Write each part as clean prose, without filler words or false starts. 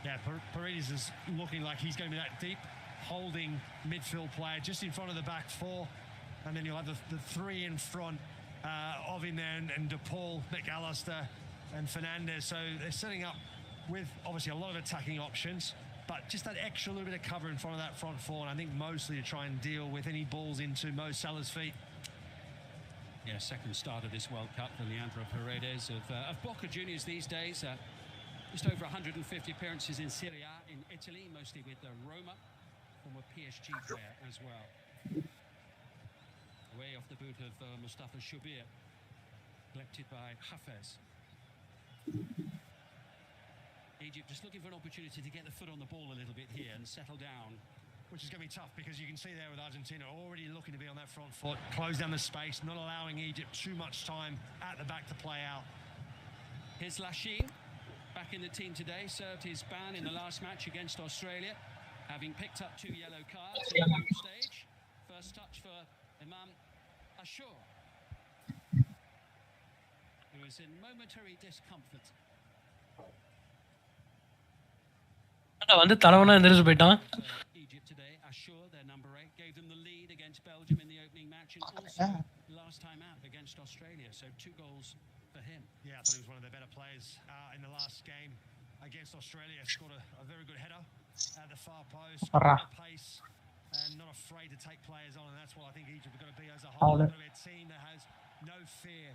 Yeah, Paredes is looking like he's going to be that deep holding midfield player just in front of the back four, and then you'll have the three in front of him there, and De Paul, McAllister and Fernandez. So they're setting up with obviously a lot of attacking options, but just that extra little bit of cover in front of that front four, and I think mostly to try and deal with any balls into Mo Salah's feet. Yeah, second start of this World Cup for Leandro Paredes of Boca Juniors these days. Just over 150 appearances in Serie A in Italy, mostly with Roma, former PSG player as well. Away off the boot of Mustafa Shubir, collected by Hafez. Egypt just looking for an opportunity to get the foot on the ball a little bit here and settle down. Which is going to be tough, because you can see there with Argentina already looking to be on that front foot, close down the space, not allowing Egypt too much time at the back to play out. Here's Lachine, back in the team today, served his ban in the last match against Australia, having picked up 2 yellow cards in the group stage. First touch for Imam Ashur, who is in momentary discomfort. வந்து தலைவனா எந்திரிச்சு போயிட்டான். Egypt today, Ashur, their number 8, gave them the lead against Belgium in the opening match, and also last time out against Australia. So 2 goals for him. Yeah, I thought he was one of their better players in the last game against Australia. Scored a very good header at the far post, pace, and not afraid to take players on. And that's what I think Egypt are going to be as a whole. They're going to be a team that has no fear.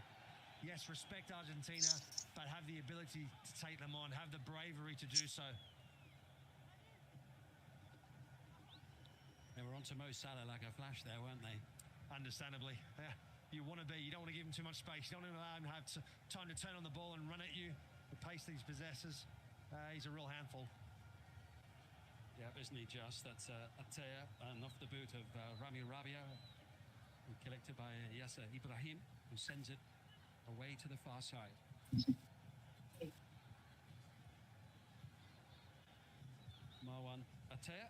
Yes, respect Argentina, but have the ability to take them on, have the bravery to do so. They were onto Mo Salah like a flash there, weren't they? Understandably. Yeah. You want to be. You don't want to give him too much space. You don't want to allow him to have time to turn on the ball and run at you. The pace that he possesses, he's a real handful. Yeah, isn't he just? That's Atea, and off the boot of Rami Rabia, collected by Yasser Ibrahim, who sends it away to the far side. Marwan Atea.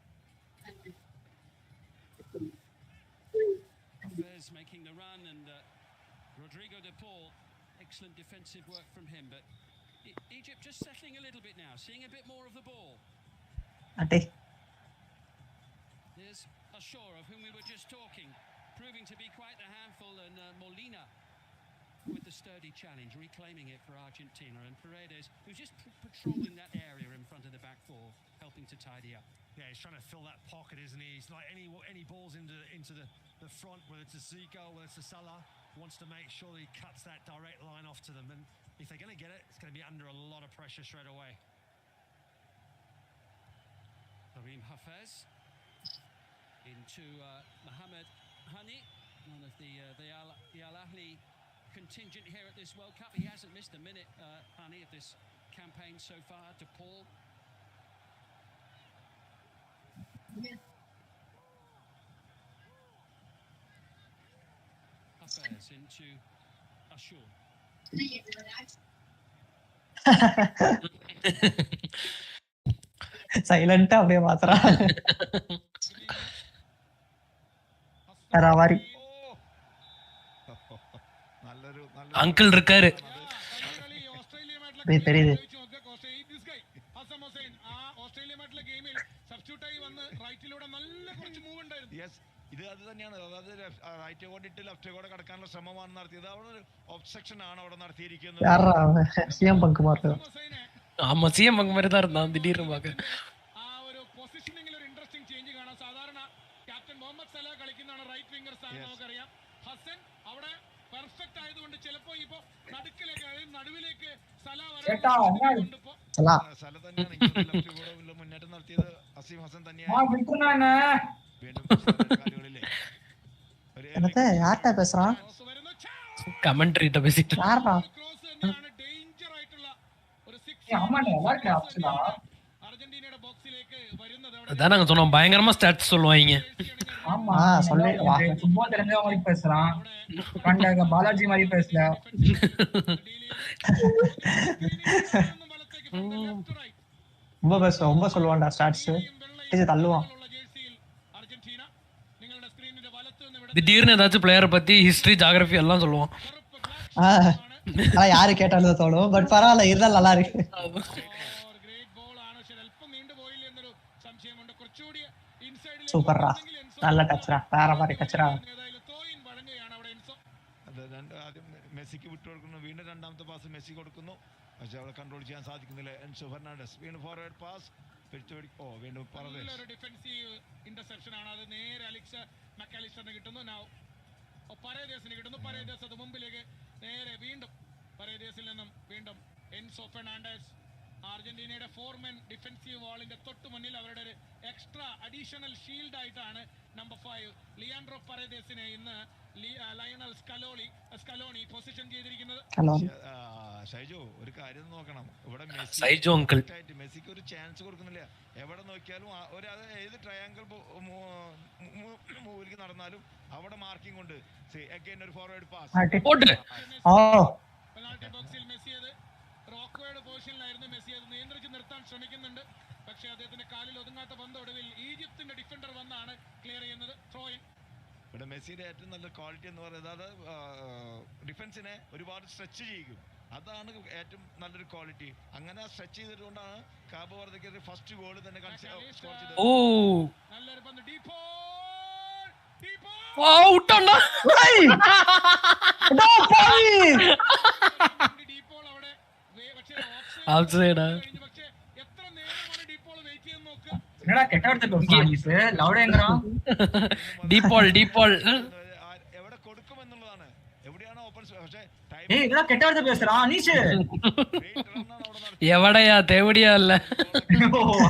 Hafez making the run, and Rodrigo De Paul, excellent defensive work from him, but Egypt just settling a little bit now, seeing a bit more of the ball. There's Ashur, of whom we were just talking, proving to be quite a handful, and Molina with the sturdy challenge, reclaiming it for Argentina, and Paredes, who's just patrolling that area in front of the back four, helping to tidy up. Yeah, he's trying to fill that pocket, isn't he? He's like any balls into the front, whether it's a Zico, whether it's a Salah, wants to make sure that he cuts that direct line off to them. And if they're going to get it, it's going to be under a lot of pressure straight away. Karim Hafez into Mohamed Hani, one of the Al Ahly contingent here at this World Cup. He hasn't missed a minute, Hani, of this campaign so far. De Paul. Hafez into Ashur. சைலண்டா அப்படியே மாத்துறா. Uncle இருக்காரு தெரியுது. ഇത് അത് തന്നെയാണ്, അതായത് right കൊണ്ടിട്ട് left കൂടെ കടക്കാനുള്ള ശ്രമമാണ് നടത്തിയത്. അവിടെ ഒരു ഒബ്സ്ട്രക്ഷൻ ആണ് അവിടെ നടത്തിയിരിക്കുന്നത്. ஆமா, சிஎம் பங்கு மாதிரி தான் இருந்தான் திடீர்னு பார்க்க. ആ ഒരു പൊസിഷനിങ്ങിൽ ഒരു ഇൻട്രസ്റ്റിംഗ് ചേഞ്ച് കാണാം. സാധാരണ ക്യാപ്റ്റൻ മുഹമ്മദ് സലാ കളിക്കുന്നതാണ് റൈറ്റ് വിംഗർ സ്ഥാനം, നമുക്കറിയാം. ഹസൻ അവിടെ പെർഫെക്റ്റ് ആയതുകൊണ്ട് ചിലപ്പോ ഇപ്പോ നടുക്കിലേക്ക് നടുവിലേക്ക് സലാ സല തന്നെയാണ് ലെഫ്റ്റ് കൂടെ മുന്നേറ്റം നടത്തിയത്. അസീം ഹസൻ തന്നെയാണ്. யார்கிட்ட பேசுறான்? கமெண்ட்ரிட்ட பேசிட்டு யாரா? அதான் நாங்க சொன்னோம், பயங்கரமா ஸ்டாட்ஸ் சொல்லுவாங்க. ஆமா சொல்லு, சும்மா தெரிஞ்சவங்க மாதிரி பேசுறான், கண்டக பாலாஜி மாதிரி பேசல. ரொம்ப சொல்லுவான்டா ஸ்டாட்ஸ், தள்ளுவான். திடீர்னு ஏதாச்சும் பிளேயரை பத்தி ஹிஸ்டரி, ஜியோகிராஃபி எல்லாம் சொல்லுவான். யாரு கேட்டாலும் தோணும், பட் பரவாயில்ல, இருந்தாலும் நல்லா இருக்கு. നീണ്ടുപോയില്ല എന്നൊരു സംശയമുണ്ട്. കുറച്ചുകൂടി ഇൻസൈഡിലേക്ക് സൂപ്പറാ, നല്ല ടച്ചറാ, വേറെ പറ ടച്ചറാ. ഏതായാലും ത്രോയിൻ വഴങ്ങുകയാണ് അവിടെ എൻസോ. ആദ്യം മെസ്സിക്ക് വിട്ടുകൊടുക്കുന്നു, വീണ്ടും രണ്ടാമത്തെ പാസ് മെസ്സി കൊടുക്കുന്നു, പക്ഷെ അവിടെ കൺട്രോൾ ചെയ്യാൻ സാധിക്കുന്നില്ല. എൻസോ ഫെർണാണ്ടസ് വീണ്ടും ഫോർവേഡ് പാസ് വീണ്ടും നല്ലൊരു ഡിഫൻസീവ് ഇന്റർസെപ്ഷൻ ആണ് അത്. നേരെ അലക്സ് മക്കാലിസ്റ്ററിന് കിട്ടുന്നു. നൗ പരേദേസിന് കിട്ടുന്നു. പരേദേസ് അത് മുമ്പിലേക്ക് നേരെ വീണ്ടും പരേദേസിൽ നിന്നും വീണ്ടും എൻസോ ഫെർണാണ്ടസ്. അർജന്റീനയുടെ ഫോർമെൻ ഡിഫൻസീവ് വാളിന്റെ തൊട്ട് മുന്നിൽ അവരുടെ ഒരു എക്സ്ട്രാ അഡീഷണൽ ഷീൽഡ് ആയിട്ടാണ് നമ്പർ 5 ലിയാൻഡ്രോ പരേദേസിനെ ഇന്ന് ലയണൽ സ്കലോണി പൊസിഷൻ ചെയ്തിരിക്കുന്നത്. ഷൈജോ ഒരു കാര്യം നോക്കണം, ഇവിടെ മെസ്സിക്ക് ഒരു ചാൻസ് കൊടുക്കുന്നില്ല. എവിടെ നോക്കിയാലും ഏത് ട്രയാങ്കിൾ മൂവിലേക്ക് നടന്നാലും അവിടെ മാർക്കിംഗ് ഉണ്ട്. ഒരു ഫോർവേഡ് പാസ് പെനാൽറ്റി ബോക്സിൽ മെസ്സി അത് റോക്ക്വേഡ് പൊസിഷനിലായിരുന്നു. മെസ്സി അത് നിയന്ത്രിച്ച് നിർത്താൻ ശ്രമിക്കുന്നുണ്ട്, പക്ഷേ അദ്ദേഹത്തിന്റെ കാലിൽ ഒതുങ്ങാത്ത പന്ത് ഒടുവിൽ ഈജിപ്തിന്റെ ഡിഫൻഡർ വന്നാണ് ക്ലിയർ ചെയ്യുന്നത്. ത്രോയിൻ ഇവിടെ മെസ്സിയുടെ ഏറ്റവും നല്ല ക്വാളിറ്റി എന്ന് പറയുന്നത് ഡിഫൻസിനെ ഒരുപാട് സ്ട്രെച്ച് ചെയ്യിക്കും. അതാണ് ഏറ്റവും നല്ലൊരു ക്വാളിറ്റി. അങ്ങനെ സ്ട്രെച്ച് ചെയ്തിട്ടുകൊണ്ടാണ് കാബോ വർദ്ധയ്ക്ക് ഫസ്റ്റ് ഗോൾ തന്നെ സ്കോർ ചെയ്തത്. നല്ലൊരു പന്ത് ഡീപോൾ അവിടെ. പക്ഷേ എത്ര നേരമാണ് ഡീപോൾ വെയിറ്റ് ചെയ്യുന്ന നോക്കുക. என்னடா கெட்ட வார்த்தை பேசுறான் லவுடா எங்கறான் ഡീപോൾ എവിടെ കൊടുക്കുമെന്നുള്ളതാണ്, എവിടെയാണ് ഓപ്പൺ. പക്ഷേ ஏய் என்னடா கெட்ட வார்த்தை பேசுறான் நீஷ் എവിടെയാ തേവടിയാ അല്ല.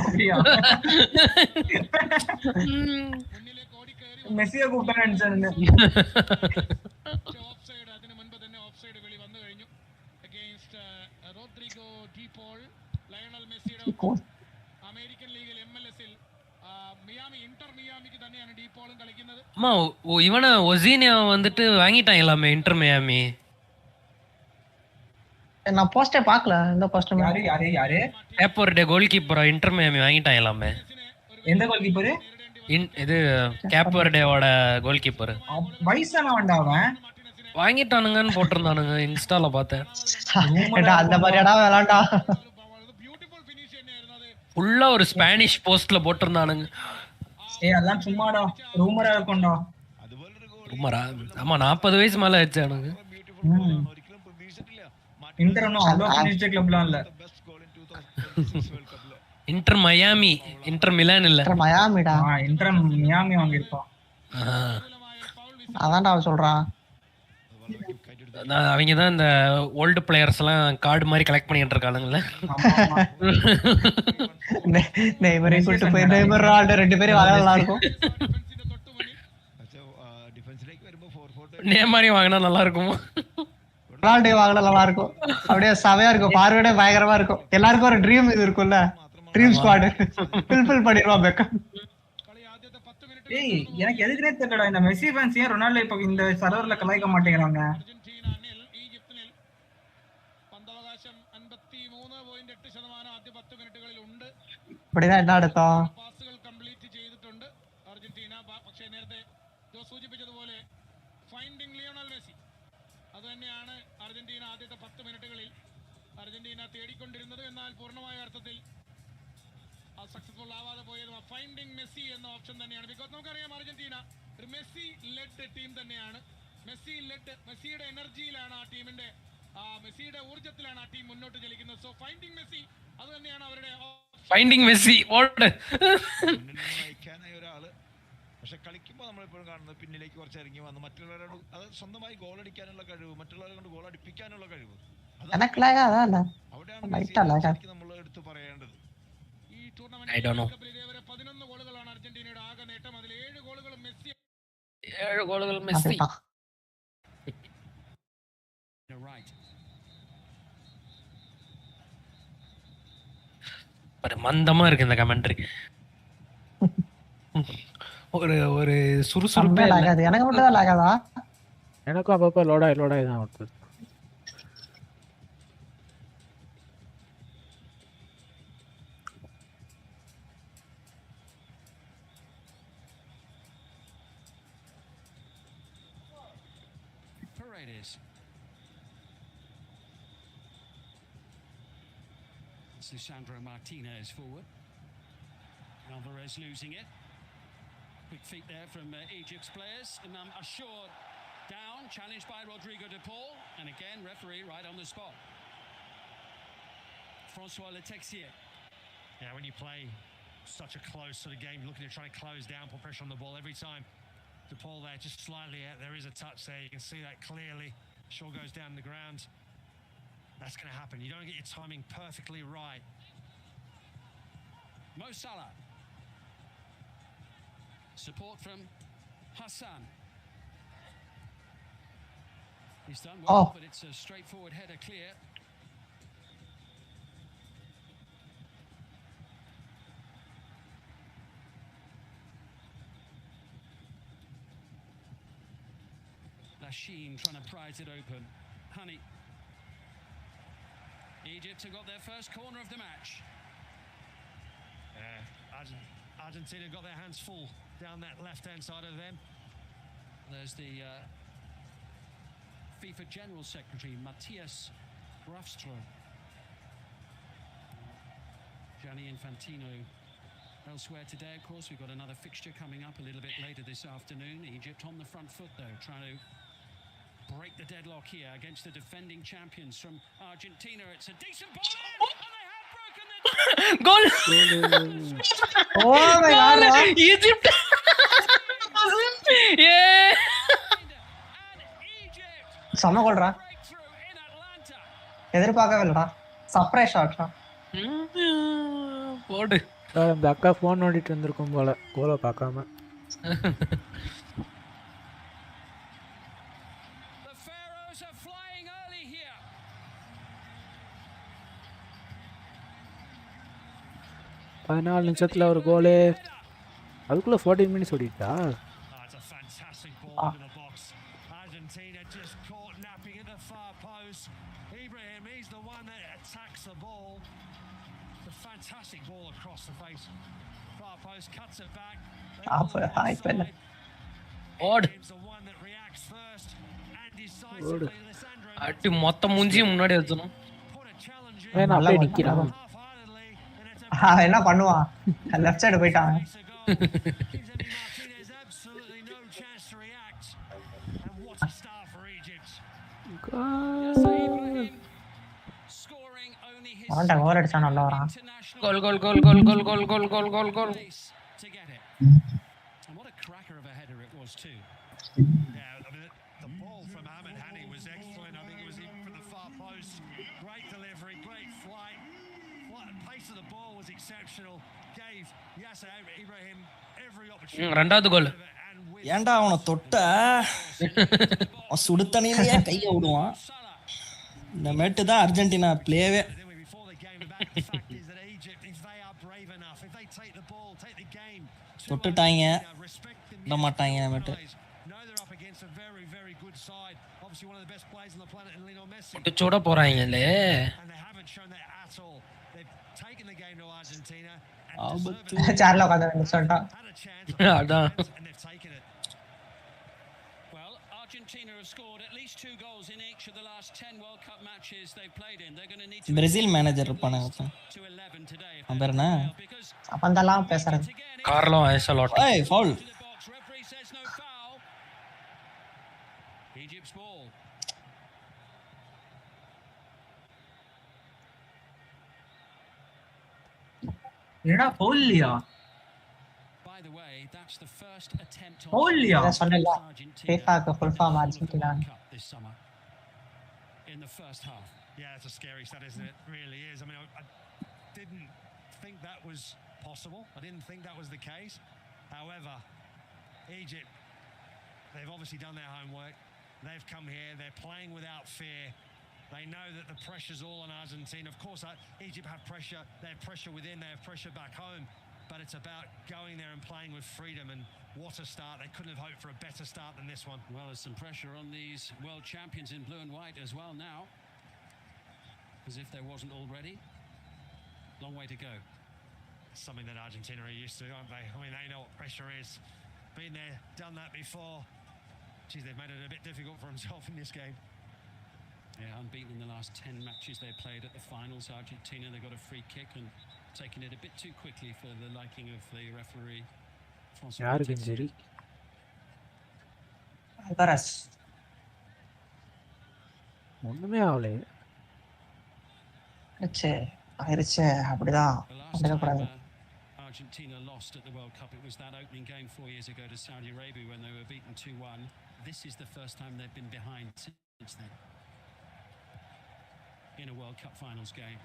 அப்படியா മുന്നിലേക്ക് ഓടി കയറി മെസ്സിയെ കൂട്ടാൻ ഓഫ് സൈഡ്. അതിന് മുൻപ് തന്നെ ഓഫ് സൈഡ് വിളി വന്നു കഴിഞ്ഞു അഗെയിൻസ്റ്റ് റോഡ്രിഗോ ഡീപോൾ. ലയണൽ മെസ്സിയുടെ അമേരിക്കൻ ലീഗിൽ MLS-ൽ ഇന്റർ മിയാമിക്ക് തന്നെയാണ് ഡീപോളും കളിക്കുന്നത്. அம்மா இவனை ஒசீனியா வந்துட்டு வாங்கிட்டாங்களாமே இன்டர் மியாமி. நான் போஸ்டே பார்க்கல. இந்த போஸ்ட் யாரு கேப்போர்டே கோல் கீப்பர் இன்டர் மியாமி வாங்கிட்டாங்களாமே. எந்த கோல் கீப்பர்? இது கேப்போர்டேவோட கோல் கீப்பர் வயசானவன்டா அவன். வாங்கிட்டானுங்கன்னு போட்டிருந்தானுங்க இன்ஸ்டால பார்த்தேன். அந்த மாதிரிடா விளாண்டா பியூட்டிஃபுல் ஃபினிஷ் என்னையாയിരുന്നു அது. ஃபுல்லா ஒரு ஸ்பானிஷ் போஸ்ட்ல போட்டிருந்தானுங்க. ஏய் அதெல்லாம் சும்மாடா, ரூமரா இருக்கும்டா. உமரா ஆமா 40 வயசு மேல ஆயிடுச்சானுங்க. ഒരിക്കലും പ്രതീക്ഷിച്ചിട്ടില്ല. இன்டர் ஒன்னும் அவ்வளோ ஃபினிஷ் கிளப்லாம் இல்ல. ബെസ്റ്റ് ഗോൾ ഇൻ 2006 വേൾഡ് കപ്പില്. இன்டர் மயாமி, இன்டர் மிலான் இல்ல, மயாமிடா. Inter Miami வாங்கியிருப்பான். அதான்டா அவன் சொல்றான். அவங்க தான் இந்த ஓல்டு பிளேயர்ஸ் எல்லாம் கார்டு மாதிரி கலெக்ட் பண்ணிட்டு இருக்கானுங்கல்ல. நெய்மரை கூட்டு போய் நெய்மர் ரொனால்டோ ரெண்டு பேரும் வாங்கினா இருக்கும். ഡിഫൻസിലേക്ക് വരുമ്പോ 4-4 நேமாரி வாங்கினா நல்லா இருக்குமோ. ரொனால்டோ வாங்கினா நல்லா இருக்கும். அப்படியே செமையா இருக்கும், பார்வையோட பயங்கரமா இருக்கும். எல்லாருக்கும் ஒரு ட்ரீம் இது இருக்கும்ல, ட்ரீம் ஸ்குவாட் ஃபில் பண்ணிடுவான் பெக்கம். കളി ആദ്യത്തെ 10 മിനിറ്റ് ஏய் எனக்கு எதுக்குனே தெரியலடா, இந்த மெஸ்ஸி ஃபேன்ஸ் ஏன் ரொனால்டோ இப்ப இந்த சர்வர்ல கலாய்க்க மாட்டேங்கிறாங்க. അർജന്റീന നിൽ ഈജിപ്ത് നിൽ. പന്തവകാശം 53.8% ആദ്യ 10 മിനിറ്റുകളിൽ ഉണ്ട്. இப்படிதான் என்ன அர்த்தம்? പാസുകൾ കംപ്ലീറ്റ് ചെയ്തിട്ടുണ്ട് അർജന്റീന. പക്ഷേ നേരത്തെ ജോ സൂചിപ്പിച്ചതുപോലെ ഫൈൻഡിങ് ലിയോണൽ മെസ്സി അത് തന്നെയാണ് അർജന്റീന ആദ്യത്തെ 10 മിനിറ്റുകളിൽ അർജന്റീന തേടിക്കൊണ്ടിരുന്നത്. എന്നാൽ പൂർണ്ണമായ അർത്ഥത്തിൽ സക്സസ്ഫുൾ ആവാതെ പോയതും ഫൈൻഡിങ് മെസ്സി എന്ന ഓപ്ഷൻ തന്നെയാണ്. ബിക്കോസ് നമുക്കറിയാം അർജന്റീന ഒരു മെസ്സി ലെഡ് ടീം തന്നെയാണ്. മെസ്സിയുടെ എനർജിയിലാണ് ആ ടീമിന്റെ, മെസ്സിയുടെ ഊർജ്ജത്തിലാണ് ആ ടീം മുന്നോട്ട് ചലിക്കുന്നത്. സോ ഫൈൻഡിങ് മെസ്സി അത് തന്നെയാണ് അവരുടെ ഫൈൻഡിങ് മെസ്സി ഓട്. നയിക്കാനായ ഒരാള്. പക്ഷെ കളിക്കുമ്പോൾ നമ്മളിപ്പോഴും കാണുന്നത് പിന്നിലേക്ക് കുറച്ച് ഇറങ്ങി വന്ന് മറ്റുള്ളവരോട് അത് സ്വന്തമായി ഗോൾ അടിക്കാനുള്ള കഴിവ്, മറ്റുള്ളവരെ കൊണ്ട് ഗോൾ അടിപ്പിക്കാനുള്ള കഴിവ്, അവിടെയാണ് നമ്മൾ എടുത്തു പറയേണ്ടത്. ഈ I don't know. ടൂർണമെന്റിൽ ഇതേവരെ 11 ഗോളുകളാണ് അർജന്റീനയുടെ ആകെ നേട്ടം. അതിൽ 7 ഗോളുകളും മെസ്സി. 7 ഗോളുകൾ മെസ്സി. ஒரு மந்தமா இருக்கு இந்த கமெண்ட்ரி. ஒரு சுறுசுறுப்பே இல்ல. லாகாது, எனக்கு மட்டும் தான் லாகாதா? எனக்கும் அப்பப்போ லோடாய் தான் வருது. Paredes. Lisandro Martinez forward. Alvarez losing it. Quick feet there from Egypt's players. And assured down, challenged by Rodrigo de Paul. And again, referee right on the spot. Francois Letexier. Yeah, when you play such a close sort of game, looking to try and close down, put pressure on the ball every time. De Paul there, just slightly out. There is a touch there. You can see that clearly. Shaw goes down the ground. That's going to happen. You don't get your timing perfectly right. Mo Salah. Support from Hassan. He's done well, but it's a straightforward header clear. Lachine trying to prise it open. Honey. Egypt have got their first corner of the match. Yeah, Argentina got their hands full down that left-hand side of them. There's the FIFA General Secretary, Matthias Grafström. Gianni Infantino elsewhere today, of course. We've got another fixture coming up a little bit later this afternoon. Egypt on the front foot, though, trying to break the deadlock here against the defending champions from Argentina. It's a decent ball in, and they have broken the Goal! Oh my god. Egypt! Yeah! and Egypt செம கோல்ரா. breakthrough in Atlanta. எதிர்பார்க்கவே இல்லடா. Surprise ஷாட்ரா. போடு. இந்த அக்கா phone நோண்டிட்டு இருந்திருக்கும் போல கோலை பார்க்காம. The Pharaohs are flying early here. பதினாலு நிமிஷத்துல ஒரு கோலு. அதுக்குள்ள 14 minutes ஓடிட்டா. It's a fantastic ball into the box. Argentina just caught napping at the far post. Ibrahim, he's the one that attacks the ball. It's a fantastic ball across the face. Far post cuts it back. Odd. He's the one that reacts first and decisively. Lisandro அட்டி மொத்த மூஞ்சியும் முன்னாடி வச்சணும். put a challenge in நான் அப்படியே நிக்கிறான். half-heartedly, and it's a என்ன பண்ணுவான்? Left side போயிட்டான். Gives Emi Martinez absolutely no chance to react. And what a start for Egypt. Yes, Ibrahim scoring only his அவன்டா கோல் அடிச்சான் நல்லா வரான். international goal goal goal goal goal goal goal goal goal goal. place to get it. And what a cracker of a header it was too. Yeah, I mean, the ball from Ahmed Hani was excellent. I think it was in from the far post. Great delivery, great flight. Pace of the ball was exceptional. Gave Yasser Ibrahim every opportunity. ரெண்டாவது கோல். And with ஏன்டா அவனை தொட்ட அவன் சுடுத்தண்ணிலேயே கையை விடுவான். இந்த மேட்டு தான் Argentina பிளேவே. before the game back, the fact is that Egypt, if they are brave enough, if they take the ball, take the game, தொட்டுட்டாங்க respect the விட மாட்டாங்க இந்த மேட்டு. know they're up against a very, very good side. Obviously, one of the best players on the planet, in Lionel Messi. போட்டு சோட போறாங்களே. And they haven't shown that at all. They've taken the game to Argentina ஆபத்து. சேர்ல உட்காந்து சொல்லிட்டான். had a chance, அதான். and they've taken it. Well, Argentina have scored at least 2 goals in each of the last 10 World Cup matches they've played in. They're going to need to Brazil manager இருப்பானுங்க அப்ப. to 11 today. அவன் பேர் என்ன? Because அப்பந்தெல்லாம் பேசுறது. again, Carlo Ancelotti. ஏய் foul. to the box. Referee says no foul. Egypt's ball. என்னடா foul இல்லையா? By the way, that's the first attempt on foul இல்லையா? இதை சொன்னல. Argentina ஃபீஃபாக்கு full form in the Argentina. World Cup this summer. In the first half. Yeah, it's a scary stat, isn't it? It really is. I mean, I didn't think that was possible. I didn't think that was the case. However, Egypt, they've obviously done their homework. They've come here. They're playing without fear. They know that the pressure's all on Argentina. Of course, Egypt have pressure. They have pressure within. They have pressure back home. But it's about going there and playing with freedom. And what a start. They couldn't have hoped for a better start than this one. Well, there's some pressure on these world champions in blue and white as well now. As if there wasn't already. Long way to go. Something that Argentina are used to, aren't they? I mean, they know what pressure is. Been there, done that before. Geez, they've made it a bit difficult for themselves in this game. Yeah, unbeaten in the last 10 matches they played at the finals. Argentina, they got a free kick and taking it a bit too quickly for the liking of the referee. யாருக்கு injury? Alvarez ஒண்ணுமே ஆகலையே. ஆயிருச்சு அப்படிதான். The last time Argentina lost at the World Cup, it was that opening game 4 years ago to Saudi Arabia when they were beaten 2-1. This is the first time they've been behind since then in a World Cup finals game.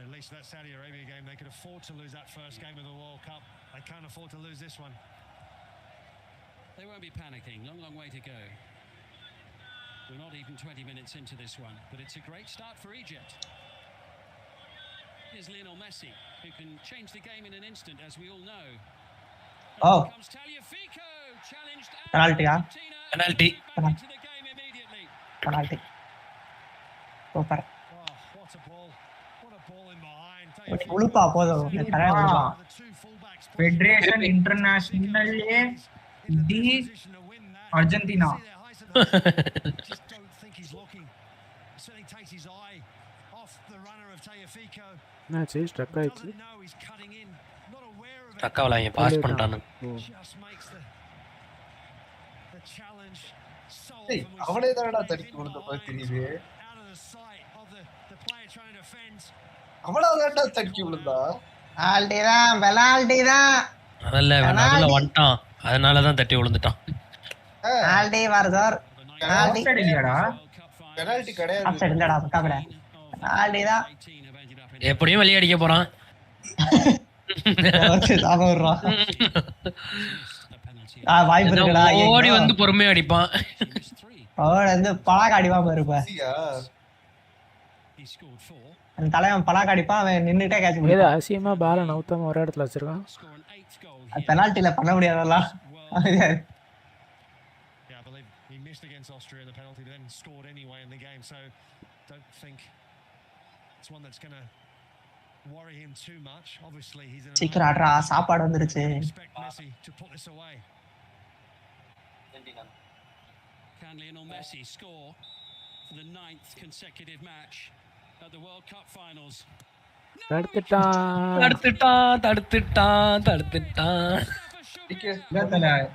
At least that Saudi Arabia game, they could afford to lose that first game of the World Cup. They can't afford to lose this one. They won't be panicking. Long way to go. We're not even 20 minutes into this one, but it's a great start for Egypt. Here's Lionel Messi, who can change the game in an instant, as we all know. Oh. Here comes Tagliafico, challenged out. Penalty, huh? Penalty. Back into the game immediately. Penalty. Super. Oh, what a ball. What a ball in behind. உழுப்பா போதும். கரெக்டா உழுப்பா. The two fullbacks. Federation இன்டர்நேஷனல்லே டி Argentina. Just don't think he's looking. Certainly takes his eye off the runner of Tagliafico. என்னாச்சு? Struck ஆயிடுச்சு. Doesn't know he's cutting in. Not aware of it. தக்காவல அவங்க pass பண்ணிட்டானு. Just makes the challenge so டேய் often அவனே தானடா தடுக்கி விழுந்த மாதிரி தெரியுது. out of the sight of the player trying to defend. அவனா தான்டா தடுக்கி விழுந்தா. பெனால்டி தான். அதல்ல நடுவுல வந்துட்டான். அதனால தான் தட்டி விழுந்துட்டான். பெனால்டி வருதார். பெனால்டி இல்லையாடா? பெனால்டி கிடையாது. ஆப்சைட் இல்லடா பக்காபட. பெனால்டி தான். எப்படியும் வெளிய அடிக்க போறான். சாவறா. வாய்ப்பு இருக்குடா. ஓடி வந்து பொறுமையா அடிப்பான். ஓடி வந்து பலாக்க அடிப்பான் பாருப்பா. அந்த தலைவன் பலாக்க அடிப்பான், அவன் நின்னுட்டே கேட்ச் ஏதோ பண்ணிடுவான். அசியமா பால நவுத்தாம ஒரு இடத்துல வச்சிருக்கான். அது பெனால்டில பண்ண முடியாதெல்லாம். Yeah, I believe he missed against Austria in the penalty, but then scored anyway in the game. So don't think it's one that's going to worry him too much. Obviously, he's in. சீக்கிரம் ஆடுறா, சாப்பாடு வந்துருச்சு. Expect Messi to put this away. Can Lionel Messi score for the 9th consecutive match at the World Cup finals? தடுத்துட்டான்.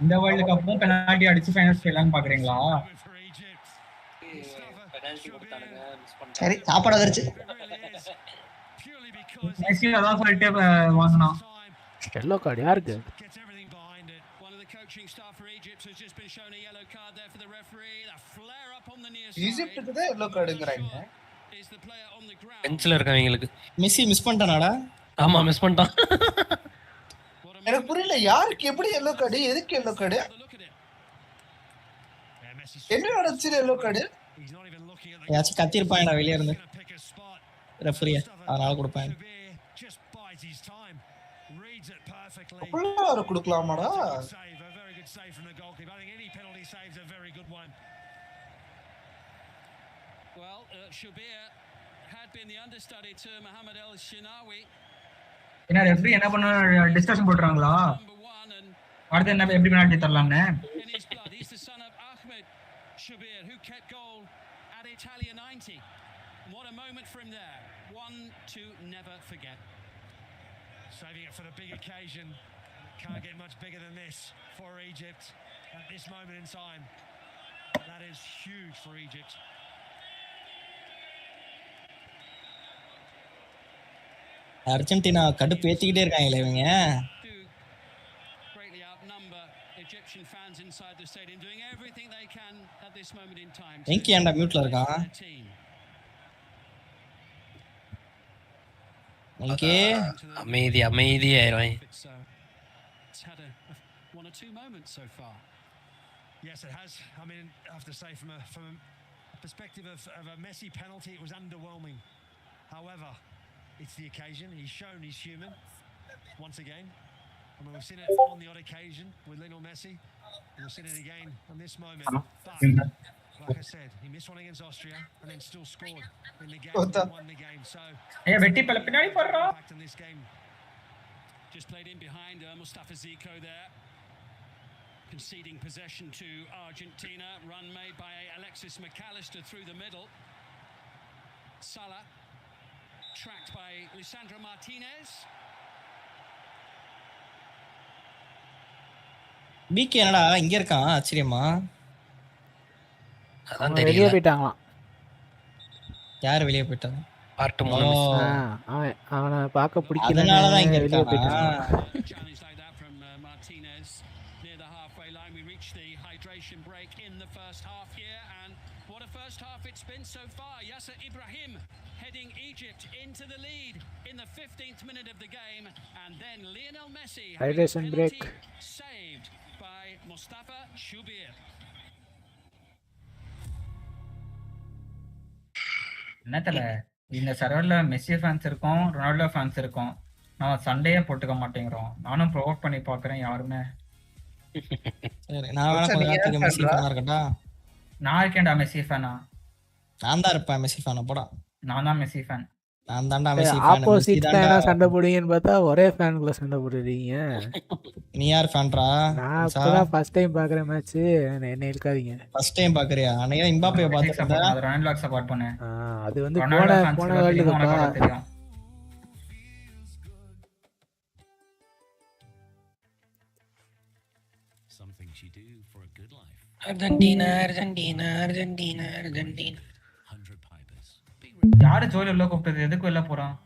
இந்த world கப்பும் penalty அடிச்சு finals போயிடலாம்னு பாக்குறீங்களா? சரி, சாப்பாடு வந்துருச்சு. மெஸ்ஸி அதான் சொல்லிட்டு வாங்கினான். எல்லோ கார்டு யாருக்கு? One of the coaching staff for Egypt has just been shown a yellow card there for the referee. A flare up on the near side. ஈஜிப்ட்க்கு தான் எல்லோ கார்டுங்கறாங்க. Is the player on the ground? பெஞ்ச்ல இருக்கவங்களுக்கு. Messi miss பண்ணிட்டானாடா? ஆமா miss பண்ணிட்டான். எனக்கு புரியல யாருக்கு எப்படி எல்லோ கார்டு, எதுக்கு எல்லோ கார்டு? என்ன நடந்துச்சு எல்லோ கார்டு? யாச்சும் கத்திருப்பாங்கடா வெளிய இருந்து. ரெஃபரி அதனால கொடுப்பாங்க. அப்படிலாம் வர கொடுக்கலாமாடா? Well, Shubir had been the understudy to Mohamed El Shinawi. என்ன ரெஃபரி என்ன பண்ண டிஸ்கஷன் போடுறாங்களா? அடுத்து என்ன எப்படி penalty தரலாம்னு? In his blood, he's the son of Ahmed Shubir, who kept goal at Italia 90. What a moment for him there. One to never forget. Saving it for the big occasion. Can't get much bigger than this for Egypt at this moment in time. That is huge for Egypt. Argentina கடுப்பு ஏத்திக்கிட்டே இருக்காங்களே இவங்க. Greatly outnumber Egyptian fans inside the stadium, doing everything they can at this moment in time. Venky ஏன்டா மியூட்ல இருக்கான்? வெங்கி அமைதி ஆயிரும். It's had one or two moments so far. Yes, it has. I mean, I have to say, from a perspective of a Messi penalty, it was underwhelming. However, it's the occasion. He's shown he's human once again. I mean, we've seen it on the odd occasion with Lionel Messi. And we've seen it again on this moment. But, like I said, he missed one against Austria and then still scored in the game and won the game. So, வெட்டி பின்னாடி போறா. back in this game. Just played in behind Mustafa Zico there. Conceding possession to Argentina. Run made by Alexis McAllister through the middle. Salah tracked by Lisandro Martinez. PK என்னடா இங்க இருக்கான் ஆச்சரியமா? அதான் வெளியே தெரியல. போயிட்டாங்களாம். யார் வெளியே போயிட்டாங்க? பார்ட் மூணு மிஸ். அவனை பார்க்க பிடிக்கல, அதனாலதான் இங்க வெளியே இருக்கானா? போயிட்டாங்க. Challenge like that from Martinez near the halfway line. We reached the hydration break in the first half here, and what a first half it's been so far. Yasser Ibrahim heading Egypt into the lead in the 15th minute of the game, and then Lionel Messi Hydration break saved by Mustafa Shubir. என்ன தெரியல, இந்த சர்வர்ல Messi fans இருக்கும், Ronaldo fans இருக்கும். நான் சண்டையே போட்டுக்க மாட்டேங்கிறோம். நானும் ப்ரொவோக் பண்ணி பார்க்கறேன், யாருமே. சரி, நான் வேணா கொஞ்ச நேரத்துக்கு மெஸ்ஸி ஃபேனா இருக்கட்டா? நான் இருக்கேன்டா மெஸ்ஸி ஃபேனா. நான் தான் இருப்பேன் மெஸ்ஸி ஃபேனா. போடா, நான் தான் மெஸ்ஸி ஃபேன். நான் தான்டா மெஸ்ஸி ஃபேன். ஆப்போசிட் ஃபேனா சண்டை போடுவீங்கன்னு பார்த்தா ஒரே ஃபேனுக்குள்ள சண்டை போடுறீங்க. நீ யார் ஃபேன்டா? நான் இப்பதான் ஃபர்ஸ்ட் டைம் பாக்குறேன் மேட்ச். என்ன இருக்காதீங்க. ஃபர்ஸ்ட் டைம் பாக்குறியா? அன்னைக்கு எம்பாப்பே பாத்துட்டேன். அது ரொனால்டோ சப்போர்ட் பண்ணேன். அது வந்து போன வேர்ல்ட் கப்பா தெரியும். Something she do for a good life. Argentina Argentina Argentina Argentina. 100 pipers. யாரு ஜோலி உள்ள கூப்பிட்டது? எதுக்கு வெளில போறான்?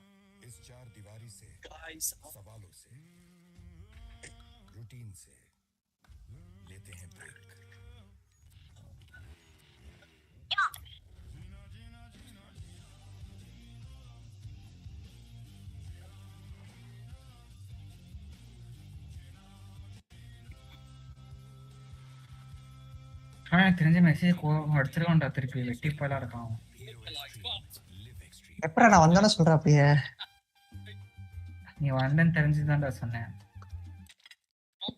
எனக்கு தெரிஞ்ச மெசேஜ் அடிச்சிருக்கோண்டா, திருப்பி வெட்டி போயெல்லாம் இருக்கான். எப்படா நான் வந்தானே சொல்றேன் அப்படியே. நீ வந்தேன்னு தெரிஞ்சுதான்டா சொன்னேன்.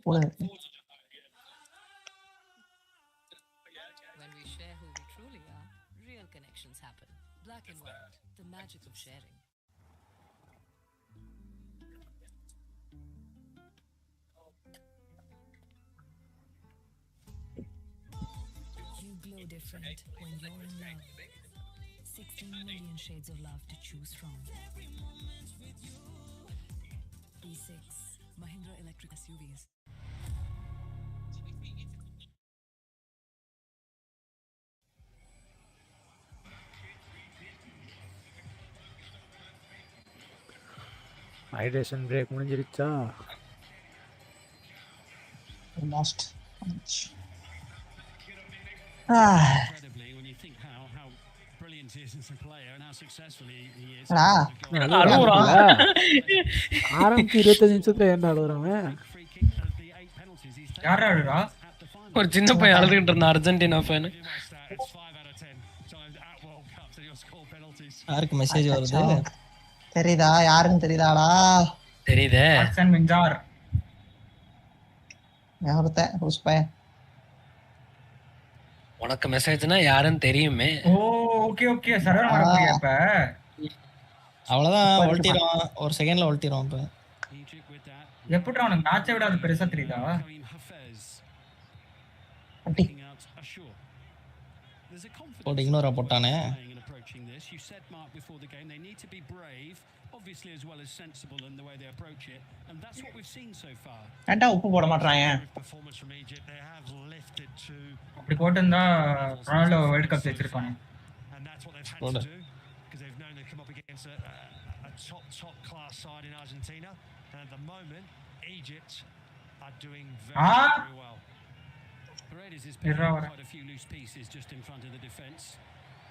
When we share who we truly are, real connections happen. Black and white, the magic of sharing. You glow different when you're in love. 16 million shades of love to choose from. E6, Mahindra Electric SUVs. Hydration break முடிஞ்சிருச்சா? Last Incredibly, when you think how brilliant he is as a player and how successful he is. ஆரம்பிச்சு 25 நிமிஷத்துல என்ன அழுகுறாங்க? யாரா அழுறா? ஒரு சின்ன பையன் அழுதுகிட்டு இருந்தான், அர்ஜென்டினா ஃபேன். யாருக்கு மெசேஜ் வருது? தெரியுதா? யாருன்னு தெரியுதாடா? தெரியுதே. ஹசன் மின்ஜார். யாரத்த ஹுஸ்பே. உனக்கு மெசேஜ்னா யாருன்னு தெரியுமே. ஓ ஓகே ஓகே, சரவண வரப்போறியா இப்ப? அவ்வளவுதான், ஒல்ட்டிடுவான். ஒரு செகண்ட்ல ஒல்ட்டிடுவான். இப்ப எப்படிடா உனக்கு மேட்சை விட அது பெருசா தெரியுதா? போட்டு இக்னோரா போட்டானே. You said Mark before the game they need to be brave, obviously, as well as sensible in the way they approach it, and that's what we've seen so far. ஏன்டா உப்பு போட மாட்டறாங்க? Performance from Egypt, they have lifted to, அப்படி போட்டுந்தா Ronaldo world cup ஜெயிச்சிருப்பானே. and that's what they've had to do because they've known they come up against a top class side in Argentina, and at the moment Egypt are doing very well. Paredes is picking up quite a few loose pieces just in front of the defence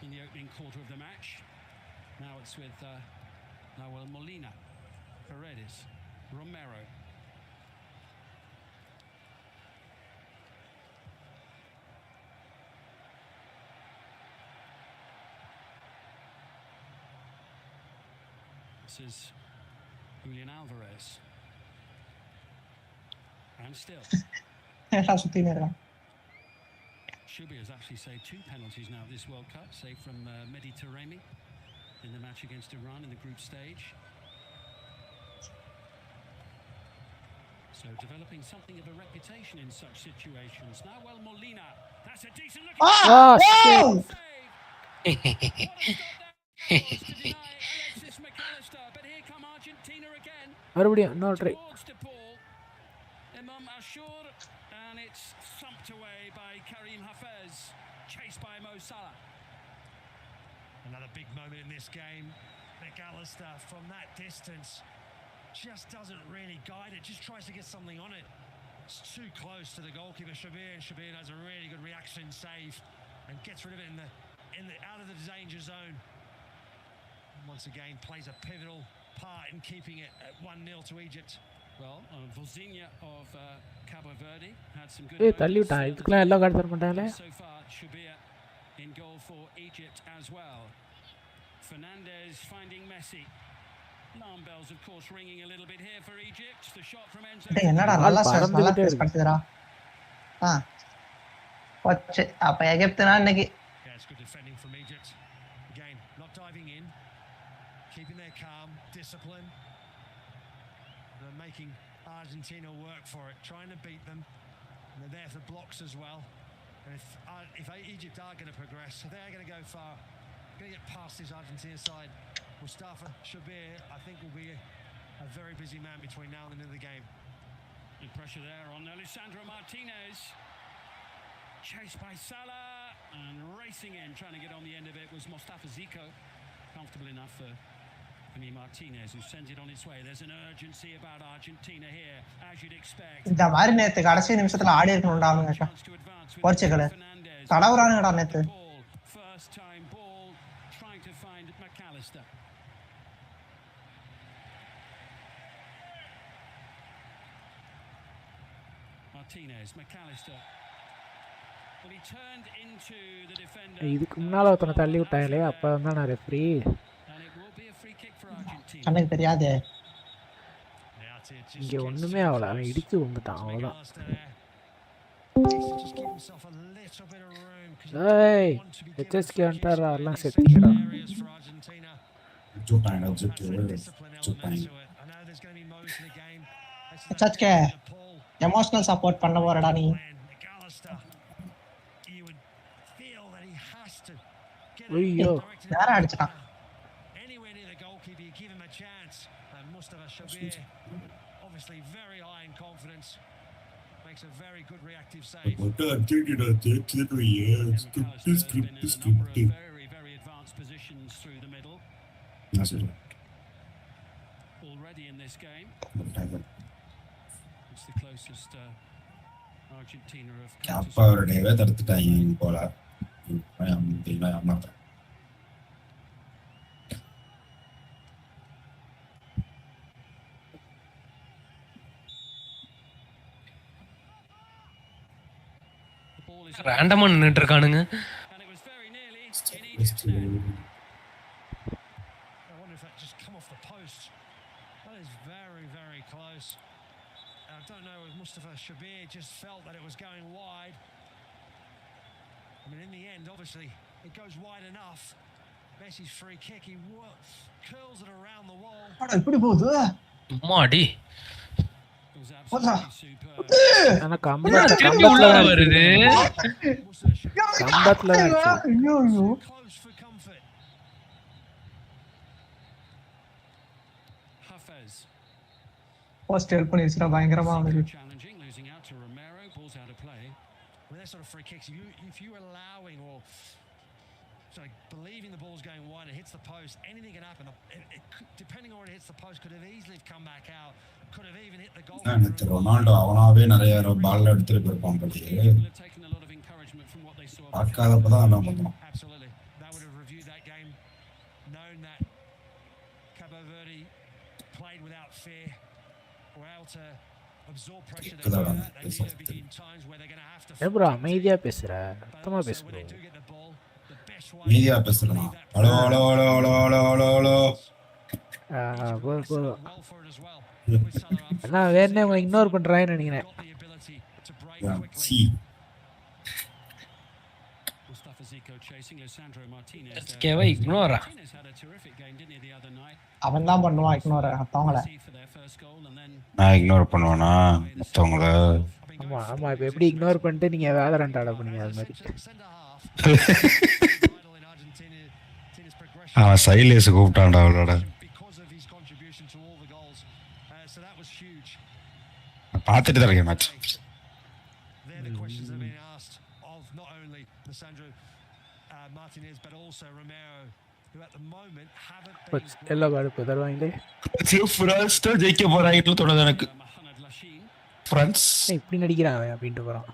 in the opening quarter of the match. Now it's with Molina, Paredes, Romero. This is Julian Alvarez. And still. ஏன்டா சுத்தினே இருக்கான்? Shubir has actually saved 2 penalties now this World Cup, saved from Mehdi Taremi in the match against Iran in the group stage. So developing something of a reputation in such situations. Now, Molina, that's a decent looking shit. Alexis McAllister, but here come Argentina again. மறுபடியும் இன்னொரு try. Towards the ball. Imam Ashur, and it's thumped away by Karim Hafez, chased by Mo Salah. Another big moment in this game. McAllister from that distance just doesn't really guide it, just tries to get something on it. It's too close to the goalkeeper Shabir, and Shabir has a really good reaction save and gets rid of it in the out of the danger zone. Once again plays a pivotal part in keeping it at 1-0 to Egypt. Well, Vozinha of Cabo Verde had some good தள்ளி விட்டான். இதுக்குலாம் எல்லாம் card தர மாட்டாங்களே. so far. Shabir in goal for Egypt as well. Fernandez finding Messi. Alarm bells, of course, ringing a little bit here for Egypt. The shot from Enzo. என்னடா நல்லா base பண்ணிடுறா. போச்சு. அப்ப எகிப்துனா இன்னைக்கு Yeah, it's good defending from Egypt. Again, not diving in, keeping their calm, discipline. They're making Argentina work for it, trying to beat them. And they're there for blocks as well. And if Egypt are going to progress, if they are going to go far, going to get past this Argentina side, Mustafa Shabir, I think, will be a very busy man between now and the end of the game. Good pressure there on Alessandro Martinez. Chased by Salah and racing in, trying to get on the end of it was Mustafa Zico. Comfortable enough for Martinez, who sends it on its way. There's an urgency about Argentina here, as you'd expect. இந்த மாதிரி நேத்து கடைசி நிமிஷத்துல ஆடி இருக்கணும்டா அவனுங்க. Portugal தடவுறானுங்கடா நேத்து. First time ball, trying to find McAllister. Martinez, McAllister. Well, he turned into the defender. இதுக்கு முன்னால ஒருத்தனை தள்ளி விட்டாங்களே, அப்ப தான் நான் referee. And it will be a free kick for Argentina. எனக்கு தெரியாது. இங்க ஒண்ணுமே ஆகல, அவன் இடிச்சு வந்துட்டான் அவ்வளவுதான். ஏய் HSK வந்துட்டாரா, எல்லாம் செத்துங்கடா. HSK எமோஷனல் சப்போர்ட் பண்ண போறடா நீ. ஐயோ யாரா அடிச்சான்? Mustafa Shabir, obviously very high in confidence, makes a very good reactive save. Very, very advanced positions through the middle. Already in this game. It's the closest Argentina have come to. ரேண்டமா நின்னுட்டு இருக்கானுங்க. And it was very nearly in Egypt's net. I wonder if that just come off the post. That is very, very close. I don't know if Mustafa Shabir just felt that it was going wide. I mean, in the end, obviously, it goes wide enough. Messi's free kick, he curls it around the wall. அட இப்படி போகுது. மாடி. انا கம்பத்துல வருது. கம்பத்துல ஐயோ ஐயோ. Hafez. Post help பண்ணிச்சுடா பயங்கரமா வந்து. Challenging, losing out to Romero, balls out of play. With that sort of free kicks, if you allowing or believing the ball's going wide and hits the post, anything can happen. Depending on where it hits the post, could have easily come back out. Could have even hit the goal. Ronaldo அவனாவே நிறைய ball எடுத்துட்டு போயிருப்பான் போலயே. பார்க்காதப்பதான் எல்லாம் பண்ணுவான். Absolutely. They would have reviewed that game, known that Cabo Verde played without fear, were able to absorb pressure. There'll be times where they're going to have to. ஏப்ரோ அமைதியா பேசுற, சத்தமா பேசு bro. மீடியா பேசுறேனா? Hello hello hello hello hello hello. போ. அண்ணா வேணே உங்களை இக்னோர் பண்றான்னு நினைக்கிறேன். சி Mustafa Zico chasing Alessandro Martinez. கேவா இக்னோரா. அவன் தான் பண்ணுவான் இக்னோர் மத்தவங்கள. நான் இக்னோர் பண்ணுவானா மத்தவங்கள? ஆமா ஆமா இப்ப எப்படி இக்னோர் பண்ணிட்டு நீங்க வேலரண்ட் ஆட பண்ணீங்க அது மாதிரி. அவன் சைலேஸ் கூப்பிட்டான்டா அவளோட. because of his contribution to all the goals. So that was huge. பார்த்துட்டு தான் இருக்கேன் match. They're the questions that have been asked of not only Lisandro Martinez but also Romero, who at the moment haven't been எல்லா card தருவாங்களே. France தான் ஜெயிக்க போறாங்கன்னு தோணுது எனக்கு. France இப்படி நடிக்கிறாங்க அப்படின்ட்டு போறான்.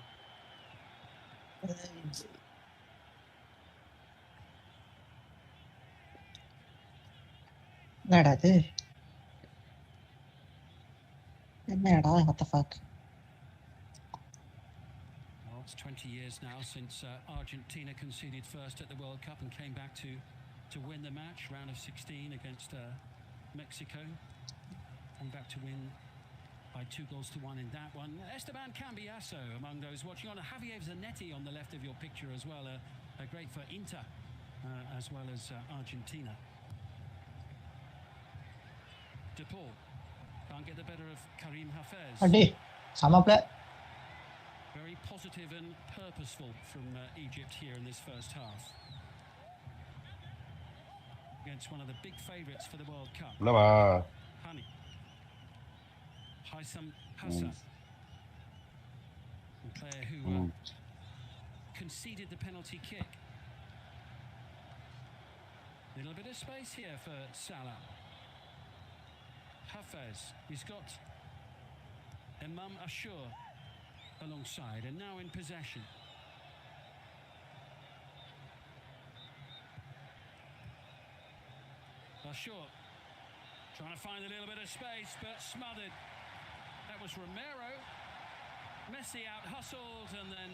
என்னடா இது? என்னடா what the fuck? Well, it's 20 years now since Argentina conceded first at the World Cup and came back to win the match, round of 16 against Mexico. Came back to win by 2-1 in that one. Esteban Cambiasso among those watching on. Javier Zanetti on the left of your picture as well, great for Inter as well as Argentina. De Paul can't get the better of Karim Hafez. Adi, sama play. Very positive and purposeful from Egypt here in this first half. Against one of the big favourites for the World Cup. Hani. Haitham Hassan. A player who conceded the penalty kick. Little bit of space here for Salah. Hafez, he's got Imam Ashur alongside and now in possession. Ashur trying to find a little bit of space but smothered. That was Romero. Messi out hustled and then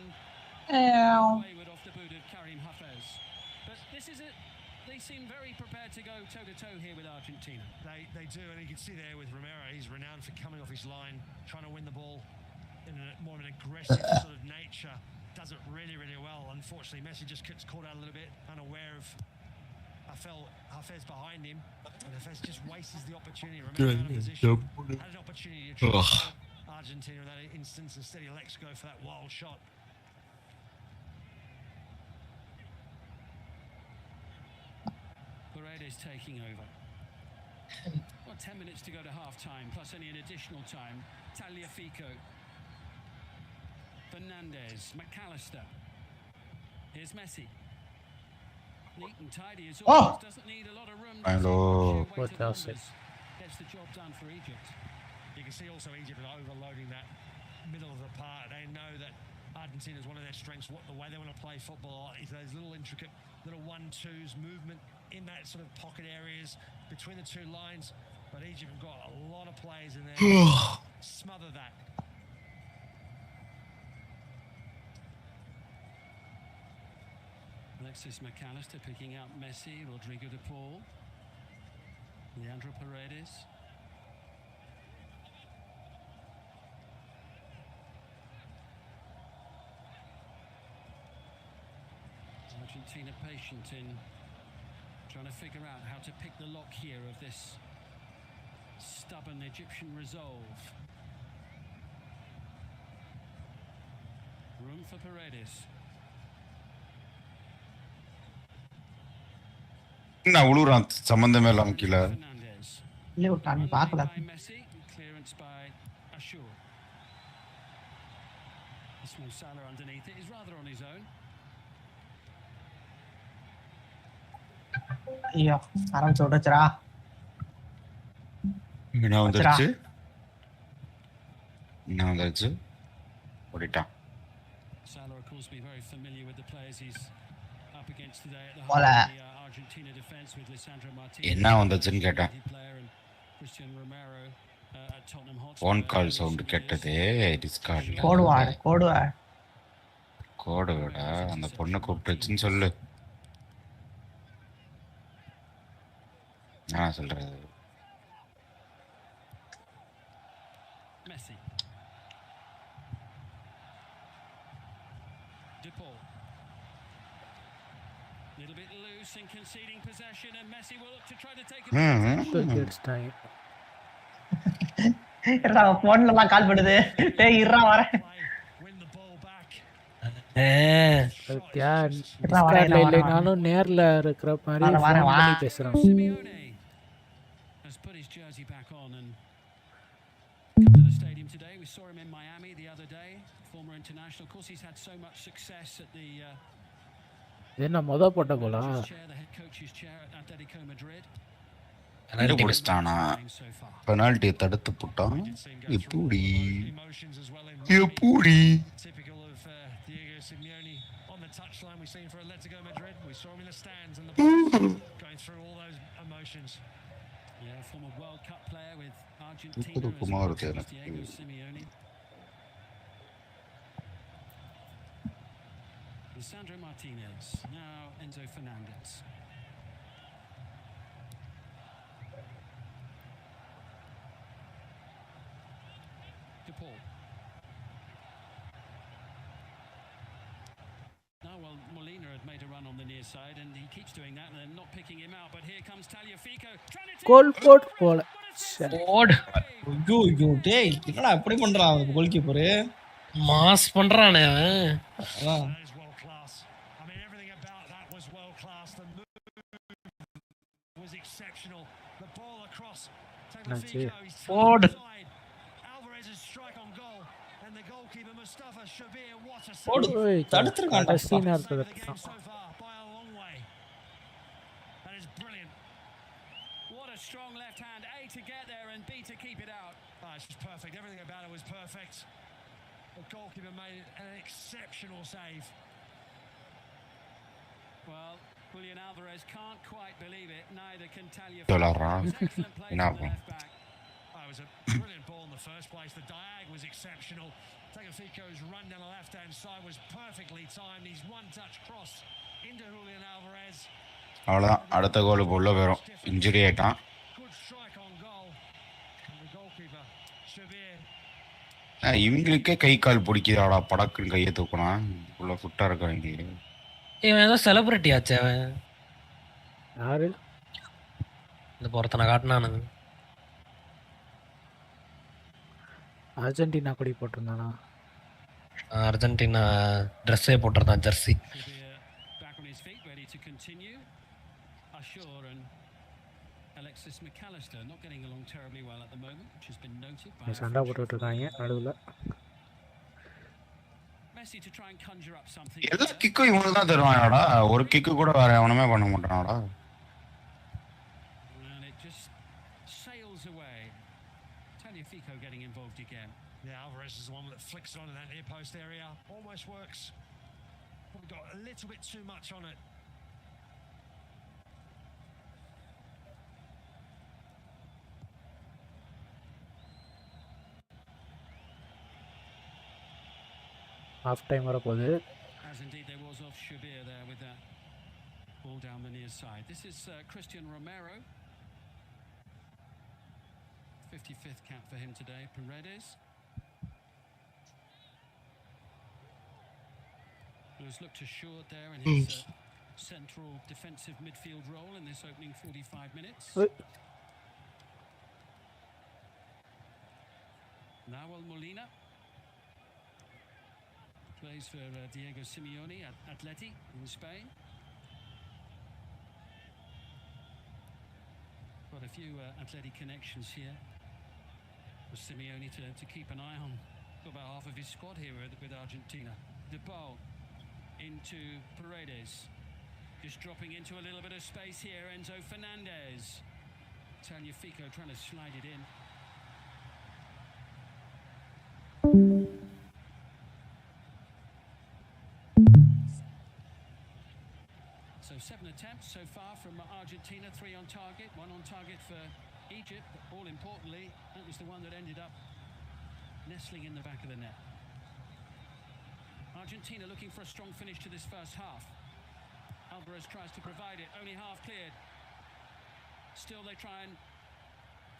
wayward off the boot of Karim Hafez. But this is it. They seem very prepared to go toe-to-toe here with Argentina. They do, and you can see there with Romero, he's renowned for coming off his line, trying to win the ball in more of an aggressive sort of nature. Does it really, really well. Unfortunately, Messi just gets caught out a little bit, unaware of Hafez behind him, and Hafez just wastes the opportunity. Romero out of position, had an opportunity to try Argentina in that instance. Instead, he lets go for that wild shot. Paredes taking over. Well, 10 minutes to go to half-time, plus any additional time. Tagliafico. Fernandez. McAllister. Here's Messi. Neat and tidy as always. Doesn't need a lot of room. Hello. Gets the job done for Egypt. You can see also Egypt are overloading that middle of the park. They know that Argentina is one of their strengths. The way they want to play football is those little intricate little 1-2s, movement in that sort of pocket areas between the two lines. But Egypt have got a lot of players in there. Smother that. Alexis McAllister picking out Messi, Rodrigo de Paul, Leandro Paredes. Argentina patient in trying to figure out how to pick the lock here of this stubborn Egyptian resolve. Room for Paredes. நான் உழுறான் சம்பந்தமே இல்லாம கீழே. இல்ல விட்டான் பார்க்கல. Clearance by Ashur. Ismail Salah underneath it is rather on his own. ஐயோ ஆரம்பிச்சு விடுச்சுடா. என்ன வந்துருச்சு ஓடிட்டான். Salah of course be very familiar with the players he's up against today at the Argentina defense with Lisandro Martinez. என்ன வந்துச்சுன்னு கேட்டேன். Cristiano Romero at Tottenham Hotspur. Phone call sound கேட்டதே டிஸ்கார்ட்ல. கோடுவாடா அந்த பொண்ணு கூப்பிட்டுச்சுன்னு சொல்லு. நான் சொல்றது Messi. De Paul. Little bit loose and conceding possession, and Messi will look to try to take it. போன்ல எல்லாம் கால் பண்ணுது. டேய் இருடா வரேன். அதுக்கியா டிஸ்கார்ட்ல இல்லைனாலும் நேர்ல இருக்கிற மாதிரி ஃபோன் பண்ணி பேசுறான். Simeone has put his jersey back on and come to the stadium today. We saw him in Miami the other day, former international. Of course, he's had so much success at the என்ன போட்ட கோலா? chair, the head coach's chair at Atletico Madrid. Penalty பிடிச்சிட்டானா? Penalty தடுத்து போட்டான். எப்படி எப்படி Typical of Diego Simeone on the touchline. We've seen for Atletico Madrid. We saw him in the stands and the going through all those emotions. Yeah, former World Cup player with Argentina as well as Diego Simeone. Lisandro Martinez, now Enzo Fernandez. DePaul. Now, well, Molina had made a run on the near side, and he keeps doing that, and they're not picking him out. But here comes Tagliafico. Goal boat போல. Vote ஐயோ ஐயோ டேய் என்னடா அப்படி பண்றான் goal keeper? Mass பண்றானே அவன். அதான் That is world class. I mean, everything about that was world class. The move was exceptional. The ball across. Tagliafico. He's Forward. side. Alvarez's strike on goal, and the goalkeeper Mustafa Shabir. What a ஓடு ஓய் தடுத்துறான். கடைசி நேரத்துல the game so far by a long way. That is brilliant. What a strong left hand, A to get there and B to keep it out. It's just perfect. Everything about it was perfect. The goalkeeper made an exceptional save. Well, Julian Alvarez can't quite believe it. Neither can விளாடுறான். Tagliafico. Excellent play என்ன from the ஆகும்? left back. It was a brilliant ball in the first place. The diag was exceptional. Tagliafico's run down the left-hand side was perfectly timed. His one-touch cross into Julian Alvarez. அவ்வளோதான். அடுத்த கோல் உள்ள போயிடும். Injury ஆயிட்டான். Good strike on goal. And the goalkeeper, Shabir. இவங்களுக்கே கை கால் பிடிக்குதாடா, படக்குன்னு கையை தூக்கினா உள்ள ஃபுட்டா இருக்காங்க. இவன் ஏதோ செலிபிரிட்டி ஆச்சு அவன். யாரு? இந்த பொறுத்தனை காட்டினானுங்க. அர்ஜென்டினா கொடி போட்டிருந்தானா? அர்ஜென்டினா ட்ரெஸ்ஸே போட்டிருந்தான், jersey. Shabir back on his feet, ready to continue. Ashur and Alexis McAllister not getting along terribly well at the moment, which has been noted by சண்டை போட்டுட்டு இருக்காங்க நடுவில். Messi to try and conjure up something. எல்லா கிக்கும் இவனுக்கு தான் தருவாங்கடா. ஒரு kick கூட வேற எவனுமே பண்ண மாட்டானடா. And it just sails away. Tagliafico getting involved again. Yeah, Alvarez is the one that flicks it on in that near post area. Almost works. Probably got a little bit too much on it. Half time வரப்போகுது. As indeed there was off Shabir there with that ball down the near side. This is Christian Romero. 55th cap for him today. Paredes. Who's looked assured there in his central defensive midfield role in this opening 45 minutes. Nahuel Molina plays for Diego Simeone at Atleti in Spain. Got a few Atleti connections here. For Simeone to keep an eye on. Got about half of his squad here with Argentina. De Paul into Paredes. Just dropping into a little bit of space here. Enzo Fernandez. Tagliafico trying to slide it in. So 7 attempts so far from Argentina, 3 on target, 1 on target for Egypt, but all importantly, that was the one that ended up nestling in the back of the net. Argentina looking for a strong finish to this first half. Alvarez tries to provide it, only half cleared. Still they try and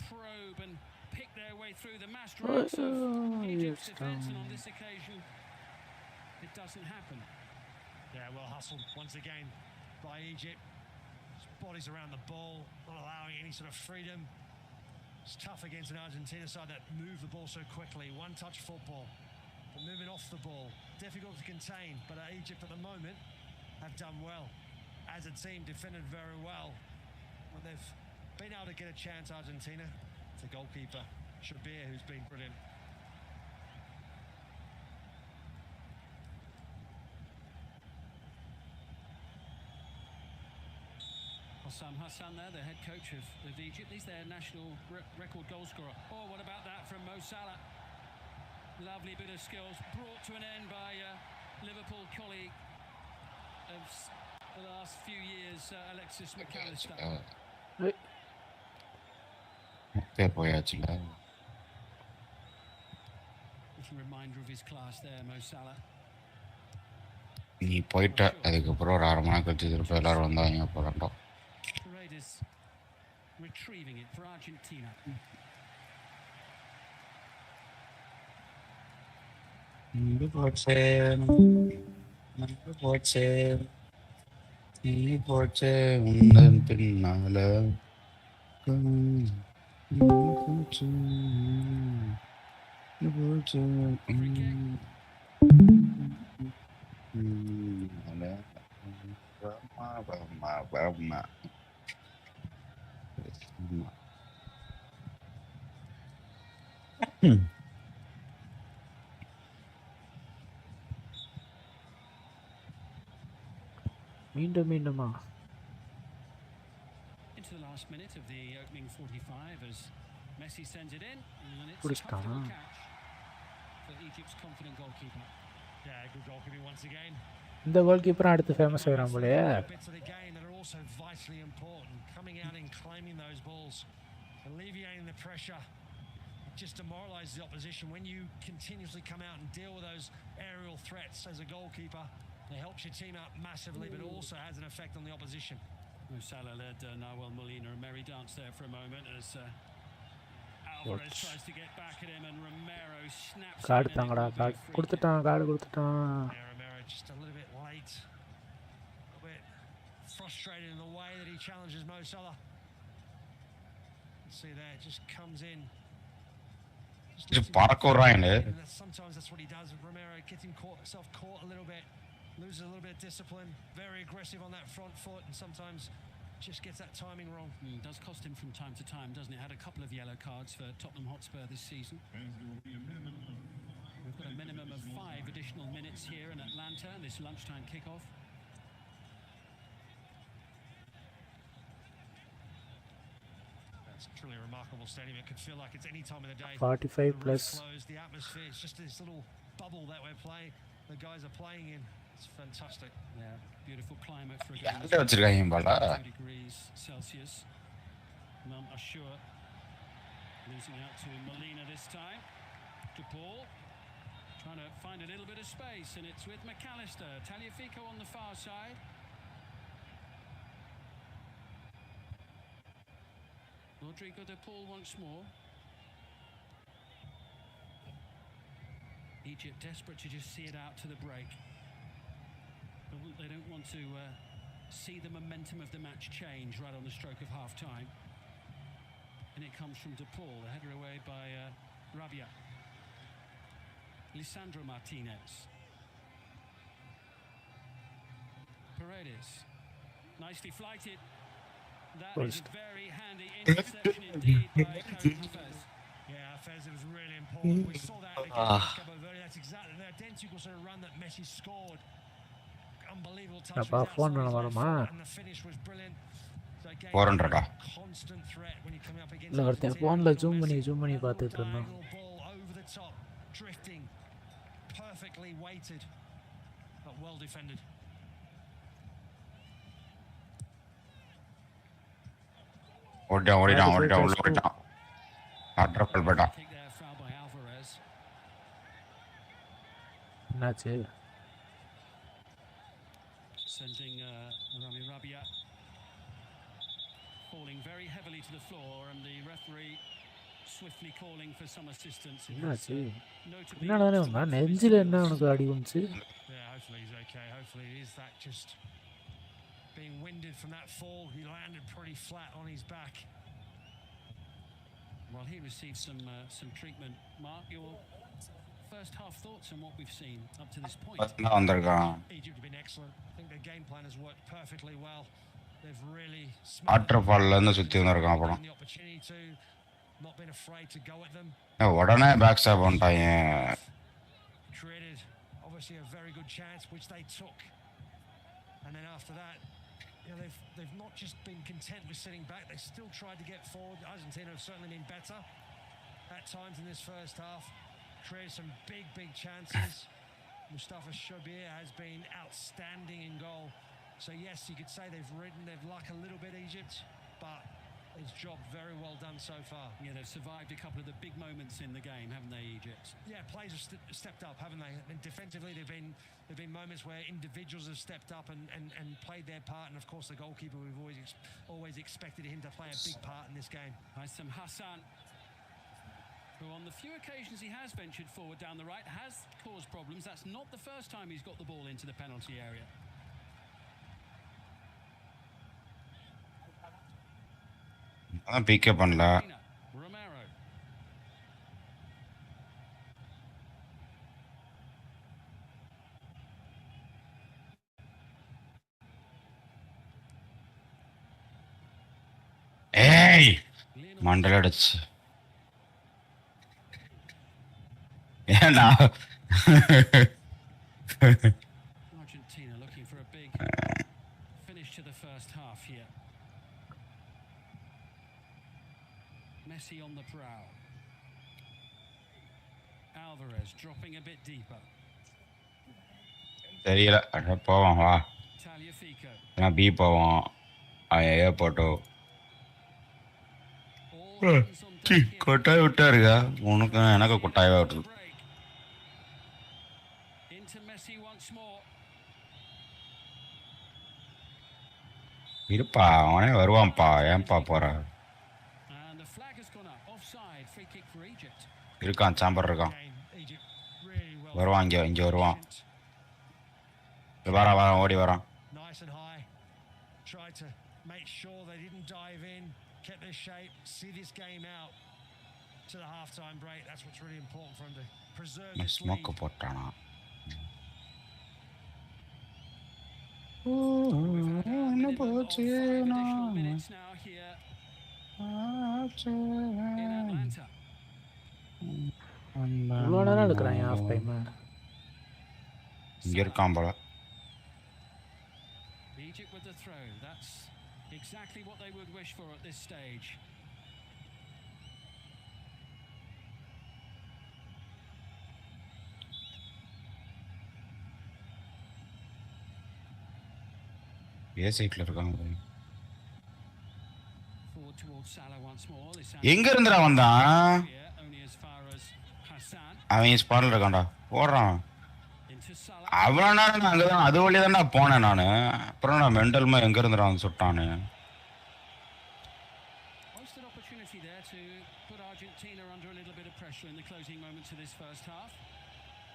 probe and pick their way through the masterworks of Egypt's defence, and on this occasion, it doesn't happen. Yeah, well hustled once again by Egypt. His bodies around the ball, not allowing any sort of freedom. It's tough against an Argentina side that move the ball so quickly. One-touch football. but moving off the ball, difficult to contain. But Egypt at the moment have done well. As a team, defended very well. But they've been able to get a chance, Argentina. The goalkeeper, Shabir, who's been brilliant. Hassan there, the head coach of Egypt. He's their national record goal scorer. Oh, what about that from Mo Salah? Lovely bit of skills brought to an end by Liverpool colleague of the last few years, Alexis McAllister. போயாச்சுல. Little reminder of his class there, Mo Salah. நீ போயிட்ட அதுக்கப்புறம் ஒரு 1/2 மணி நேரம் கழிச்சு திருப்பி எல்லாரும் வந்தாங்க போறாண்டோ. Paredes retrieving it for Argentina. போச்சே உந்தன் பின்னால மீண்டுமா Into the last minute of the opening 45 as Messi sends it in, and it's a புடிச்சிட்டானா comfortable catch for Egypt's confident goalkeeper. Yeah, good goalkeeping once again. இந்த கோல் கீப்பரும் அடுத்து famous ஆயிரான் போலயே. Bits of the game that are also vitally important, coming out and claiming those balls, alleviating the pressure. It just demoralizes the opposition when you continuously come out and deal with those aerial threats as a goalkeeper. It helps your team out massively, but also has an effect on the opposition. Mo Salah led Nahuel Molina a merry dance there for a moment as Alvarez tries to get back at him and Romero snaps. Card தாங்கடா, card கொடுத்துட்டான். Yeah, Romero just a little bit late, a little bit frustrated in the way that he challenges Mo Salah. See there, just comes in. Sometimes that's what he does. Romero gets himself caught a little bit, loses a little bit of discipline, very aggressive on that front foot, and sometimes just gets that timing wrong. Does cost him from time to time, doesn't it? Had a couple of yellow cards for Tottenham Hotspur this season. We've got a minimum of 5 additional minutes here in Atlanta, this lunchtime kickoff. It's truly a remarkable stadium. It could feel like it's any time of the day. 45 plus. The atmosphere, it's just this little bubble that we're playing. The guys are playing in. It's fantastic. Yeah, beautiful climate for a Yeah, game. that's right, 2 degrees Celsius. Ashur losing out to Molina this time. To Paul, trying to find a little bit of space, and it's with McAllister. Tagliafico on the far side. Rodrigo de Paul once more. Egypt desperate to just see it out to the break. They don't want to see the momentum of the match change right on the stroke of half-time. And it comes from De Paul, the header away by Rabia. Lisandro Martinez. Paredes. Nicely flighted. That is a very handy interception indeed by Karim Hafez. Yeah, Hafez, it was really important. We saw that against Cabo Verde. That's exactly the identical sort of run that Messi scored. Unbelievable touch. அப்பா phone பண்ண வருமா? And the finish was brilliant. So again, 400 constant threat when you come up against. இல்ல ஒருத்தன் ஃபோன்ல zoom பண்ணி பார்த்துட்டு இருந்தான். Ball over the top, drifting, perfectly weighted, but well defended. ஓடிட்டான். அட்ரப்பல் பட்டா. என்னாச்சு? Sending Rami Rabia falling very heavily to the floor, and the referee swiftly calling for some assistance. என்னாச்சு? என்னடானே வந்தா நெஞ்சில என்ன உனக்கு அடி வந்துச்சு? Yeah, hopefully he's okay. Hopefully it is that just being winded from that fall. He landed pretty flat on his back. Well, he received some treatment. Mark, your first half thoughts on what we've seen up to this point? வந்திருக்கான். Egypt have been excellent. I think their game plan has worked perfectly well. They've really வாட்டர்ஃபால்ல இருந்து சுத்தி வந்திருக்கான் அப்புறம். the opportunity to not been afraid to go at them. உடனே back stop பண்ணிட்டாங்க. Created obviously a very good chance which they took. And then after that, you know, they've not just been content with sitting back, they still tried to get forward. Argentina have certainly been better at times in this first half. Created some big chances. Mustafa Shobir has been outstanding in goal. So yes, you could say they've ridden their luck a little bit, Egypt, but it's job very well done so far. Yeah, they've survived a couple of the big moments in the game, haven't they, Egypt? Yeah, players have stepped up, haven't they? And defensively, there've been moments where individuals have stepped up and played their part. And of course, the goalkeeper, we've always expected him to play a big part in this game. Some Hassan, who on the few occasions he has ventured forward down the right, has caused problems. That's not the first time he's got the ball into the penalty area. பிக்கே பண்ணல. Romero. ஏய் மண்டல அடிச்சு. ஏண்டா Argentina looking for a big finish to the first half here. Messi on the prowl. Alvarez dropping a bit deeper. தெரியல. போவோம் வா. Tagliafico. நான் B போவோம். ஏ போட்டோ. கொட்டாய் விட்டா இருக்கா உனக்கு எனக்கு கொட்டாயவா விட்டுது. Into Messi once more. இருப்பா அவனே வருவான்ப்பா ஏன்பா போற. And the flag has gone up. Offside. Free kick for Egypt. இருக்கான் சாம்பர் இருக்கான். வருவான் இங்க வருவான். வரான் ஓடி வரான். Nice and high. Tried to make sure they didn't dive in, kept their shape, see this game out to the halftime break. That's what's really important for them to preserve this lead. Smoke போட்டானா. என்ன போச்சு minutes now here in Atlanta. இவ்வளோ நேரம் எடுக்கிறாங்க of time. இங்க இருக்கான் போல. Egypt with the throw. That's exactly what they would wish for at this stage. ஏ சைட்ல இருக்காங்க. Forward towards Salah once more. எங்க இருந்துடா வந்தான்? Only as far as Hassan. அவன் ஸ்பாட்ல இருக்கான்டா. ஓடுறான். Into Salah. அவ்வளோ நேரம் நான் அங்கதான் அது வழியா தான்டா போனேன் நான். அப்புறம் நான் மெண்டல்மா எங்க இருந்துடா வந்து சுட்டானு. Wasted opportunity there to put Argentina under a little bit of pressure in the closing moments of this first half.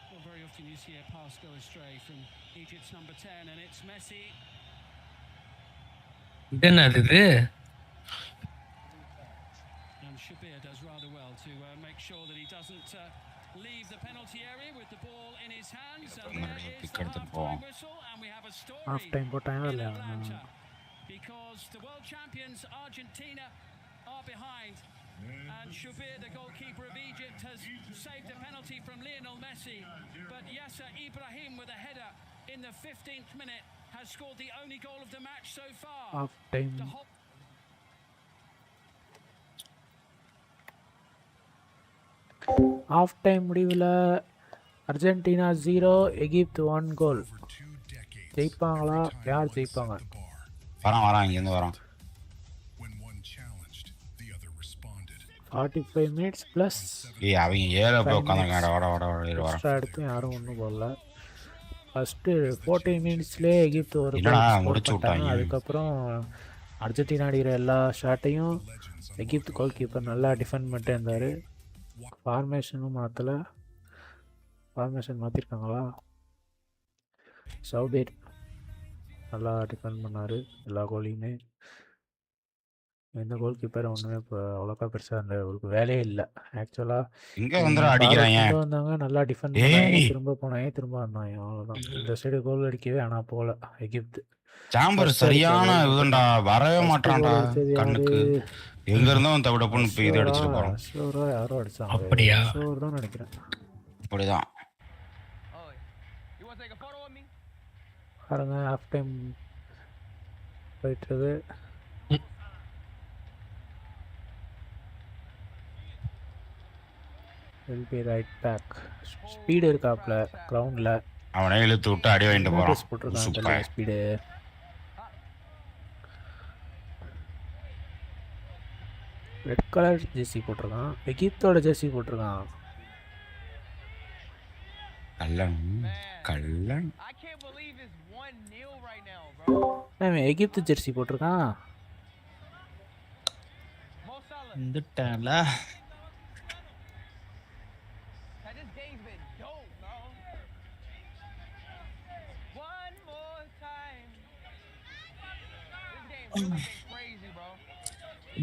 Well, very often you see a pass go astray from Egypt's number 10, and it's Messi. இது என்னது இது? And Shobir does rather well to make sure that he doesn't leave the penalty area with the ball in his hands. And there is the half-time whistle, and we have a story half time போட்டாங்க in இல்லையா? Atlanta, because the world champions Argentina are behind. And Shobir, the goalkeeper of Egypt, has saved a penalty from Lionel Messi. But Yasser Ibrahim with a header in the 15th minute has scored the only goal of the match so far. Half time. Half time முடிவில் Argentina 0 Egypt 1 goal. ஜெயிப்பாங்களா? யார் ஜெயிப்பாங்க? வரான் இங்கேருந்து வரான். 45 minutes plus. அவங்க ஏழை போய் உட்காந்துருக்காங்க. எக்ஸ்ட்ரா எடுத்து யாரும் ஒன்றும் போடல. ஃபஸ்ட்டு 14 மினிட்ஸ்லேயே எகிப்து ஒரு முடிச்சு விட்டாங்க. அதுக்கப்புறம் அர்ஜென்டினா அடிக்கிற எல்லா ஷாட்டையும் எகிப்து கோல் கீப்பர் நல்லா டிஃபெண்ட் பண்ணிட்டே இருந்தார். ஃபார்மேஷனும் மாற்றலை. ஃபார்மேஷன் மாற்றிருக்காங்களா? சௌபேர் நல்லா டிஃபெண்ட் பண்ணார் எல்லா கோலையுமே. எந்த கோல் கீப்பர் ஒன்றுமே இப்போ அவ்வளோக்கா பெருசாக அந்த ஒரு வேலையே இல்லை ஆக்சுவலாக. இங்க வந்து அடிக்கிறாங்க. கொண்டு வந்தாங்க, நல்லா டிஃபெண்ட் பண்ணாங்க, திரும்ப போனாங்க, திரும்ப வந்தாங்க, அவ்வளோதான். இந்த சைடு கோல் அடிக்கவே ஆனால் போகல எகிப்து. சாம்பர் சரியான இதுண்டா, வரவே மாட்டான்டா கண்ணுக்கு. எங்க இருந்தும் தவிடப்புன்னு போய் இது அடிச்சிட்டு போறோம். ஷோரா யாரோ அடிச்சாங்க. அப்படியா? ஷோர் தான் நினைக்கிறேன். அப்படிதான் பாருங்க, ஹாஃப் டைம் போயிட்டுருக்கு. will be right back. Speed இருக்காப்ல கிரவுண்ட்ல. அவனே இழுத்து விட்டு அடி வாங்கிட்டு போறான். போட்டுருக்கான் ஸ்பீடு. ரெட் கலர் ஜெர்சி போட்டிருக்கான், எகிப்தோட ஜெர்சி போட்டிருக்கான். கல்லன் கல்லன் எகிப்து ஜெர்சி போட்டிருக்கான். வந்துட்டான்ல.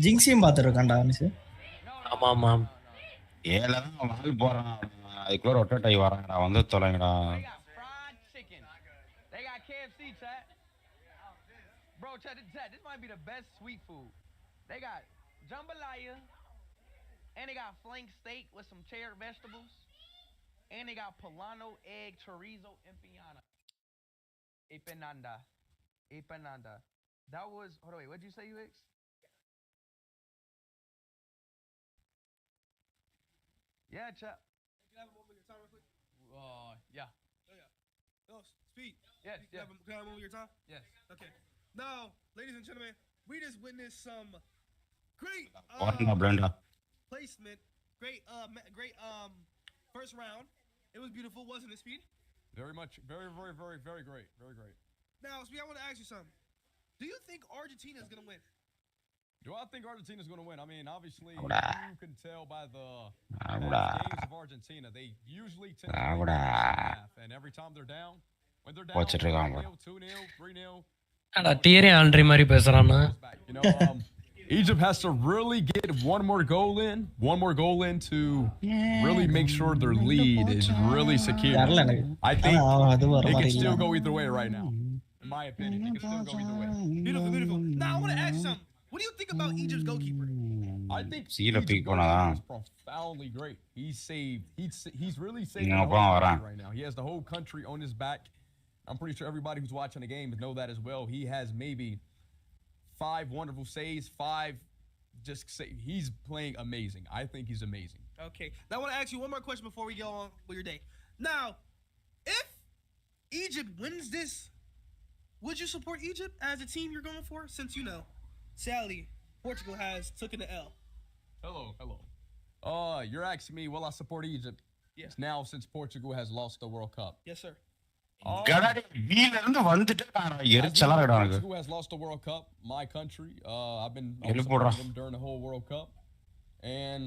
ஜிங்ஸியும் பார்த்துருக்கான்டா மிஸ். ஆமா ஆமா, ஏல தான் வால் போறான், அதுக்குள்ள ரொட்டேட் ஆகி வராங்கடா, வந்து தொலைங்கடா. Bro, check this might be the best sweet food. They got jambalaya, and they got flank steak with some cherry vegetables, and they got polano, egg, chorizo, empanada. Empanada. That was, hold on, wait, what'd you say, UX? Yeah, chat. Can I have a moment of your time real quick? Yeah. Oh, yeah. Oh, speed. Yes, yeah. Can I have a moment of your time? Yes. Okay. Now, ladies and gentlemen, we just witnessed some great placement. Great first round. It was beautiful, wasn't it, Speed? Very much. Very, very, very, very great. Very great. Now, Speed, I want to ask you something. Do you think Argentina is going to win? Do I think Argentina is going to win? I mean, obviously, you can tell by the games of Argentina. They usually tend to win the second half, and every time they're down, when they're down 1-0, 2-0, 3-0. அட டியரே Andre மாதிரி பேசுறானா. You know, Egypt has to really get one more goal in to really make sure their lead is really secure. I think it can still go either way right now. In my opinion, it can still go either way. Beautiful, beautiful. Now, I want to ask you something. What do you think about Egypt's goalkeeper? I think Egypt's goalkeeper is profoundly great. He's really saving the whole country right now. He has the whole country on his back. I'm pretty sure everybody who's watching the game know that as well. He has maybe 5 wonderful saves, 5 he's playing amazing. I think he's amazing. Okay. Now I want to ask you one more question before we go on with your day. Now, if Egypt wins this, would you support Egypt as a team you're going for? Since you know, sadly, Portugal has taken the L. Hello. You're asking me, will I support Egypt? Yes. Now since Portugal has lost the World Cup. Yes, sir. Portugal has lost the World Cup. My country. I've been supporting them during the whole World Cup. And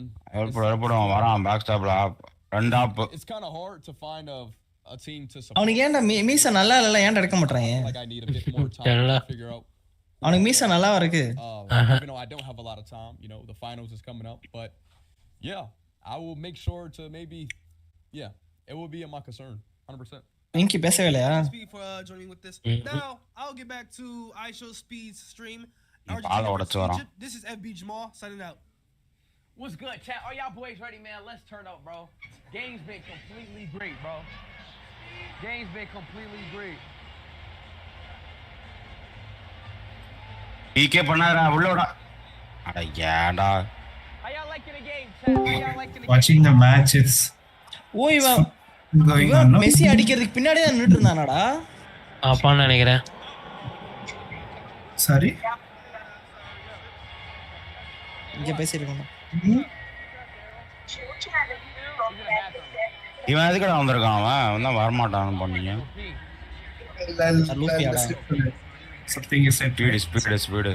it's kind of hard to find a team to support. அவனுக்கு ஏன்டா மீச நல்லா இல்ல, ஏன்டா எடுக்க மாட்டறாங்க? Like I need a bit more time to figure out. அவனுக்கு மீச நல்லாவா இருக்கு? You know, I don't have a lot of time. You know, the finals is coming up, but yeah, I will make sure to maybe, it will be in my concern, 100%. Thank you, பேசவே இல்லையா? Speed for joining with this. Now, I'll get back to iShow Speed's stream. This is FB Jamal signing out. What's good, chat? Are y'all boys ready, man? Let's turn up, bro. Game's been completely great, bro. Game's been completely great. PK பண்ணாரா உள்ளோடா. அட ஏன்டா. How y'all liking the game, chat? How y'all liking the game? Watching the match, it's Messi அடிக்கிறதுக்கு பின்னாடி தான் நின்னுட்டு இருந்தானடா. அப்பான்னு நினைக்கிறேன். சரி இங்க பேசிருக்கோம். இவன் எதுக்குடா வந்திருக்கான்? அவன் தான் வர மாட்டான்னு பண்ணீங்க. something is said. Speed.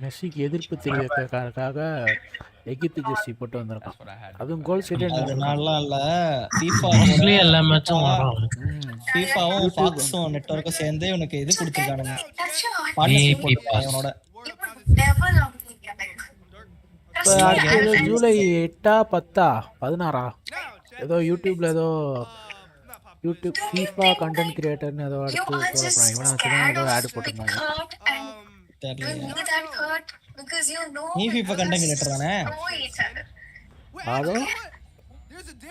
மெஸ்ஸிக்கு எதிர்ப்பு தெரிவிக்கிறதுக்காக எகிப்து ஜெர்சி போட்டு வந்திருக்கான். அதுவும் கோல் சீட் நல்லா இல்ல. FIFA எல்லா மேட்சும் வரும். FIFAவும் ஃபாக்ஸும் நெட்வொர்க்கும் சேர்ந்து உனக்கு இது கொடுத்திருக்கானுங்க. பார்ட்னர்ஷிப் போட்டுருக்காங்க இவனோட. இப்போ அடுத்து ஏதோ ஜூலை 8 10 16 ஏதோ யூடியூப்ல ஏதோ யூடியூப் FIFA கண்டென்ட் கிரியேட்டர்னு ஏதோ அடுத்து போட போறாங்க. இவனை வச்சு தான் ஏதோ ஆட் போட்டிருந்தாங்க. நீ FIFA கண்டென்ட் கிரியேட்டர் தானே? அதோ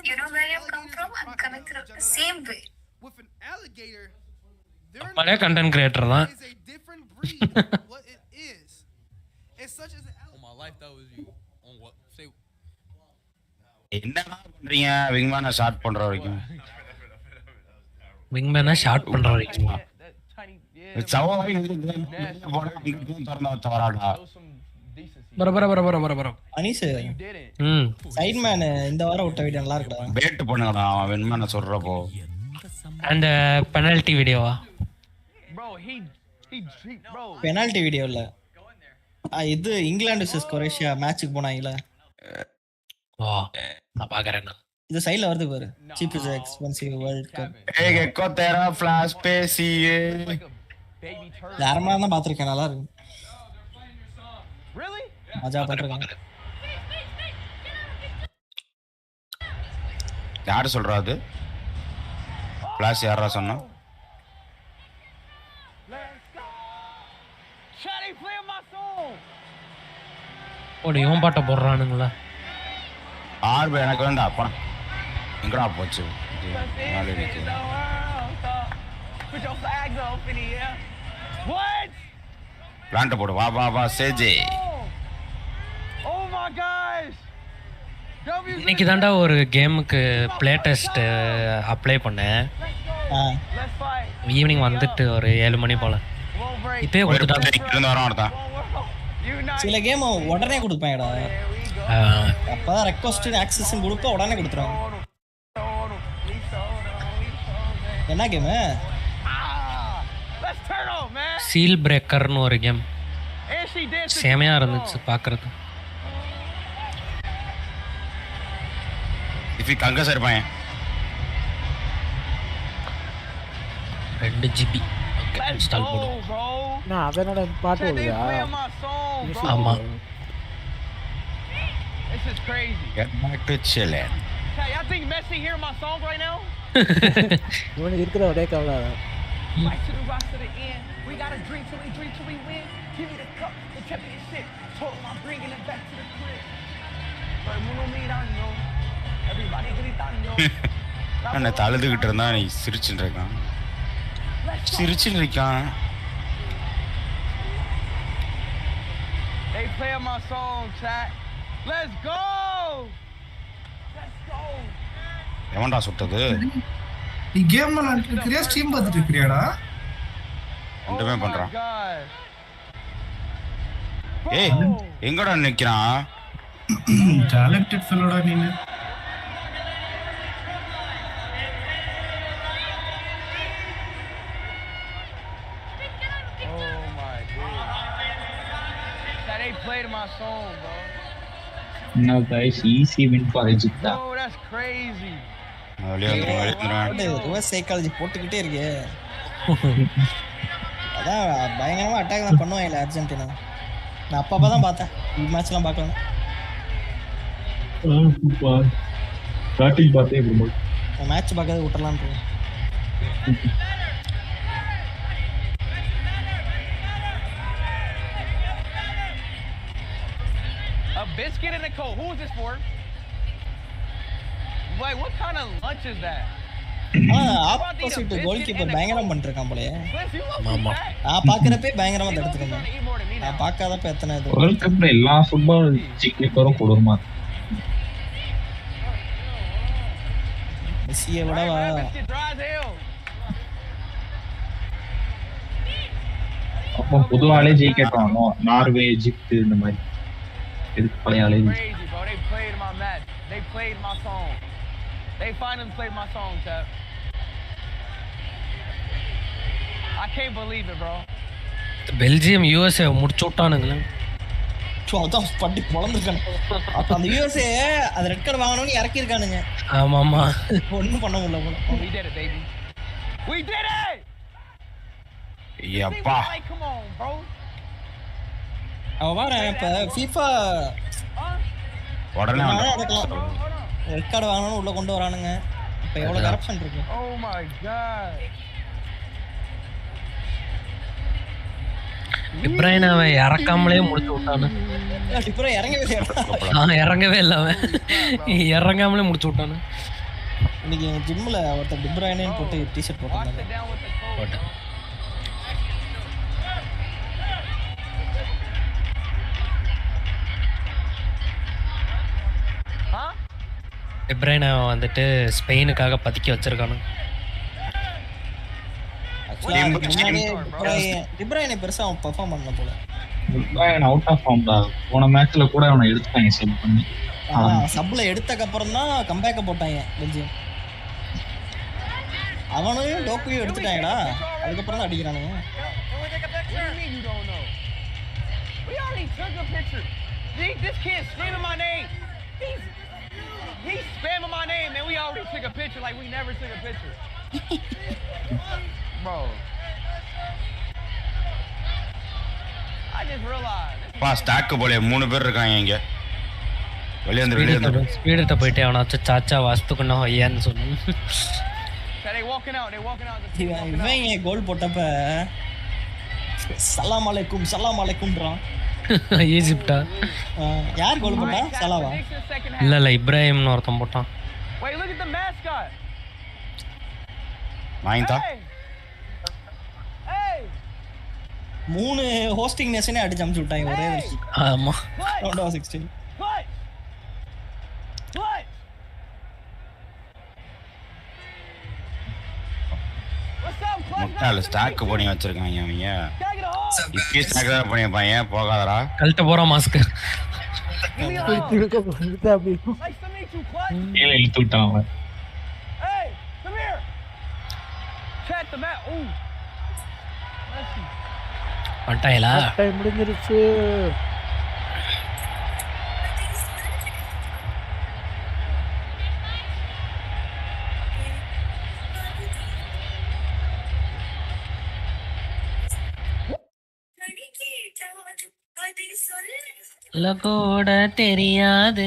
You know where you come from? I'm coming through the same way. With an alligator, பழைய கண்டென்ட் கிரியேட்டர் தான். is a different breed. What it is. It's such as an alligator. On my life, that was you. On what? Say. என்னடா பண்றீங்க விங்மேனை short பண்ற வரைக்கும் விங்மேனை short பண்ற வரைக்கும் சவாரி திறந்து வச்ச வராடா பர அனீஸ் சைட் மேன் இந்த வாரம் விட்ட வீடியோ நல்லா இருக்குடா. பேட் பண்ணுங்கடா அவன் விங்மேனை சொல்றப்போ. அந்த பெனல்டி வீடியோவா? பெனல்டி வீடியோ இல்ல, இது இங்கிலாந்து vs குரோஷியா மேட்சுக்கு போனாங்கல. நான் பாக்குறேன். இது சைடுல வருது பாரு. Cheap is expensive world cup. ஏய் எக்கோ तेरा ஃபிளாஷ் பேசியே. யாரமா தான் பாத்துர்க்கேன், நல்லா இருக்கு. Really? மஜா பண்றாங்க. யார் சொல்றா அது? ஃபிளாஷ் யாரா சொன்னா? ஓடி இவன் பாட்ட போடுறானுங்களா? ஆர்பி எனக்கு வேண்டா அப்பா. எங்கடா போச்சு? மேலே நிக்குது. Put your flags up in the air. What? Plant போடு. வா வா வா சேஜே. Oh my gosh. இன்னைக்கு தாண்டா ஒரு கேமுக்கு ப்ளே டெஸ்ட் அப்ளை பண்ணேன். ஈவினிங் வந்துட்டு ஒரு 7 மணி போல. இப்பயே கொடுத்துட்டாங்க. வரோம் அர்த்தம். சில கேம் உடனே கொடுப்பாங்கடா. அப்பதான் ரெக்வெஸ்ட் ஆக்சஸ் கொடுப்ப உடனே கொடுத்துறாங்க. என்ன கேம்? சீல் பிரேக்கர்னு ஒரு கேம். செமையா இருந்துச்சு பாக்குறது. இஃபி கங்க சார் பையன் 2 GB இன்ஸ்டால் பண்ணு. நான் அதனோட பாட்டு ஓடுதா? ஆமா. This is crazy. Get back to chilling. Hey, y'all think Messi hearing my song right now? இவனுக்கு இருக்கிற ஒரே கவலை அதான். Right to the rock to the end. We got a drink till we win. Give me the cup, the championship. Told him I'm bringing it back to the crib. But mundo mirando. Everybody gritando. நான் தழுதுகிட்டு இருந்தா நீ சிரிச்சுட்டு இருக்கான். They playing my song, chat. Let's go. Let's go. எவன்டா சுட்டது? நீ game விளையாடிட்டு இருக்கறியா stream பார்த்துட்டு இருக்கறியாடா? ரெண்டுமே பண்றான். ஏய் எங்கடா நிக்கிறான்? டாலண்டட் ஃபெல்லோடா நீங்க. They played my song, bro. No guys, easy win for Egypt. Oh, that's crazy. Reverse psychology போட்டுக்கிட்டே இருக்கே. அதான் பயங்கரமா அட்டாக் தான் பண்ணுவாங்க அர்ஜென்டினா. நான் அப்பப்போ தான் பார்த்தேன், இந்த மேட்ச்லாம் பார்க்கலாம். ஸ்டார்டிங் பார்த்தே ப்ரோ. மேட்ச் பார்க்கறது விட்டுறலாம் bro. A biscuit and a coke. Who is this for? Wait, what kind of lunch is that? Opposite goal keeper பயங்கரமா பண்ணிருக்கான் போலயே. ஆமா. நான் பாக்குறப்பே பயங்கரமா தடுத்துறேன். நான் பார்க்காதப்ப எத்தனை இது. வேர்ல்ட் கப்ல எல்லா ஃபுட்பால் கீப்பரும் கொடூரமா. மெஸ்ஸியை விடவா? அப்போ புது ஆளே ஜெயிக்கட்டும். நார்வே, எஜிப்ட் இந்த மாதிரி. இதுக்கு பழைய ஆளே. Crazy, bro. They played my match. They played my song. They finally played my song, Tap. I can't believe it, bro. Belgium USA முடிச்சு விட்டானுங்களே. அதான் பட்டி பொளந்துருக்கானு. அப்ப அந்த USA அது ரெட் கார்டு வாங்கணும்னு இறக்கி இருக்கானுங்க. ஆமாமா. ஒண்ணும் பண்ண முடியல போல. We did it, baby. We did it. Yapa. Come on, bro. அவன் வாரேன் இப்ப FIFA உடனே ரெக்கார்டு வாங்கணும்னு உள்ள கொண்டு வரானுங்க. இப்ப எவ்வளவு கரப்ஷன் இருக்கு. Oh my god. டிப்ரைன் அவன் இறக்காமலே முடிச்சு விட்டானு. டிப்ரைன் இறங்கவே இல்லை அவன் இறங்காமலே முடிச்சு விட்டானு. இன்னைக்கு எங்க ஜிம்ல ஒருத்தர் டிப்ரைனே போட்டு டிஷர்ட் போட்டாங்க. டிப்ரைன் வந்துட்டு ஸ்பெயினுக்காக பதுக்கி வச்சிருக்கானு. டிப்ரைன் பெருசா அவன் பெர்ஃபார்ம் பண்ணல போல. டிப்ரைன் அவுட் ஆஃப் ஃபார்ம் தான். போன மேட்ச்ல கூட அவனை எடுத்துட்டாங்க சப் பண்ணி. சப்ல எடுத்ததுக்கு அப்புறம் தான் கம்பேக்க போட்டாங்க பெல்ஜியம். அவனையும் டோக்குவையும் எடுத்துட்டாங்கடா. அதுக்கப்புறம் தான் அடிக்கிறானுங்க. This kid's screaming my name. He's spamming my name, and we already took a picture like we never took a picture. Bro. I just realized. Stock போல 3 பேர் இருக்காங்க இங்க. வெளிய வந்து ஸ்பீடுட்ட போயிட்டே அவனாச்சு சாச்சா வாஸ்துக்குன்னா ஐயான்னு சொன்னான். They walking out. இவன் கோல் போட்டப்ப சலாம் அலைக்கும்ன்றான். ஈஜிப்டா யார் கோல் போட்டா? சலாவா? இல்ல இப்ராஹிம்னு ஒருத்தன் போட்டான். Wait, look at the mascot. வாங்கிட்டா. Hey. 3 ஹோஸ்டிங் நேஷனே அடிச்சு அம்ச்சு விட்டாங்க ஒரே வருஷம். ஆமா. Round of 16. முட்டால ஸ்டாக் பண்ணி வச்சிருக்காங்க அவங்க. இப்பயே ஸ்டாக் தான் பண்ணி பையன் போகாதடா. கழட்ட போற மாஸ்க். கீழே இழுத்து விட்டான் அவன். Hey, come here. Chat the mat. Ooh. MESSI. பட்டாயலா? டைம் முடிஞ்சிருச்சு. கூட தெரியாது.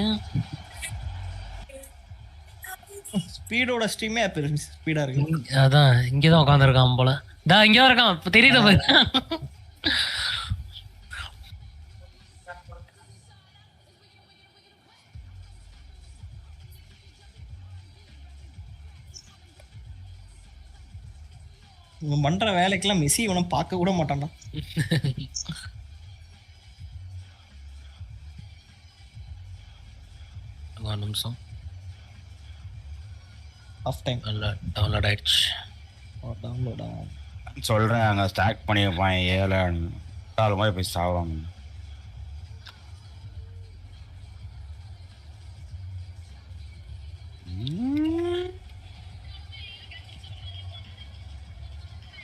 ஸ்பீடோட ஸ்ட்ரீமே ஸ்பீடா இருக்கு. அதான் இங்க தான் உட்கார்ந்திருக்கான் போல. டா இங்க இருக்கான். தெரியுதா பாரு. இவன் பண்ற வேலைக்கெல்லாம் மெஸ்ஸி இவனை பார்க்க கூட மாட்டான்டா. ஒரு நிமிஷம். ஆஃப் டைம் டவுன்லோட் ஆயிடுச்சு. டவுன்லோடா சொல்றேன். அங்க ஸ்டாக் பண்ணி வைப்பான் 7 4 மாதிரி போய் சாவாங்க.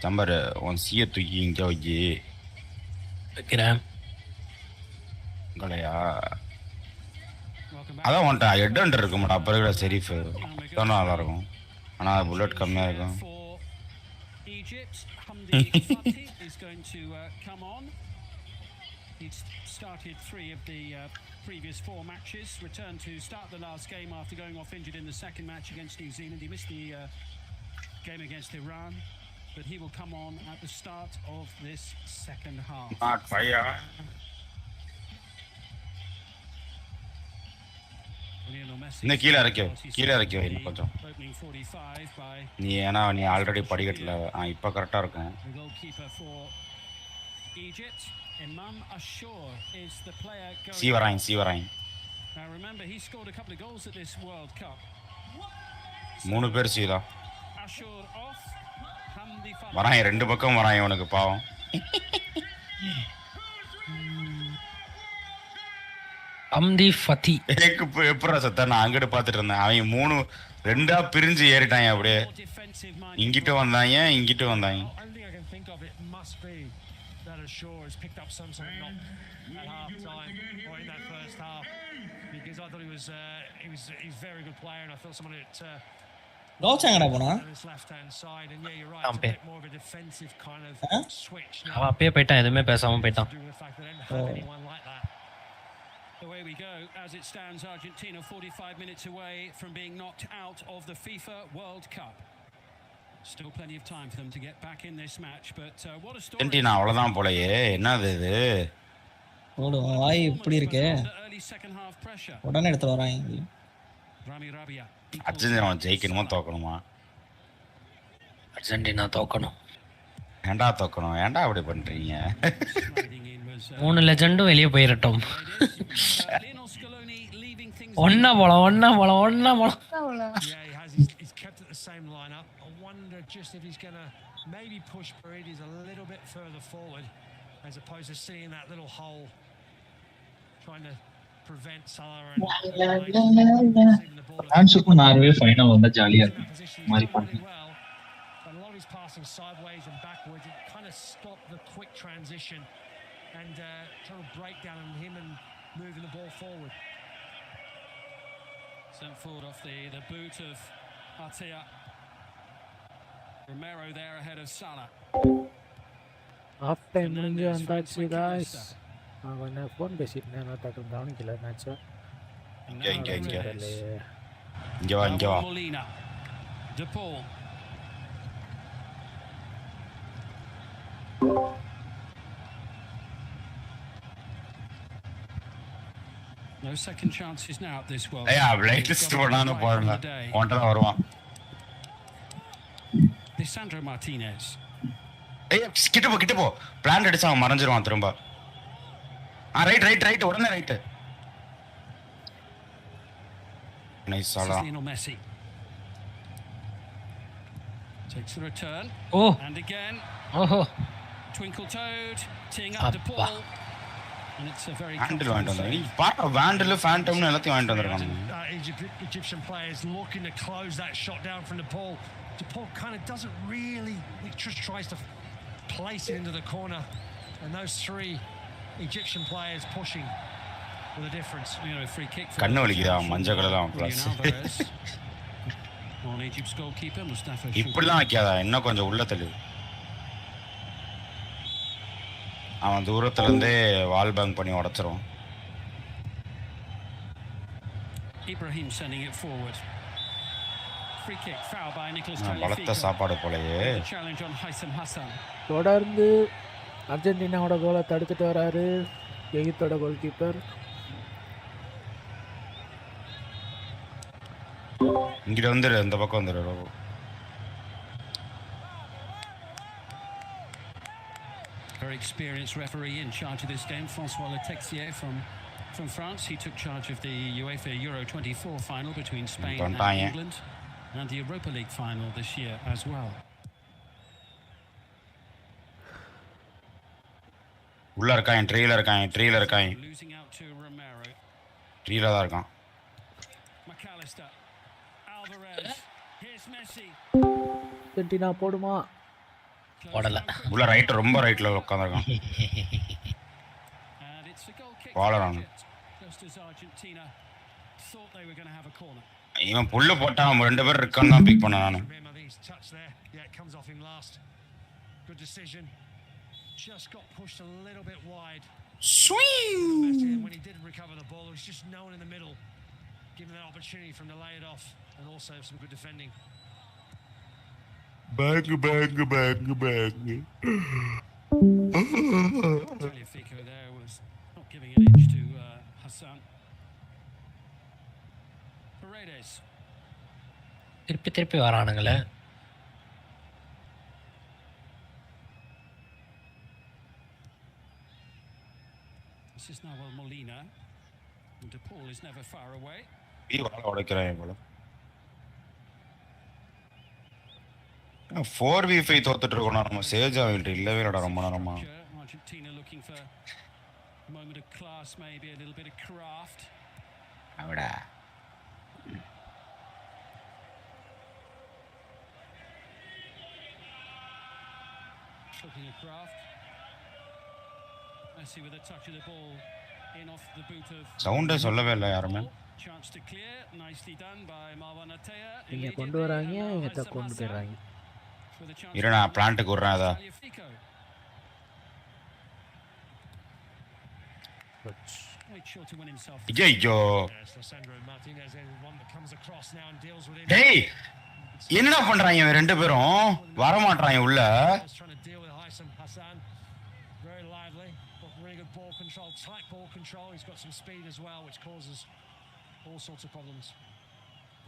சம்பர் உன் சீயை தூக்கி இங்கே வைக்கிறேன். உங்களையா அதான் வந்துட்டா ஹெட் இருக்க மாட்டா. அப்போ இருக்கிற செரீஃபு தான் நல்லா இருக்கும். ஆனால் புல்லட் கம்மியாக இருக்கும். He'd started 3 of the previous 4 matches, returned to start the last game after going off injured in the second match against New Zealand. He missed the game against Iran, but he will come on at the start of this second half. Not fire. இன்னும் கீழே இறக்கி வை இன்னும் கொஞ்சம். நீ ஏன்னா நீ already படிக்கட்டில் இப்போ கரெக்டாக இருக்கும். சி வராங்க. மூணு பேர் சி தான் வராங்க. 2 பக்கம் வராங்க. உனக்கு பாவம். அம்தி ஃபதி எப்படா சத்தா? நான் அங்கிட்டு பார்த்துட்டு இருந்தேன். அவங்க 2 பிரிஞ்சு ஏறிட்டாங்க. அப்படியே இங்கிட்டு வந்தாங்க. Because I thought he was a very good player, and I felt someone that ரோச்சாங்கடா போனா அவன் அப்பயே போயிட்டான், எதுவுமே பேசாம போயிட்டான். Away we go. As it stands, Argentina 45 minutes away from being knocked out of the FIFA World Cup. Still plenty of time for them to get back in this match, but what a story. Argentina அவ்வளவுதான் போலயே. என்னது இது? ஓடு வாய் இப்படி இருக்கே. உடனே எடுத்து வராங்க. அர்ஜென்டினா ஜெயிக்கணுமா தோக்கணுமா? அர்ஜென்டினா தோக்கணும். ஏன்டா தோக்கணும்? ஏன்டா அப்படி பண்றீங்க? 3 லெஜெண்டும் வெளியே போயிரட்டும். ஒன்னா போலாம். He's kept at the same lineup. I wonder just if he's going to maybe push Paredes a little bit further forward as opposed to seeing that little hole trying to prevent Salah ஃப்ரான்ஸுக்கும் Norway final வந்தா ஜாலியா இருக்கும் மாதிரி பண்ணி. But a lot of his passing sideways and backwards, it kind of stopped the quick transition and trying to break down on him and moving the ball forward. Sent forward off the boot of Artea. Romero there ahead of Salah. Half time முடிஞ்சு வந்தாச்சு guys. நான் கொஞ்சம் phone பேசிட்டு இருந்தேன், நான் டக்கு கவனிக்கல மேட்சை. இங்க வா. Molina. De Paul. No second chances now at this World Cup. latest போடானே போறல. ஒன்றரை வருவான். Lisandro Martinez. கிட்ட போ. பிளான் அடிச்சு அவன் மறஞ்சிருவான் திரும்ப. ரைட் உடனே right. Nice Salah. MESSI. Takes the return. Oh. And again. Oh. Twinkle toed, teeing up De Paul. And it's a very handle vandal phantom எல்லாத்தையும் வாங்கிட்டு வந்திருக்காங்க. Egyptian players looking to close that shot down from De Paul. De Paul kind of doesn't really, he just tries to place it into the corner, and those 3 Egyptian players pushing with a difference. You know, a free kick for கண்ணு வலிக்குதா மஞ்சள் கலர்லாம் plus. On Egypt's goalkeeper Mustafa. இப்படிலாம் வைக்காதா, இன்னும் கொஞ்சம் உள்ள தள்ளு. அவன் தூரத்துல இருந்தே வால் பேங்க் பண்ணி உடைச்சிரும். Ibrahim sending it forward. Free kick, foul by Nicolas Tagliafico. பலத்த சாப்பாடு போலயே. Challenge on Haitham Hassan. தொடர்ந்து அர்ஜென்டினாவோட கோலை தடுத்துட்டு வராரு எகிப்தோட கோல்கீப்பர். இங்க வந்துரு, இந்த பக்கம் வந்துரு. Very experienced referee in charge of this game, François Letexier from France. He took charge of the UEFA Euro 24 final between Spain and England, and the Europa League final this year as well. உள்ள இருக்கான், ட்ரீல இருக்கான். Losing out to Romero. ட்ரீல தான் இருக்கான். McAllister. Alvarez. Here's Messi. Argentina போடுமா? போடல. உள்ள right, ரொம்ப ரைட்ல உட்கார்ந்திருக்கான். வாளறான். இவன் புல்ல போட்டா அவன் 2 பேர் இருக்கான்னு தான் பிக் பண்ண நானு. Good decision. Just got pushed a little bit wide. Swing! When he did recover the ball, it was just no one in the middle, giving that opportunity for him to lay it off, and also some good defending. Bang. Tagliafico there was not giving an inch to Hassan. Paredes. திருப்பி வரானுங்களே. This is now Molina. And De Paul is never far away. வாள உடைக்கறான் போல. 4v5 தோத்துட்டு இருக்கோம் நம்ம. Sage ஆவிட்டு இல்லவே இல்லடா ரொம்ப நேரமா. Argentina looking for a moment of class, maybe a little bit of craft. அவடா. Looking at craft. Messi with a touch of the ball in off the boot of சவுண்டே சொல்லவே இல்லை யாருமே. chance to clear, nicely done by Marwan Ataya. இங்க கொண்டு வராங்க இத கொண்டு போயிடுறாங்க. இரு நான் பிளான்ட்டுக்கு விடுறேன் அதை. ஐயோ டேய் என்ன பண்றாங்க இவன் ரெண்டு பேரும்? வர மாட்றாங்க உள்ள.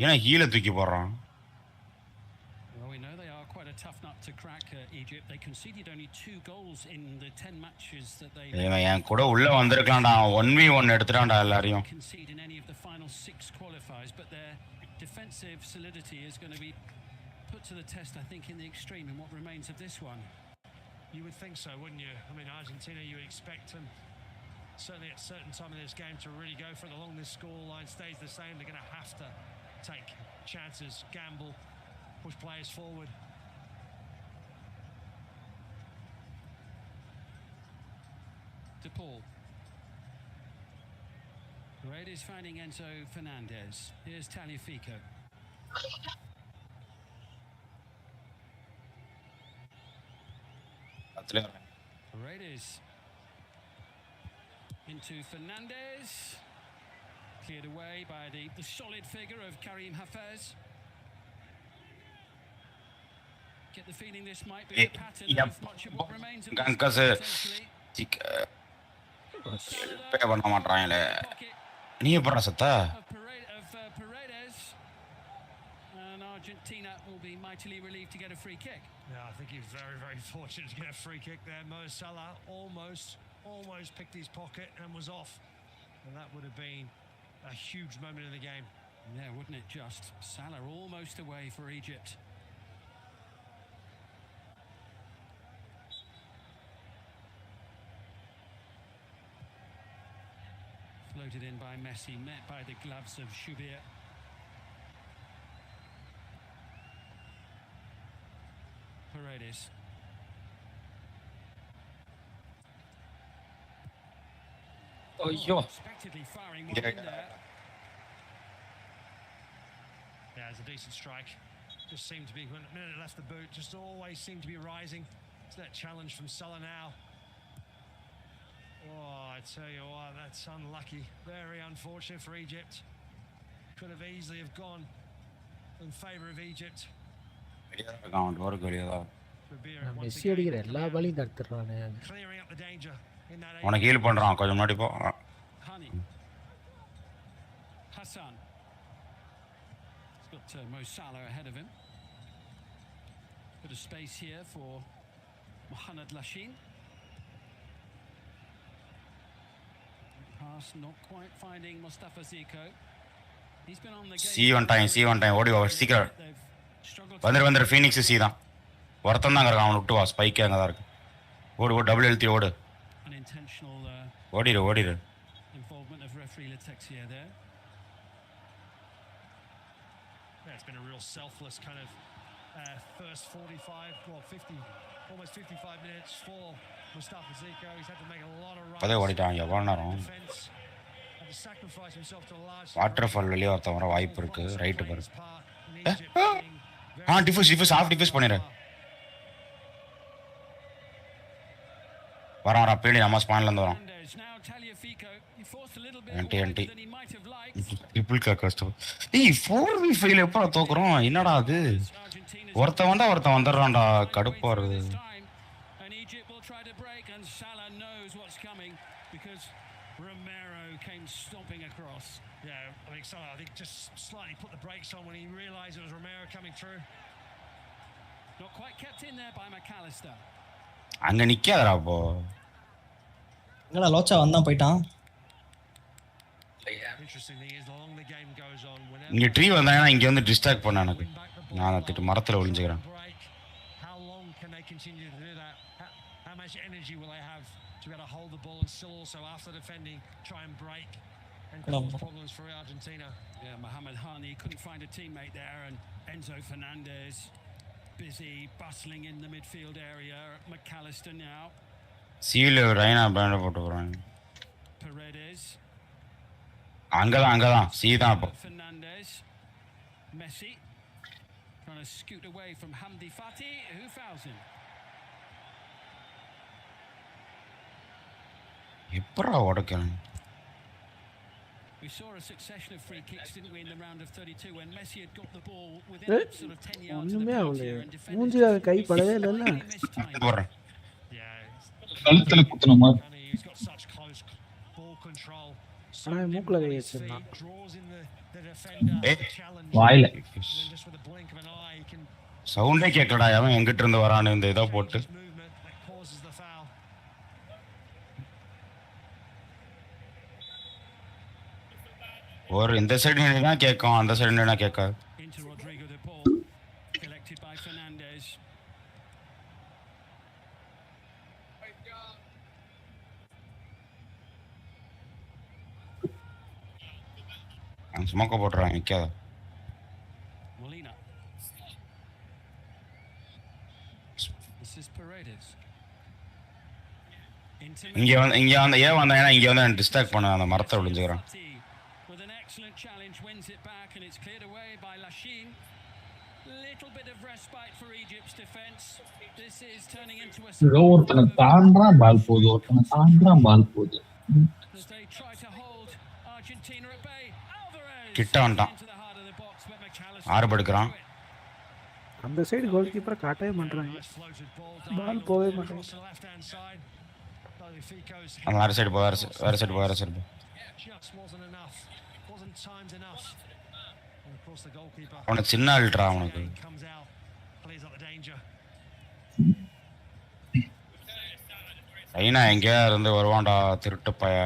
ஏன்னா ஹீல தூக்கி போடுறான். Well, we know they are quite a tough nut to crack, Egypt. They conceded only 2 goals in the 10 matches that they. ஏன் கூட உள்ள வந்திருக்கலாம்டா. 1v1 எடுத்துட்டான்டா எல்லாரையும். Concede in any of the final 6 qualifiers, but their defensive solidity is going to be put to the test, I think, in the extreme in what remains of this one. You would think so, wouldn't you? I mean, Argentina, you would expect them, certainly at a certain time in this game, to really go for it. Along this scoreline stays the same, they're going to have to take chances, gamble, push players forward. To Paul. Red is finding Enzo Fernandez. Here's Tagliafico. Paredes into Fernandez. Cleared away by the solid figure of Karim Hafez. Get the feeling this might be the pattern of much of what remains of பண்ண மாட்டாங்களே. நீ எப்படா சத்தா? Paredes and Argentina will be mightily relieved to get a free kick. Yeah, I think he's very, very fortunate to get a free kick there. Mo Salah almost picked his pocket and was off, and that would have been a huge moment in the game. Yeah, wouldn't it just? Salah almost away for Egypt. Floated in by Messi, met by the gloves of Shubir. Paredes. Unexpectedly firing one in there. Yeah, it's a decent strike. Just seemed to be, when a minute left the boot, just always seemed to be rising. It's that challenge from Salah now. Oh, I tell you what, that's unlucky. Very unfortunate for Egypt. Could have easily have gone in favour of Egypt. Messi அடிக்கிற எல்லா பாலையும் தடுத்துறானே. உனக்கு heel பண்றான் கொஞ்சம் முன்னாடி போ. Hassan. He's got Mo Salah ahead of him. Bit of space here for Mohamed Lashin. Pass not quite finding Mustafa Ziko. He's been on the game. See one time ஓடி வா சீக்கிரம். வந்துரு ஃபீனிக்ஸ் சி தான். ஒருத்தன் தான் இருக்கான் அவனை விட்டு வா ஸ்பைக்கே அங்கே தான் இருக்கு. ஓடு டபுள் எழுத்தி ஓடு. ஓடிடு. Involvement of referee Letexia there. Yeah, it's been a real selfless kind of first 45, well 50, almost 55 minutes for Mustafa Ziko. He's had to make a lot of runs. பதே ஓடிட்டான் எவ்வளோ நேரம். Had to sacrifice himself to a large. Waterfall வெளியே ஒருத்தன் வர வாய்ப்பு இருக்கு. Right பாரு. டிஃபூஸ் of டிஃபூஸ் பண்ணிடு. வரான் பின்னாடி நம்ம ஸ்பான்லேருந்து வரோம். என்டி ட்ரிபிள் கஷ்டம். ஏய் 4v5 எப்போ தோக்குறோம்? என்னடா அது? ஒருத்தன் வந்துடுறான்டா கடுப்பா வருது. Yeah, I think Salah, I think just slightly put the brakes on when he realised it was Romero coming through. Not quite kept in there by McAllister. அங்க நிக்காதடா அப்போ. என்னடா லோச்சா வந்தான் போயிட்டான். Interesting thing is the longer the game goes on, இங்க tree வந்தானா இங்க வந்து distract பண்ண எனக்கு. நான் அந்த மரத்துல ஒளிஞ்சுக்கிறேன். How long can they continue to do that? How much energy will they have to be able to hold the ball and still also after defending try and break and cause problems for Argentina? Yeah, Mohamed Hani couldn't find a teammate there, and Enzo Fernandez busy bustling in the midfield area. McAllister now. சீல Raina pant போட்டு போறாங்க. Paredes. அங்கதான் C தான் அப்போ. Fernandez. Messi. Trying to scoot away from Hamdi Fati, who fouls him. எப்பறா ஓடக்கணும்? We saw a succession of free kicks, didn't we, in the round of 32 when Messi had got the ball within sort of 10 yards of the ஒண்ணுமே box ஆகல. here and defended. மூஞ்சில கை படவே இல்லல்ல. போறேன். கழுத்துல குத்துன மாதிரி. He's got such close ball control. ஆனா மூக்குல கை வச்சிருந்தான். Draws in the defender. Challenge. வாயில. Just with a blink of an eye, he can சவுண்டே கேட்கலடா. அவன் எங்கிட்ட இருந்து வரான்னு இந்த இத போட்டு. movement that causes the foul. ஒரு இந்த சைடு நின்னா கேட்கும், அந்த சைடு நின்னா கேட்காது. Into Rodrigo de Paul, collected by Fernandez. அவன் ஸ்மோக்க போட்டுறான் நிக்காத. Molina. This is Paredes. இங்க வந்து ஏன் வந்தாங்கன்னா இங்க வந்து டிஸ்ட்ராக்ட் பண்ண அந்த மரத்தை விழுந்துக்கிறான். With an excellent challenge, wins it back and it's cleared away by Lachine. Little bit of respite for Egypt's defense. This is turning into a ஏதோ ஒருத்தனை தாண்டான் பால் போகுது, ஒருத்தனை தாண்டான் பால் போகுது. as they try to hold Argentina at bay. Alvarez கிட்ட வந்துட்டான். into the heart of the box, but McAllister ஆறு எடுக்கிறான். அந்த சைடு கோல் கீப்பரை காட்டவே மாட்டாங்க. பால் போவே மாட்டாங்க. அந்த வேற சைடு போ, வேற சைடு போ. Just wasn't enough. Wasn't timed enough. And of course the goalkeeper அவனுக்கு சின்ன ஆள்றா அவனுக்கு. comes out, clears up the danger. Aina எங்க இருந்து வருவான்டா திருட்டு பய.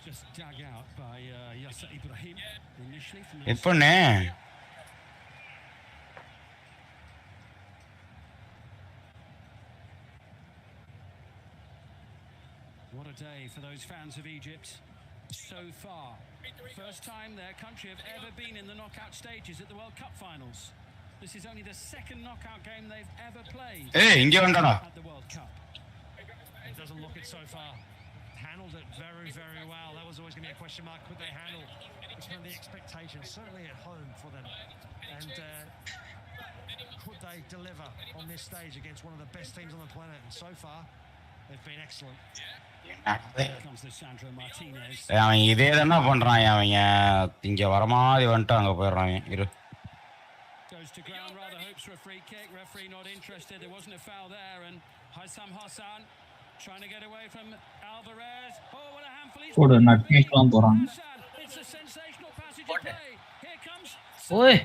Just dug out by Yasser Ibrahim initially from எப்பனே What a day for those fans of Egypt so far. First time their country have ever been in the knockout stages at the World Cup finals. This is only the second knockout game they've ever played இங்க வந்தாடா. at the World Cup. It doesn't look it so far. Handled it very, very well. That was always going to be a question mark. Could they handle? It's kind of the expectation, certainly at home for them. And could they deliver on this stage against one of the best teams on the planet? And so far, they've been excellent. Here comes the Sandro Martinez. அவன் இதே தானே பண்றான். அவன் இங்க வர மாதிரி வந்துட்டு அங்க போயிடுறான். இரு. Goes to ground, rather hopes for a free kick. Referee not interested. There wasn't a foul there. And Hassam Hassan trying to get away from Alvarez. Oh, what a handful he's போடு நட்மேக்லாம் போறாங்க. It's a sensational passage of play. Here comes ஓய்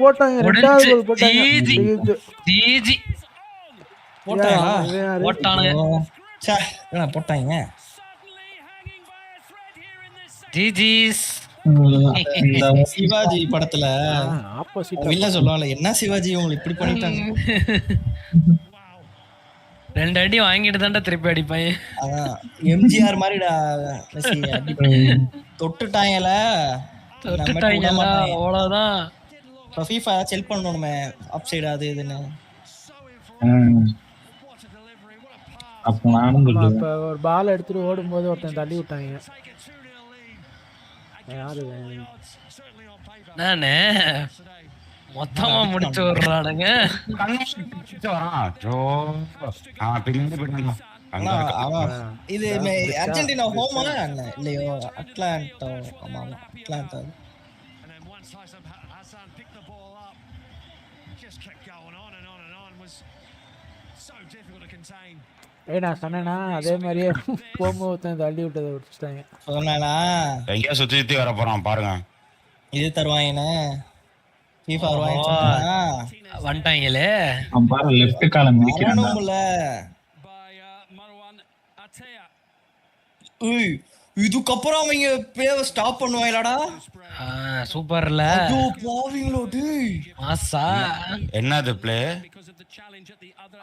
போட்டாங்க. ரெண்டாவது கோல் போட்டாங்க. GG போட்டானுங்க. ச்சே, என்ன போட்டாங்க? ஜிஜிஸ். சிவாஜி படத்துல வில்லன் சொல்லுவாங்கல, என்ன சிவாஜி உங்களுக்கு இப்படி பண்ணிட்டாங்க. 2 அடி வாங்கிட்டு தான்டா திருப்பி அடிப்பாங்க. அதான் எம்ஜிஆர் மாதிரிடா தொட்டுட்டாங்கல. அவ்வளவுதான். இப்போ FIFA செல் பண்ணணுமே ஆஃப் சைடு அது இதுன்னு. அப்ப நானும் அப்ப ஒரு பால் எடுத்துட்டு ஓடும்போது ஒருத்தன் தள்ளி விட்டாங்க. யாரு நானே மொத்தமா முடிச்சு விடுறானுங்க. இது அர்ஜென்டினா ஹோமா இல்லையோ? அட்லாண்டா. ஆமா அட்லாண்டா. நான் சொன்னேன்னா அதே மாதிரியே போகும்போது தள்ளி விட்டதை விட்டுட்டாங்க. சொன்னா எங்கேயா சுத்தி வர போறான் பாருங்க. இது தருவாங்கன்னு FIFA வந்துட்டாங்களே. பாரு லெஃப்ட் கால மிதிக்கிறான்ல. இதுக்கப்புறம் அவங்க பேவ ஸ்டாப் பண்ணுவாங்களாடா. சூப்பர்ல. ஐயோ பாவிங்களோ டேய். மாசா என்னது ப்ளே?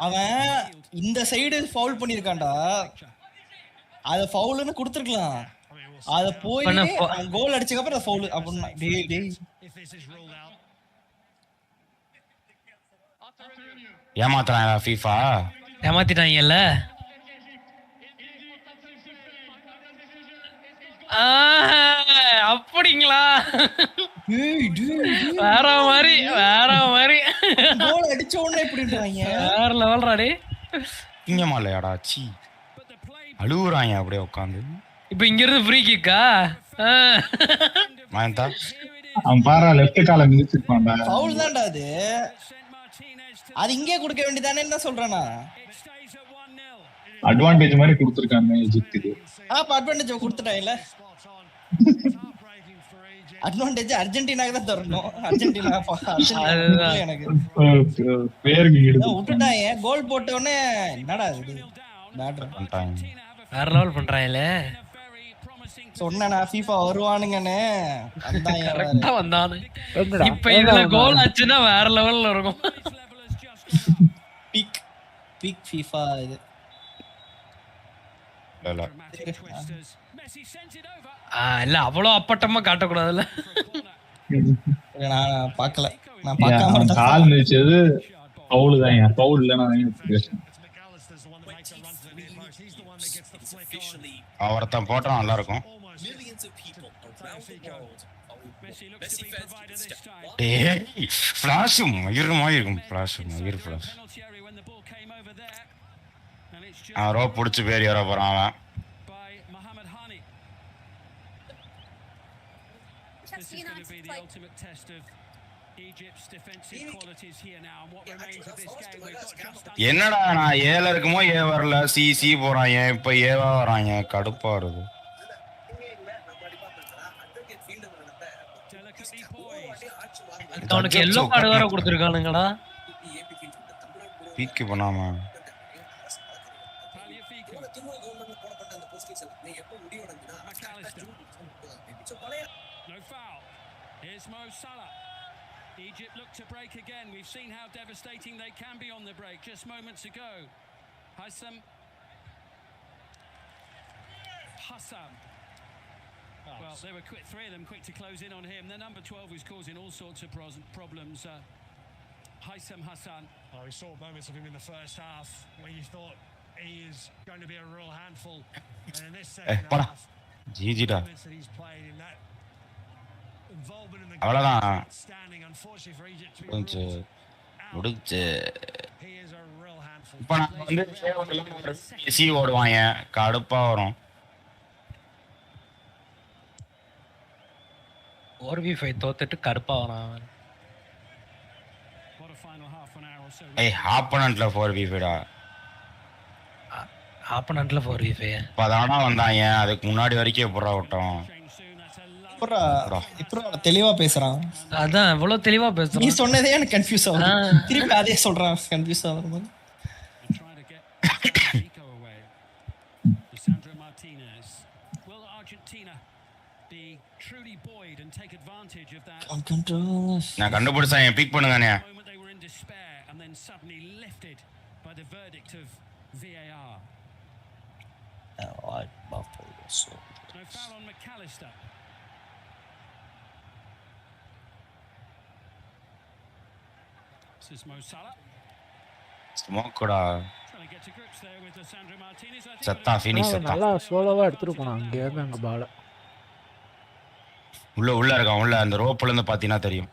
அவன் இந்த சைடு ஃபவுல் பண்ணிருக்கான்டா. அத ஃபவுல்னு கொடுத்துருக்கலாம். அத போய் அவன் கோல் அடிச்சதுக்கு அப்புறம் ஃபவுல் அப்படினா டேய் டேய். ஏமாத்துறாங்க FIFA. ஏமாத்திட்டாங்கல்ல. அப்படிங்களா? வேற மாதிரி வேற மாதிரி கோல் அடிச்ச உடனே எப்படின்றாங்க? வேற லெவல்ரா டே. இங்கமாலையாடா சி அழுவுறாங்க அப்படியே உட்காந்து. இப்போ இங்க இருந்து ஃப்ரீ கிக்கா? மாயந்தா அவன் பாரா லெஃப்ட் கால மிதிச்சிருப்பான்டா. ஃபவுல் தான்டா அது. அது இங்கே கொடுக்க வேண்டியதானேன்னு தான் சொல்றேனா. அட்வான்டேஜ் மாதிரி கொடுத்திருக்காங்க எஜிப்துக்கு. அப்ப அட்வான்டேஜ் கொடுத்துட்டாங்கல. அட்வான்டேஜ் அர்ஜென்டினாக்கு தான் தரணும். அர்ஜென்டினா எனக்கு பேருக்கு விட்டுட்டாங்க. கோல் போட்ட உடனே என்னடா இது பேட்டர் பண்ணிட்டாங்க. வேற லெவல் பண்றாங்களே. சொன்னேனா FIFA வருவானுங்கன்னு. கரெக்ட்டா வந்தானே. இப்போ இதுல கோல் ஆச்சுனா வேற லெவல்ல இருக்கும். பீக் FIFA இது. இல்ல அவ்வளோ அப்பட்டமா காட்டக்கூடாதுல்ல. நான் பார்க்கல. நான் பார்க்காம கால் மிதிச்சது ஃபவுல் தான். ஃபவுல் இல்லனா அவர்தான் போட்டா நல்லா இருக்கும். டேய் ஃபிளாஷ் மயிரமா இருக்கும். ஃபிளாஷ் மயிர் ஃபிளாஷ். ரோப் பிடிச்சி பேர் ஏற போறான் அவன். என்னடா நான் ஏல இருக்குமோ ஏ வரல சி போறாங்க. இப்ப ஏவா வராங்க. கடுப்பா வருது. அவனுக்கு எல்லோ கார்டு வேற கொடுத்திருக்கானுங்கடா. பீக் பண்ணாம Egypt look to break again. We've seen how devastating they can be on the break just moments ago. Hassan. Well, they were quick, three of them quick to close in on him. The number 12 who's causing all sorts of problems. Hassan. Oh, we saw moments of him in the first half where you thought he is going to be a real handful. And in this second half, GG da. that he's played in that involvement in the அவ்வளவுதான். standing, unfortunately for Egypt to be கொஞ்சம் முடிஞ்சு. he is a real handful. இப்போ நான் வந்து C ஓடுவாங்க. கடுப்பா வரும். 4v5 தோத்துட்டு கடுப்பா வரான். ஏய் ஆப்பனன்ட்ல 4v5 டா. ஆப்பனன்ட்ல 4v5. இப்பதானா வந்தாங்க. அதுக்கு முன்னாடி வரைக்கும் எப்பறா விட்டோம். இப்போ தெளிவா பேசுறான். அதான் இவ்வளவு தெளிவா பேசுறான். நீ சொன்னதே எனக்கு கன்ஃபியூஸ் ஆகுது. திருப்பி அதே சொல்றான். கன்ஃபியூஸ் ஆகுது. நான் கண்டுபிடிச்சேன். Big பண்ணுங்கண்ணே. and then suddenly lifted by the verdict of VAR. No foul on McAllister. This is Mo Salah. ஸ்மோக்குடா. Trying to get to grips there with Lisandro Martinez. சத்தா ஃபினிஷ் சத்தா. நல்லா சோலோவா எடுத்துட்டு போனான். அங்க இருந்து அங்க பால. உள்ள இருக்கான். உள்ள அந்த ரோப்ல இருந்து பாத்தீனா தெரியும்.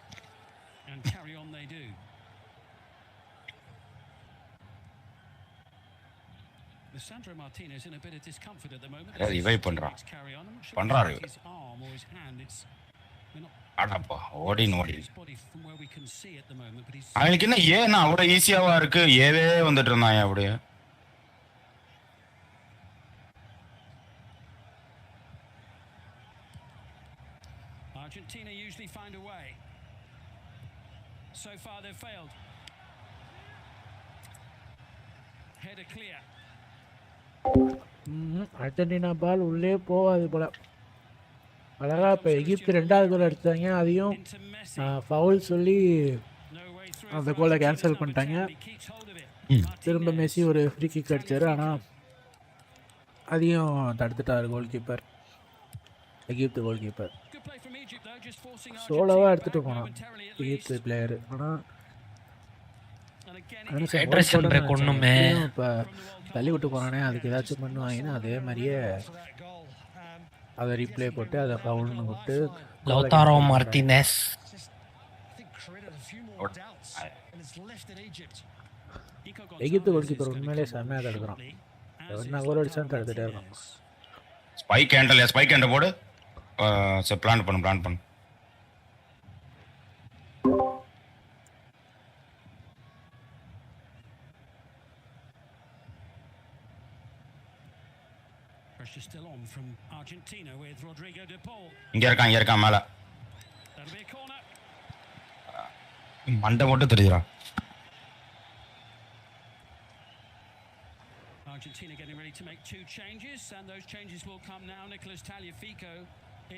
And carry on they do. Lisandro Martinez in a bit of discomfort at the moment. Revive பண்றான். பண்றாரு. அடப்பா ஓடி. அவனுக்கு என்ன ஏன் அவ்வளோ ஈஸியாவா இருக்கு. ஏவே வந்துட்டு இருந்தான் அப்படியே. Argentina usually find a way. So far they've failed. Header clear. Argentina ball உள்ளே போகாது போல. அழகா இப்போ எகிப்து 2வது கோல் அடித்தாங்க. அதையும் ஃபவுல் சொல்லி அந்த கோலை கேன்சல் பண்ணிட்டாங்க. திரும்ப மெஸ்ஸி ஒரு ஃப்ரீ கிக் அடித்தார். ஆனால் அதையும் தடுத்துட்டார் கோல் கீப்பர். எகிப்து கோல் கீப்பர் சோலோவாக எடுத்துகிட்டு போனான் எகிப்து பிளேயரு. ஆனால் ஒன்றுமே இப்போ தள்ளி விட்டு போனானே. அதுக்கு ஏதாச்சும் பண்ணுவாங்கன்னா அதே மாதிரியே அதை ரீப்ளே போட்டு அதை ஃபவுல்னு விட்டு லௌதாரோ மார்டினஸ் எகிப்து கோல் கீப்பர் உண்மையிலே செம்மையாக தடுக்கிறான். என்ன கோல் அடிச்சாலும் தடுத்துட்டே இருக்கான். ஸ்பைக் ஹேண்டல் ஸ்பைக் ஹேண்டல் போடு. சரி பிளான் பண்ணு. Pressure still on from Argentina with Rodrigo de Paul. இங்க இருக்கான் மேல. மண்டை மட்டும் தெரியுறா. Argentina getting ready to make 2 changes, and those changes will come now. Nicolas Tagliafico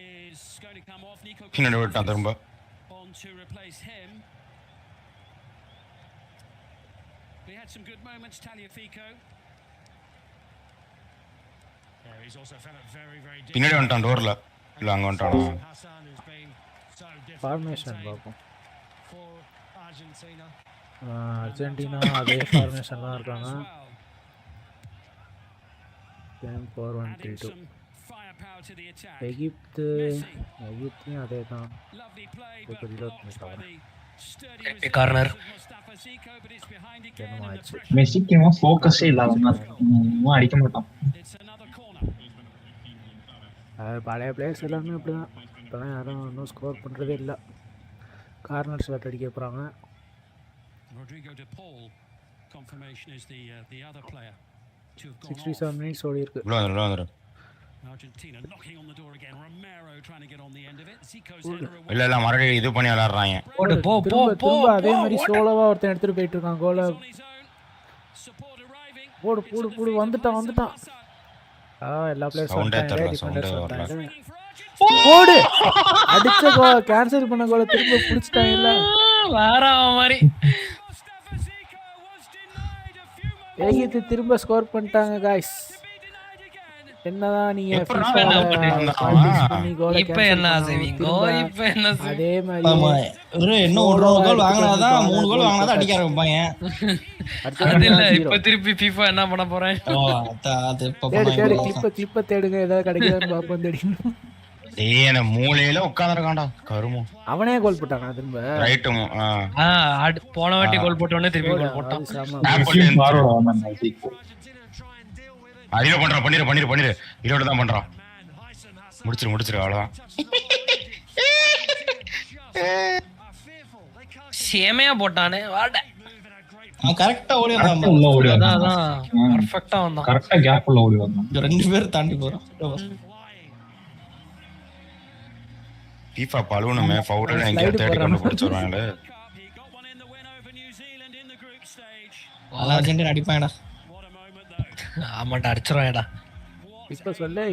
is going to come off. Nico பின்னாடி விட்டான் திரும்ப. on to replace him. We had some good moments, Tagliafico. Yeah, he's also found it very, very difficult. பின்னாடி வந்துட்டான் டோர்ல. இல்ல அங்க வந்துட்டான். Formation பார்ப்போம். For Argentina. Argentina அதே ஃபார்மேஷன் தான் இருக்காங்க. 10-4-1-3-2. எகிப்தையும் அதே தான். கார்னர் மெஸ்ஸிக்கு ஃபோக்கஸே இல்லாம அடிக்க மாட்டான். பழைய பிளேயர்ஸ் எல்லாமே அப்படிதான். இப்போலாம் யாரும் இன்னும் ஸ்கோர் பண்ணுறதே இல்லை. கார்னர் ஷாட் அடிக்க போகிறாங்க. Rodrigo de Paul confirmation is the other player to have gone 67 minutes ஓடி இருக்கு. Argentina knocking on the door again. Romero trying to get on the end of it. Zico's header away. இல்ல மறுபடியும் இது பண்ணி விளையாடுறாங்க. போ அதே மாதிரி சோலோவா ஒருத்தன் எடுத்துட்டு போயிட்டு இருக்கான் கோல. போடு வந்துட்டான். எல்லா பிளேயர்ஸ் வந்துட்டாங்க. போடு அடிச்ச கோல் கேன்சல் பண்ண கோல திரும்ப புடிச்சிட்டாங்கல. வாராவ மாதிரி எகிப்து திரும்ப ஸ்கோர் பண்ணிட்டாங்க गाइस. என்னதான் நீங்க இப்ப என்ன செய்வீங்க? அதே மாதிரி இன்னும் ஒரு கோல் வாங்குனாதான் 3 கோல் வாங்குனாதான் அடிக்க ஆரம்பிப்பாங்க. அது இல்ல இப்ப திருப்பி FIFA என்ன பண்ண போறேன்? அது கிளிப்ப தேடுங்க ஏதாவது கிடைக்குதான்னு பாப்போம். தேடிங்க. டேய் என்ன மூலையில உட்கார்ந்திருக்கான்டா கருமோ. அவனே கோல் போட்டானா திரும்ப? ரைட். போன வாட்டி கோல் போட்டவனே திருப்பி கோல் போட்டான். ரீலோட் பண்றான். பண்ணிரு ரீலோட் தான் பண்றான். முடிச்சிரு அவ்வளவுதான். சேமையா போட்டானே வாட. கரெக்ட்டா ஓடி வந்தான். பெர்ஃபெக்ட்டா வந்தான். கரெக்ட்டா கேப் உள்ள ஓடி வந்தான். ரெண்டு பேர் தாண்டி போறான். FIFA பலூனுமே ஃபவுல்ல எங்க தேடி கொண்டு போடுறானே. அர்ஜென்டினா அடிப்பாங்கடா. ஆமாடா அடிச்சறடா. இப்ப சொல்லு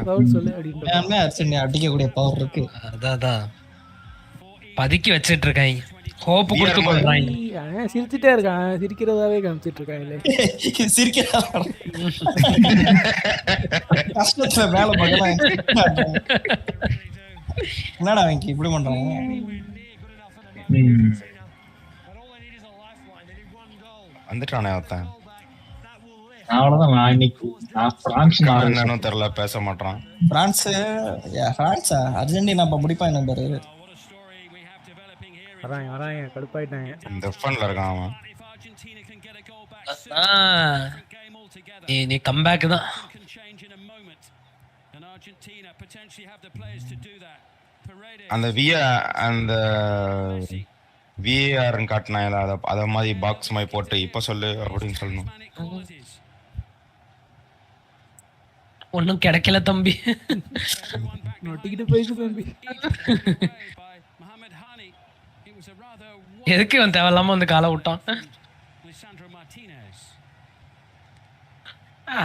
பவுல் சொல்லு அப்படிங்க. நாமே அர்ஜென்டினா அடிக்க கூடிய பவர் இருக்கு. அதான் பதுக்கி வச்சிட்டு இருக்காங்க. ஹோப் கொடுத்து கொள்றாங்க. சிரிச்சிட்டே இருக்கான். சிரிக்கிறதாவே காமிச்சிட்டு இருக்காங்களே. சிரிக்கிறான். கஷ்டத்துல மேல பகலாம். என்னடா வெங்கி இப்படி பண்றாங்க? வந்துட்டானே அவன். அவ்வளவுதான். நான் பிரான்ஸ் என்னன்னு தெரியல பேச மாட்டான். பிரான்ஸா அர்ஜென்டினா அப்ப முடிப்பா என்ன பாரு. வராங்க கடுப்பாயிட்டாங்க. இந்த ஃபன்ல இருக்கான் அவன். நீ கம்பேக் தான். அந்த VAR காட்டினாங்க அத மாதிரி பாக்ஸ் மாதிரி போட்டு இப்ப சொல்லு அப்படின்னு சொல்லணும். ஒன்னும் கிடைக்கல தம்பி. நோட்டிக்கிட்டு போயிட்டு தம்பி. எதுக்கு இவன் தேவையில்லாம வந்து காலை விட்டான்?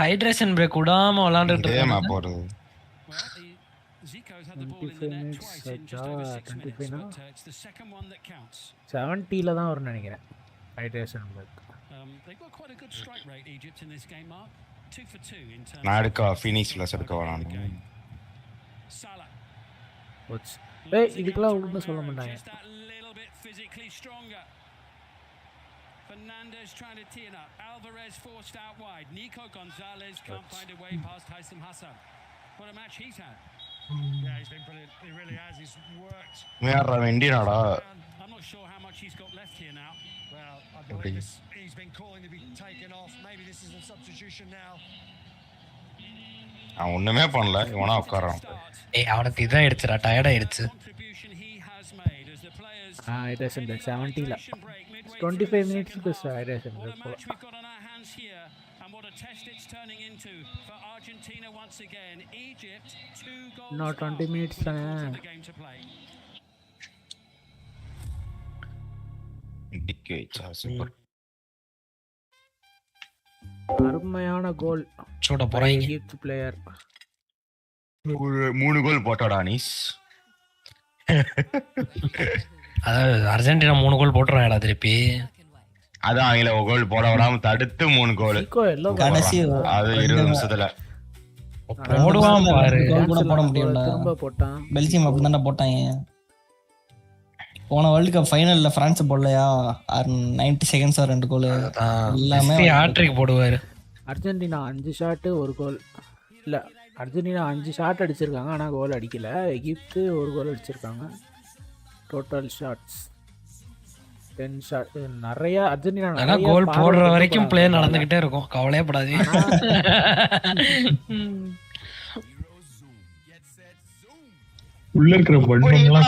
ஹைட்ரேஷன் பிரேக் விடாம விளையாண்டுட்டு இருக்கான். போறது 70ல தான் வரும்னு நினைக்கிறேன் ஹைட்ரேஷன் பிரேக். நான் எடுக்க ஃபினிஷ்ல எடுக்க வரானு. இதுக்கெல்லாம் ஒன்றும் சொல்ல மாட்டாங்க. Fernandez trying to tee it up. Alvarez forced out wide. Nico Gonzalez can't find a way past Haitham Hassan. What a match he's had. Yeah, he's been brilliant. He really has. He's worked. இண்டியனாடா I'm not sure how much he's got left here now. Well, I believe he's been calling to be taken off. Maybe this is a substitution now. அவன் ஒண்ணுமே பண்ணல இவனா உட்காரான் அவனுக்கு இதான் ஆயிடுச்சுடா tired ஆயிடுச்சு hydration break 70 la 25 minutes ku hydration break போல And what a test it's turning into for Argentina once again. Egypt 2 goals. No 20 minutes the game to play. Super அருமையான கோல் சூட போறாங்க ஈஜிப்ட் பிளேயர் 3 கோல் போட்டாடா அனீஸ் அதாவது அர்ஜென்டினா 3 கோல் போட்டுறாங்கடா திருப்பி அதான் அவங்கள கோல் போட விடாம தடுத்து 3 கோல் கடைசி அது 20 நிமிஷத்துல போடுவான் பாரு கோல் கூட போட முடியல திரும்ப போட்டான் பெல்ஜியம் அப்படிதான்டா போட்டாங்க போன வேர்ல்ட் கப் ஃபைனல்ல பிரான்ஸ் போடலையா 90 செகண்ட்ஸ் 2 கோல் எல்லாமே ஹாட்ரிக் போடுவாரு அர்ஜென்டினா 5 ஷாட் 1 கோல் இல்ல அர்ஜென்டினா 5 ஷாட் அடிச்சிருக்காங்க ஆனா கோல் அடிக்கல எகிப்து 1 கோல் அடிச்சிருக்காங்க டோட்டல் ஷாட்ஸ் 10 ஷாட் நிறைய அர்ஜென்டினா நிறைய கோல் போடுற வரைக்கும் ப்ளே நடந்துகிட்டே இருக்கும் கவலையே படாதீங்க உள்ள இருக்கிற பண்டம்லாம்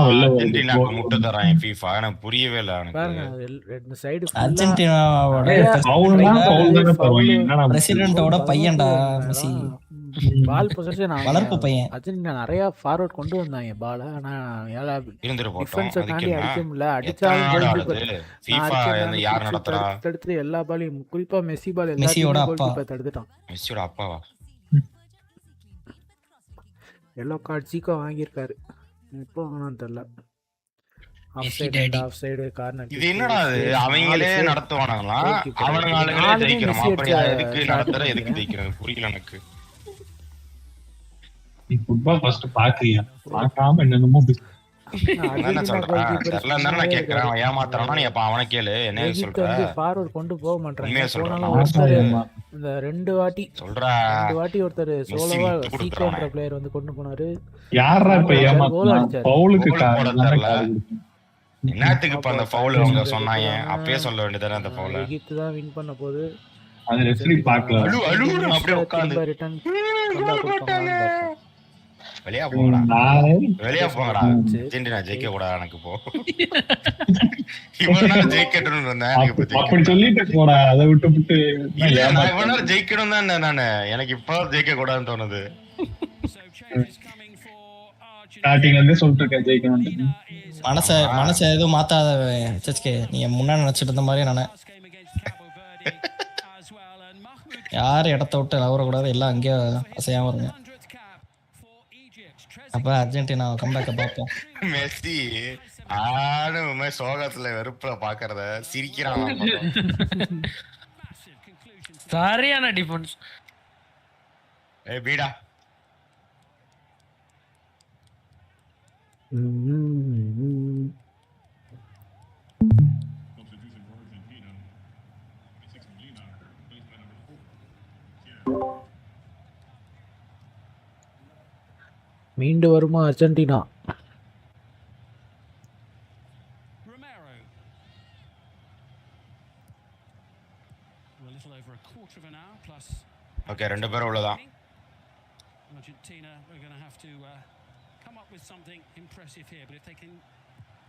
வெளில அர்ஜென்டினாக்கு முட்டை தரான் FIFA எனக்கு புரியவே இல்ல பாருங்க ரெண்டு சைடு அர்ஜென்டினாவோட பிரசிடென்ட்டோட பையன்டா மெஸ்ஸி பால் பொசிஷன் வளர்ப்பு பையன் அர்ஜென்டினா நிறைய ஃபார்வர்ட் கொண்டு வந்தாங்க பால் ஆனா டிஃபென்ஸ் தாண்டி அடிக்க முடியல அடிச்சாலும் யார் நடத்துறா தடுத்து எல்லா பாலையும் குறிப்பா மெஸ்ஸி பால் மெஸ்ஸியோட அப்பா தடுத்துட்டான் மெஸ்ஸியோட அப்பாவா எல்லோ கார்டு சீக்கோ வாங்கியிருக்காரு எப்போ வாங்கினான்னு தெரியல ஆஃப் சைடு கார்னர் இது என்னடா அது அவங்களே நடத்துவானுங்களா அவனுங்களே ஜெயிக்கிறோம் அப்ப எதுக்கு நடத்துற எதுக்கு ஜெயிக்கிறது புரியல எனக்கு நீ ஃபுட்பால் ஃபர்ஸ்ட் பாக்குறியா பார்க்காம என்னென்னமோ என்ன சொல்றேன் தெரியல தானே நான் கேட்கறேன் அவன் ஏமாத்துறானா நீ அப்ப அவனை கேளு என்ன சொல்ற ஃபார்வர்ட் கொண்டு போக மாட்டாங்க இந்த ரெண்டு வாட்டி ஒருத்தர் சோலோவா சீக்கோன்ற பிளேயர் வந்து கொண்டு போனாரு யாரா இப்ப ஏமாத்துனா பவுலுக்கு என்னத்துக்கு இப்ப அந்த ஃபவுல் அவங்க சொன்னாங்க அப்பவே சொல்ல வேண்டியதானே அந்த ஃபவுல் எகிப்து தான் வின் பண்ண போகுது அது ரெஃபரி பார்க்கல அப்படியே உட்கார்ந்து ரிட்டர்ன் வந்தா கொடுப்பாங்க வெளியா போங்கடா அர்ஜென்டினா ஜெயிக்க கூடாது எனக்கு போ இவனால ஜெயிக்கணும்னு வந்தேன் அப்படி சொல்லிட்டு போடா அதை விட்டு இவனால ஜெயிக்கணும் தான் நானு எனக்கு இப்ப ஜெயிக்க கூடாதுன்னு தோணுது ஸ்டார்டிங்ல இருந்தே சொல்லிட்டு இருக்கேன் ஜெயிக்கணும் மனச எதுவும் மாத்தாத சச்கே நீ முன்னாடி நினைச்சிட்டு இருந்த மாதிரியே நானே யாரும் இடத்த விட்டு நவரக்கூடாது எல்லாம் அங்கேயே அசையாம இருங்க அப்ப அர்ஜென்டினா கம்பேக்க பார்ப்போம் மெஸ்ஸி ஆனுமே சோகத்துல வெறுப்புல பாக்குறத சிரிக்கிறான் சரியான டிஃபென்ஸ் ஏய் பீடா மீண்டு வருமா அர்ஜென்டினா ஓகே ரெண்டு பேரும் உள்ளதான் Argentina are going to have to come up with something impressive here but if they can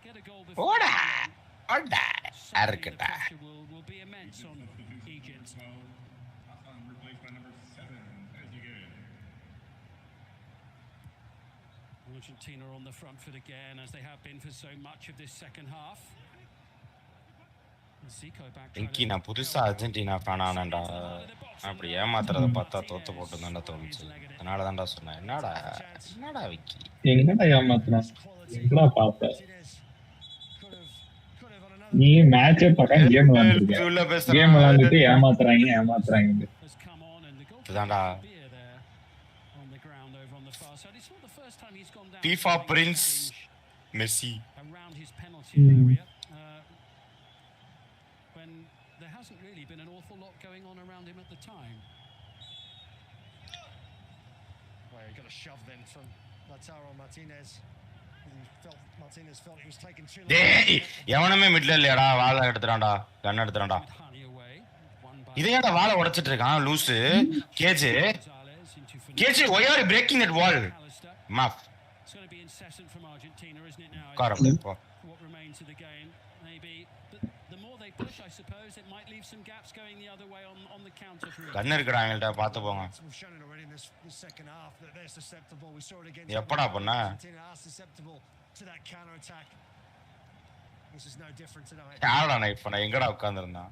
get a goal before Archetypes will be immense on Egypt. Argentina on the front foot again as they have been for so much of this second half. இன்கி நான் புதுசா Argentina fan ஆனேன்டா அப்படி ஏமாத்துறத பார்த்தா தோத்து போட்டு தான்டா தோணுச்சு அதனால தான்டா சொன்னேன் என்னடா விக்கி எங்கடா ஏமாத்துனா எங்கடா பாப்ப நீ மேட்சே பார்க்க கேம் விளையாண்டுருக்க கேம் விளையாண்டுட்டு ஏமாத்துறாங்க இதுதான்டா FIFA Prince Messi around his penalty area when there hasn't really been an awful lot going on around him at the time. Well, you got a shove then from டேய் எவனுமே மிட்ல இல்லையாடா, வாளை எடுத்துறான்டா, கன் எடுத்துறான்டா. இதை ஏன்டா வாளை உடைச்சிட்டு இருக்கான் லூசு? கேஜி why are you breaking that wall? Maaf. Karam po. What remains of the game, maybe the more they push, I suppose it might leave some gaps going the other way on the counter. கன் இருக்குடா அவங்கள்ட்ட, பாத்து போங்க. எப்படா பண்ண? யாரடா night பண்ண? எங்கடா உட்கார்ந்திருந்தான்?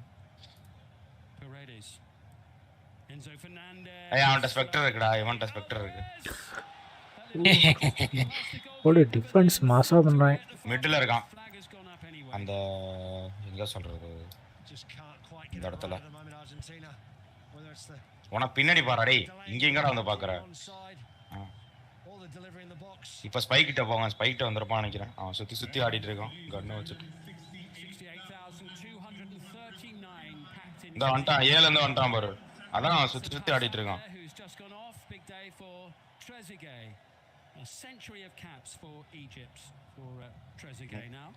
ஏய் அவன்ட்ட ஸ்பெக்டர் இருக்குடா, இவன்ட்ட ஸ்பெக்டர் இருக்கு. ஒரு டிஃபென்ஸ் மாசா பண்றான். மிடில் இருக்கான். அந்த எங்க சொல்றது, இந்த இடத்துல உனக்கு பின்னாடி பாரு. டேய் இங்க எங்கடா வந்து பாக்குற? இப்ப ஸ்பைக் கிட்ட போங்க, ஸ்பைக் கிட்ட வந்திருப்பான்னு நினைக்கிறேன். அவன் சுத்தி சுத்தி ஆடிட்டு இருக்கான் கன்னு வச்சுட்டு. இந்த வந்துட்டான், 7 இருந்து வந்துட்டான் பாரு. அதான் அவன் சுத்தி சுத்தி ஆடிட்டு இருக்கான். A century of caps for Egypt for Trezeguet now.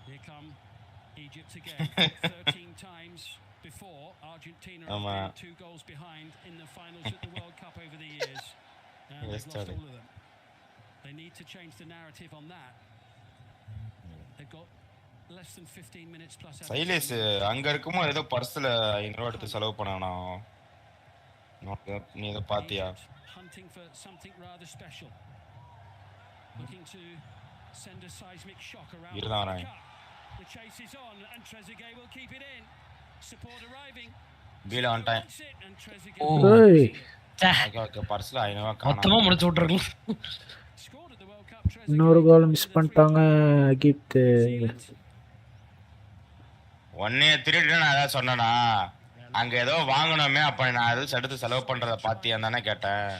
Here come Egypt again. 13 times before Argentina have been 2 goals behind in the finals at the World Cup over the years. And they've lost all of them. They need to change the narrative on that. They've got less than 15 minutes plus. Sailesh அங்க இருக்குமோ ஏதோ பர்ஸ்ல 500 எடுத்து செலவு பண்ணானா? நீ இத பாத்தியா? Hunting for something rather special. Looking to send a seismic shock around the cup. The chase is on and Trezeguet will keep it in. Support arriving. பீல ஆன் டைம். ஓய் ஓகே பர்ஸ்ல 500 காணோம். மொத்தமா முடிச்சு விட்டுறலாம். இன்னொரு கோல் மிஸ் பண்ணிட்டாங்க எகிப்து. ஒன்னே திருட்டு நான் ஏதாவது சொன்னேனா? அங்க ஏதோ வாங்கணுமே, அப்ப நான் எதுவும் எடுத்து செலவு பண்றத பாத்தியான்னு தானே கேட்டேன்.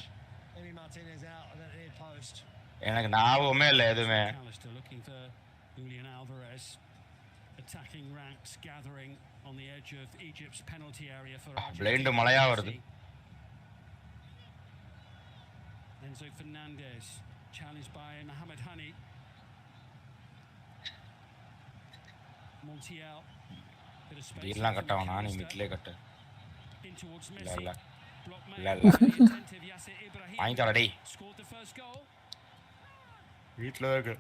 எனக்கு ஞாபகமே இல்லை எதுவுமே. பிளைண்ட் மழையா வருது. Challenged by Mohamed Hani. Montiel. இதெல்லாம் கட்டவனா? நீ மிட்லே கட்டு. இல்ல இல்ல இல்ல இல்ல வாங்கிட்டாடா டேய். வீட்ல இருக்கு.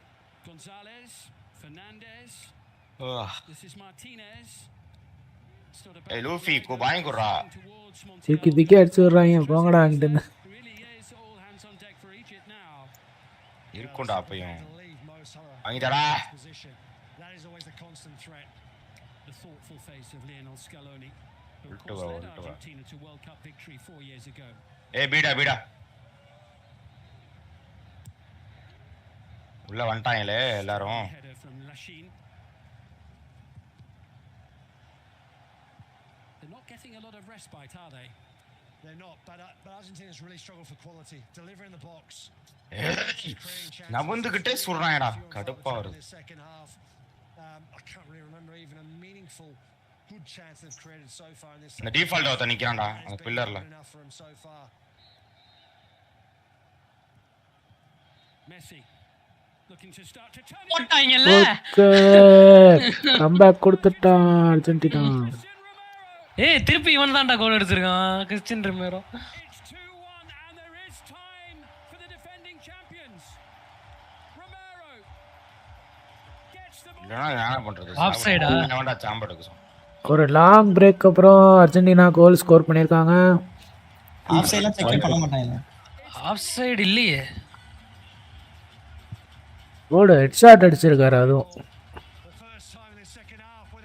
Gonzalez, Fernandez. This is Martinez. ஏய் லூஃபி கோ வாங்கிக்குறா. சிக்கி திக்கி அடிச்சு வர்றாங்க, போங்கடா அங்கிட்டு. இருக்கும்டா அப்பையும். வாங்கிட்டாடா. The thoughtful face of Lionel Scaloni, who led Argentina to World Cup victory 4 years ago. ஏய் பீடா உள்ள வந்துட்டாங்களே எல்லாரும். Header from Lachin. They're not getting a lot of respite, are they? They're not, but Argentina's really struggled for quality, delivering the box. நான் வந்துகிட்டே சொல்றாங்கடா, கடுப்பா வருது. I can't really remember even a meaningful good chance they've created so far in this. இந்த default அவத நிக்கறான்டா அந்த பில்லர்ல. Messi looking to start to turn. போட்டாங்கல. கம்பேக் கொடுத்துட்டான் அர்ஜென்டினா. ஏய் திருப்பி இவன் தான்டா கோல் அடிச்சிருக்கான், Cristian Romero. It's 2-1 and there is time for the defending champions. Romero gets the ball. என்ன பண்றது? ஆஃப்சைடா? அவன்டா சாம்படுக்கு. ஒரு லாங் பிரேக் அப்புறம் அர்ஜென்டினா கோல் ஸ்கோர் பண்ணிருக்காங்க. ஆஃப்சைட்ல செக் பண்ண மாட்டாங்க. ஆஃப்சைடு இல்லையே. கோல் ஹெட்ஷாட் அடிச்சிருக்காரு.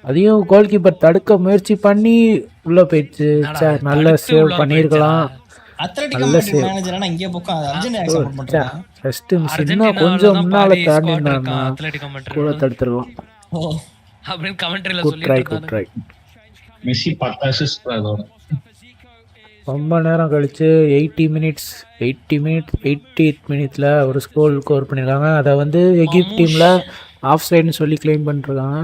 அதையும் கோல் கீப்பர் தடுக்க முயற்சி பண்ணி உள்ள போயிடுச்சு. நல்ல சேவ் பண்ணிருக்கலாம். அத்லெட்டிகோ மேட்ரிட் மேனேஜரான இங்கே போக்க அர்ஜென்டினா சப்போர்ட் பண்றாங்க. ஃபர்ஸ்ட் மிஸ்னா கொஞ்சம் முன்னால தாண்டினானா கோல் தடுத்துறோம். ஓ அப்படிን கமெண்ட்ரியில சொல்லிட்டாங்க. மெஸ்ஸி 10 அசிஸ்ட் அதோட. ரொம்ப நேரம் கழிச்சு 80 மினிட்ஸ்ல ஒரு ஸ்கோர் பண்ணிருக்காங்க. அதை வந்து எகிப்து டீம்ல ஆஃப் சைடுன்னு சொல்லி கிளைம் பண்ணிருக்காங்க.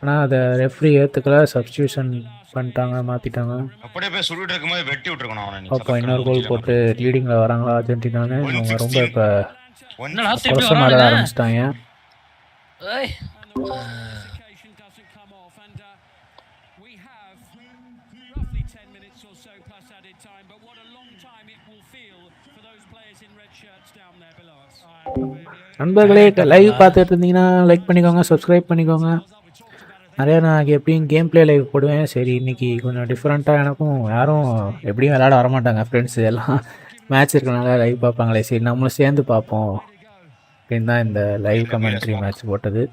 ஆனால் அதை ரெஃப்ரி ஏற்றுக்கல, சப்ஸ்டியூஷன் பண்ணிட்டாங்க, மாற்றிட்டாங்க. அப்படியே போய் சுட்டுட்டு இருக்கும்போது வெட்டி விட்டுருக்கணும் அவனை. அப்போ இன்னொரு கோல் போட்டு லீடிங்கில் வராங்களா அர்ஜென்டினான்னு. அவங்க ரொம்ப இப்போ என்னடா திருப்பி கொசம் ஆட வரானுங்க? ஆரம்பிச்சிட்டாங்க. ஏய். நண்பர்களே, லைவ் பார்த்துட்டு இருந்தீங்கன்னா லைக் பண்ணிக்கோங்க, சப்ஸ்கிரைப் பண்ணிக்கோங்க. நிறையா நான் எப்படியும் கேம் ப்ளே லைவ் போடுவேன். சரி, இன்றைக்கி கொஞ்சம் டிஃப்ரெண்ட்டாக, எனக்கும் யாரும் எப்படியும் விளையாட வரமாட்டாங்க ஃப்ரெண்ட்ஸு எல்லாம் மேட்ச் இருக்கனால லைவ் பார்ப்பாங்களே, சரி நம்மளும் சேர்ந்து பார்ப்போம் அப்படின்னு தான் இந்த லைவ் கமெண்ட்ரி மேட்ச் போட்டது.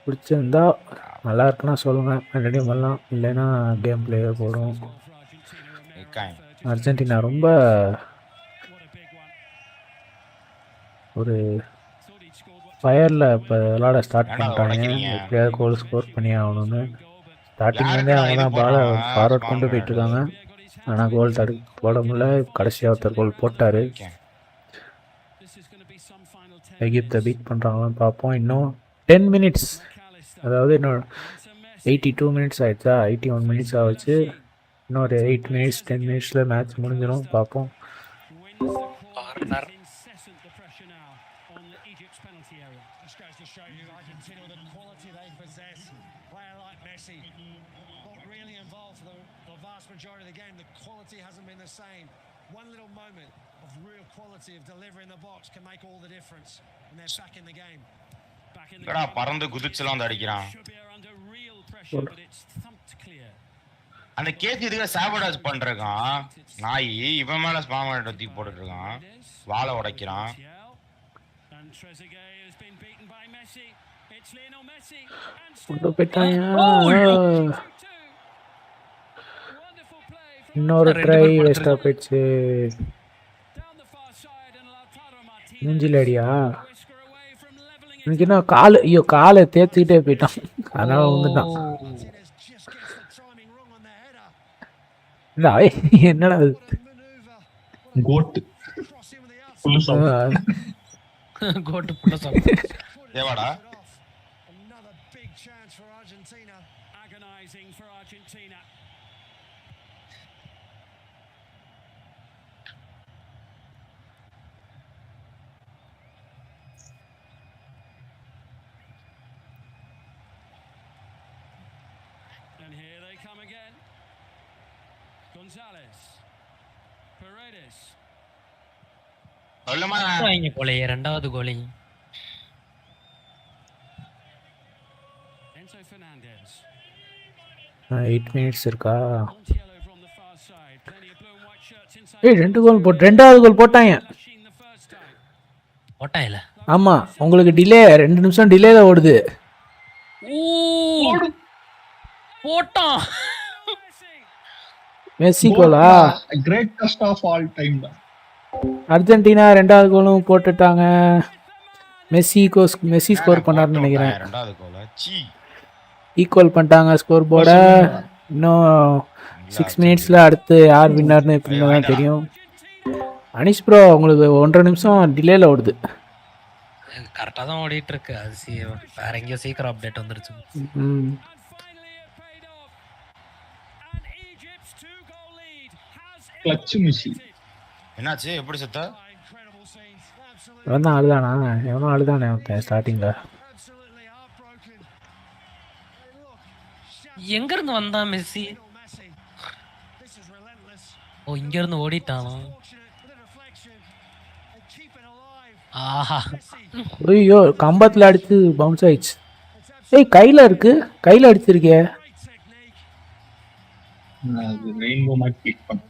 பிடிச்சிருந்தா நல்லா இருக்குன்னா சொல்லுங்கள், கண்டினியூ பண்ணலாம். இல்லைன்னா கேம் ப்ளே போடுவோம். அர்ஜென்டினா ரொம்ப ஒரு ஃபயரில் இப்போ விளாட ஸ்டார்ட் பண்ணிட்டாங்க. எப்படியாவது கோல் ஸ்கோர் பண்ணி ஆகணும்னு. ஸ்டார்டிங்லேருந்தே அவங்க தான் பாலை ஃபார்வர்ட் கொண்டு போயிட்டுருக்காங்க. ஆனால் கோல் போட முடியல. கடைசியாக ஒருத்தர் கோல் போட்டார். எகிப்தை பீட் பண்ணுறாங்களான்னு பார்ப்போம். இன்னும் 10 மினிட்ஸ், அதாவது இன்னும் 82 மினிட்ஸ் ஆகிடுச்சா, 81 மினிட்ஸ் ஆகிடுச்சு. இன்னும் ஒரு 8 மினிட்ஸ் 10 மினிட்ஸில் மேட்ச் முடிஞ்சிடும். பார்ப்போம். Majority of the game, the quality hasn't been the same. One little moment of real quality of delivering the box can make all the difference, and they're back in the game. கடா பறந்து குதிச்சலாம் வந்து அடிக்கிறான். அந்த gauge இதுக்கு சாபடாஸ் பண்றான் நாய். இவன் மேல ஸ்பாமர் தூக்கி போட்டுட்டு இருக்கான், வாளை உடைக்கிறான். இன்னொரு ட்ரை வேஸ்டா போயிடுச்சு. மூஞ்சில அடியா? எனக்கு என்ன காலு, ஐயோ காலை தேய்ச்சிக்கிட்டே போயிட்டான், அதனால வந்துட்டான். என்னடா கோட்டு கோட்டு புள்ள சாப்பிடு. ஏவாடா போலயே ரெண்டாவது கோலி. எயிட் மினிட்ஸ் இருக்கா? ஏய் 2 கோல் போட்டு ரெண்டாவது கோல் போட்டாங்க. போட்டாயில? ஆமா, உங்களுக்கு டிலே 2 நிமிஷம் டிலேல ஓடுது. போட்டான் மெஸ்ஸி கோலா? Greatest of all time. Argentina ரெண்டாவது கோலும் போட்டுட்டாங்க. மெஸ்ஸி ஸ்கோர் பண்ணாருன்னு நினைக்கிறேன். ஈக்குவல் பண்ணிட்டாங்க ஸ்கோர் போர்டை. இன்னும் 6 மினிட்ஸில் அடுத்து யார் வின்னர்னு எப்படின்னு தான் தெரியும். அனிஷ் ப்ரோ, உங்களுக்கு 1.5 நிமிஷம் டிலேல ஓடுது. கரெக்டாக தான் ஓடிட்டு இருக்கு. அது வேற எங்கேயோ சீக்கிரம் அப்டேட் வந்துருச்சு. கிளட்ச் மிஷி என்னாச்சு? எப்படி செத்தா? இவன் தான் அழுதானா? எவனோ அழுதானே ஒருத்தன் ஸ்டார்டிங்ல. எங்க இருந்து வந்தான் மெஸ்ஸி? ஓ, இங்க இருந்து ஓடிட்டானா? ஆஹா, ஐயோ கம்பத்துல அடிச்சு பவுன்ஸ் ஆயிடுச்சு. ஏய் கையில இருக்கு, கையில அடிச்சிருக்கே. ரெயின்போ மார்க் கிளிக் பண்ணு.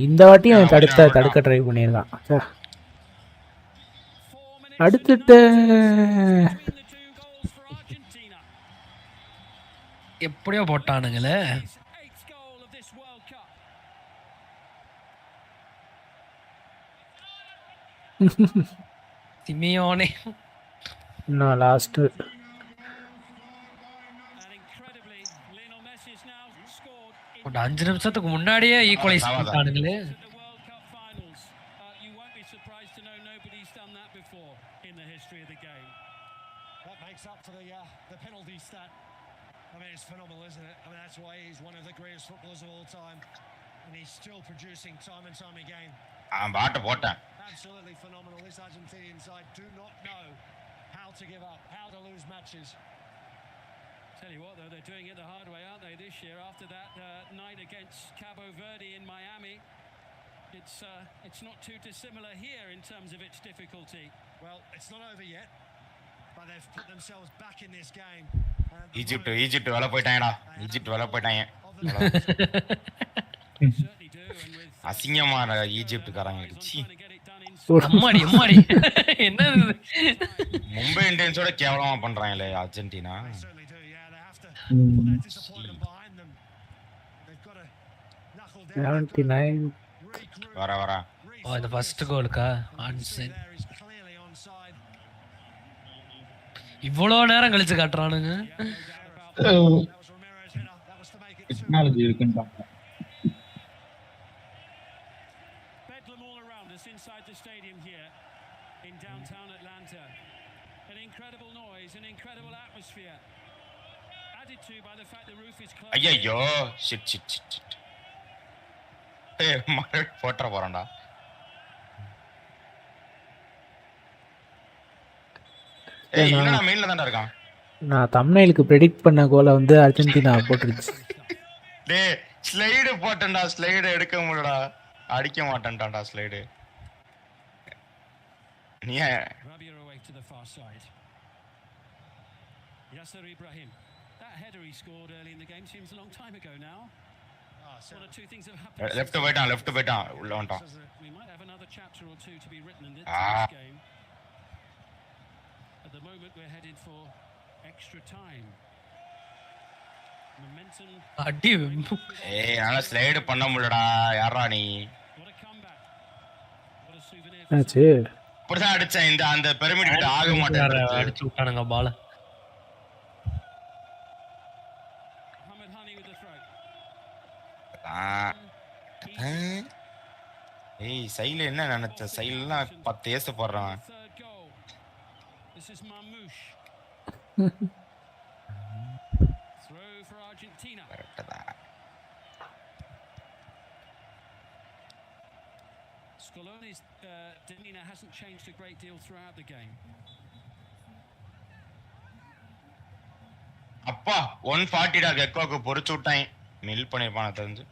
இந்த வாட்டி அவன் தடுக்க ட்ரை பண்ணியிருக்கான். அடுத்துட்டு எப்படியோ போட்டானுங்களே. சிமியோனே நான் லாஸ்ட் ஒரு 5 நிமிஷத்துக்கு முன்னாடியே equalise பண்ணிட்டானுங்களே. You won't be surprised to know nobody's done that before in the history of the game. That makes up for the penalty stat. I mean, it's phenomenal, isn't it? I mean, that's why he's one of the greatest footballers of all time, and he's still producing time and time again. பாட்டு போட்டேன். Absolutely phenomenal. This Argentinian side do not know how to give up, how to lose matches. Tell you what, though, they're doing it the hard way, aren't they, this year? After that night against Cabo Verde in Miami, it's not too dissimilar here in terms of its difficulty. Well, it's not over yet, but they've put themselves back in this game. Egypt வேலை போயிட்டாங்கடா. Egypt வேலை போயிட்டாங்க. அசிங்கமான ஈஜிப்ட்காரங்க. அம்மாடி அம்மாடி என்னது மும்பை இந்தியன்ஸோட கேவலமா பண்றாங்களே Argentina. வர இந்த ஃபர்ஸ்ட் கோலுக்கா ஆன்சன் இவ்வளோ நேரம் கழிச்சு காட்டுறானுங்க. டெக்னாலஜி இருக்குன்னு பாக்க. Bedlam all around us inside the stadium here in downtown Atlanta. An incredible noise, an incredible atmosphere. Added to by the fact the roof is closed. ஐயோ ஷிட். மறு போட்ற போறேன்டா. என்னடா மெயில்ல தான்டா இருக்கான். நான் தம்ப்நெயிலுக்கு பிரெடிக்ட் பண்ண கோலை வந்து அர்ஜென்டினா போட்டுருச்சு. டேய் ஸ்லைடு போட்டேன்டா, ஸ்லைடு எடுக்க முடியலடா. அடிக்க மாட்டேன்டாடா ஸ்லைடு. நீ Rabiot away to the far side. Yasser Ibrahim. That header he scored early in the game seems a long time ago now. One or two things have happened. Left போய்ட்டான் உள்ள வந்துட்டான். We might have another chapter or two to be written in this game. At the moment we're headed for extra time. Momentum. அடி நான் slide பண்ண முடியலடா. யாரா நீ? ஆச்சு இப்படிதான் அடிச்சேன். இந்த அந்த பிரமிட் கிட்ட ஆக மாட்டேன். அடிச்சு விட்டானுங்க பால். ஏய் சைல என்ன நினைச்ச? சைலெல்லாம் 10 ஏச போடுறான். This is Marmoush. Throw for Argentina. Scaloni's demeanor hasn't changed a great deal throughout the game. அப்பா 140 டா கெக்கோக்கு பொரிச்சு விட்டான். மில் பண்ணிருப்பான தெரிஞ்சு.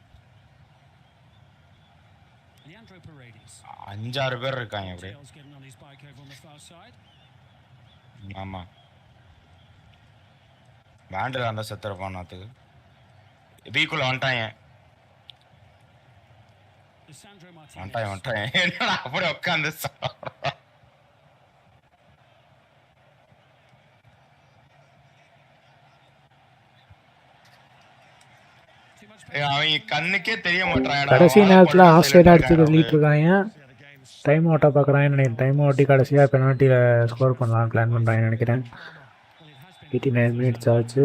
5-6 பேர் இருக்காங்க அப்படியே. ஆமா பேண்டில் அந்த செத்துறப்பான் நாத்துக்கு. வீக்குள்ள வந்துட்டாங்க. என்னடா அப்படியே உட்காந்து அவங்க கண்ணுக்கே தெரிய மாட்டாங்க. கடைசி நேரத்தில் ஆஸ்திரேலியா அடிச்சு தள்ளிட்டு இருக்காங்க. டைம் அவுட்டா பார்க்குறாங்கன்னு நினைக்கிறேன். டைம் அவுட்டி கடைசியாக பெனால்ட்டியில் ஸ்கோர் பண்ணலாம் பிளான் பண்ணுறாங்கன்னு நினைக்கிறேன். 89 மினிட்ஸ் ஆச்சு.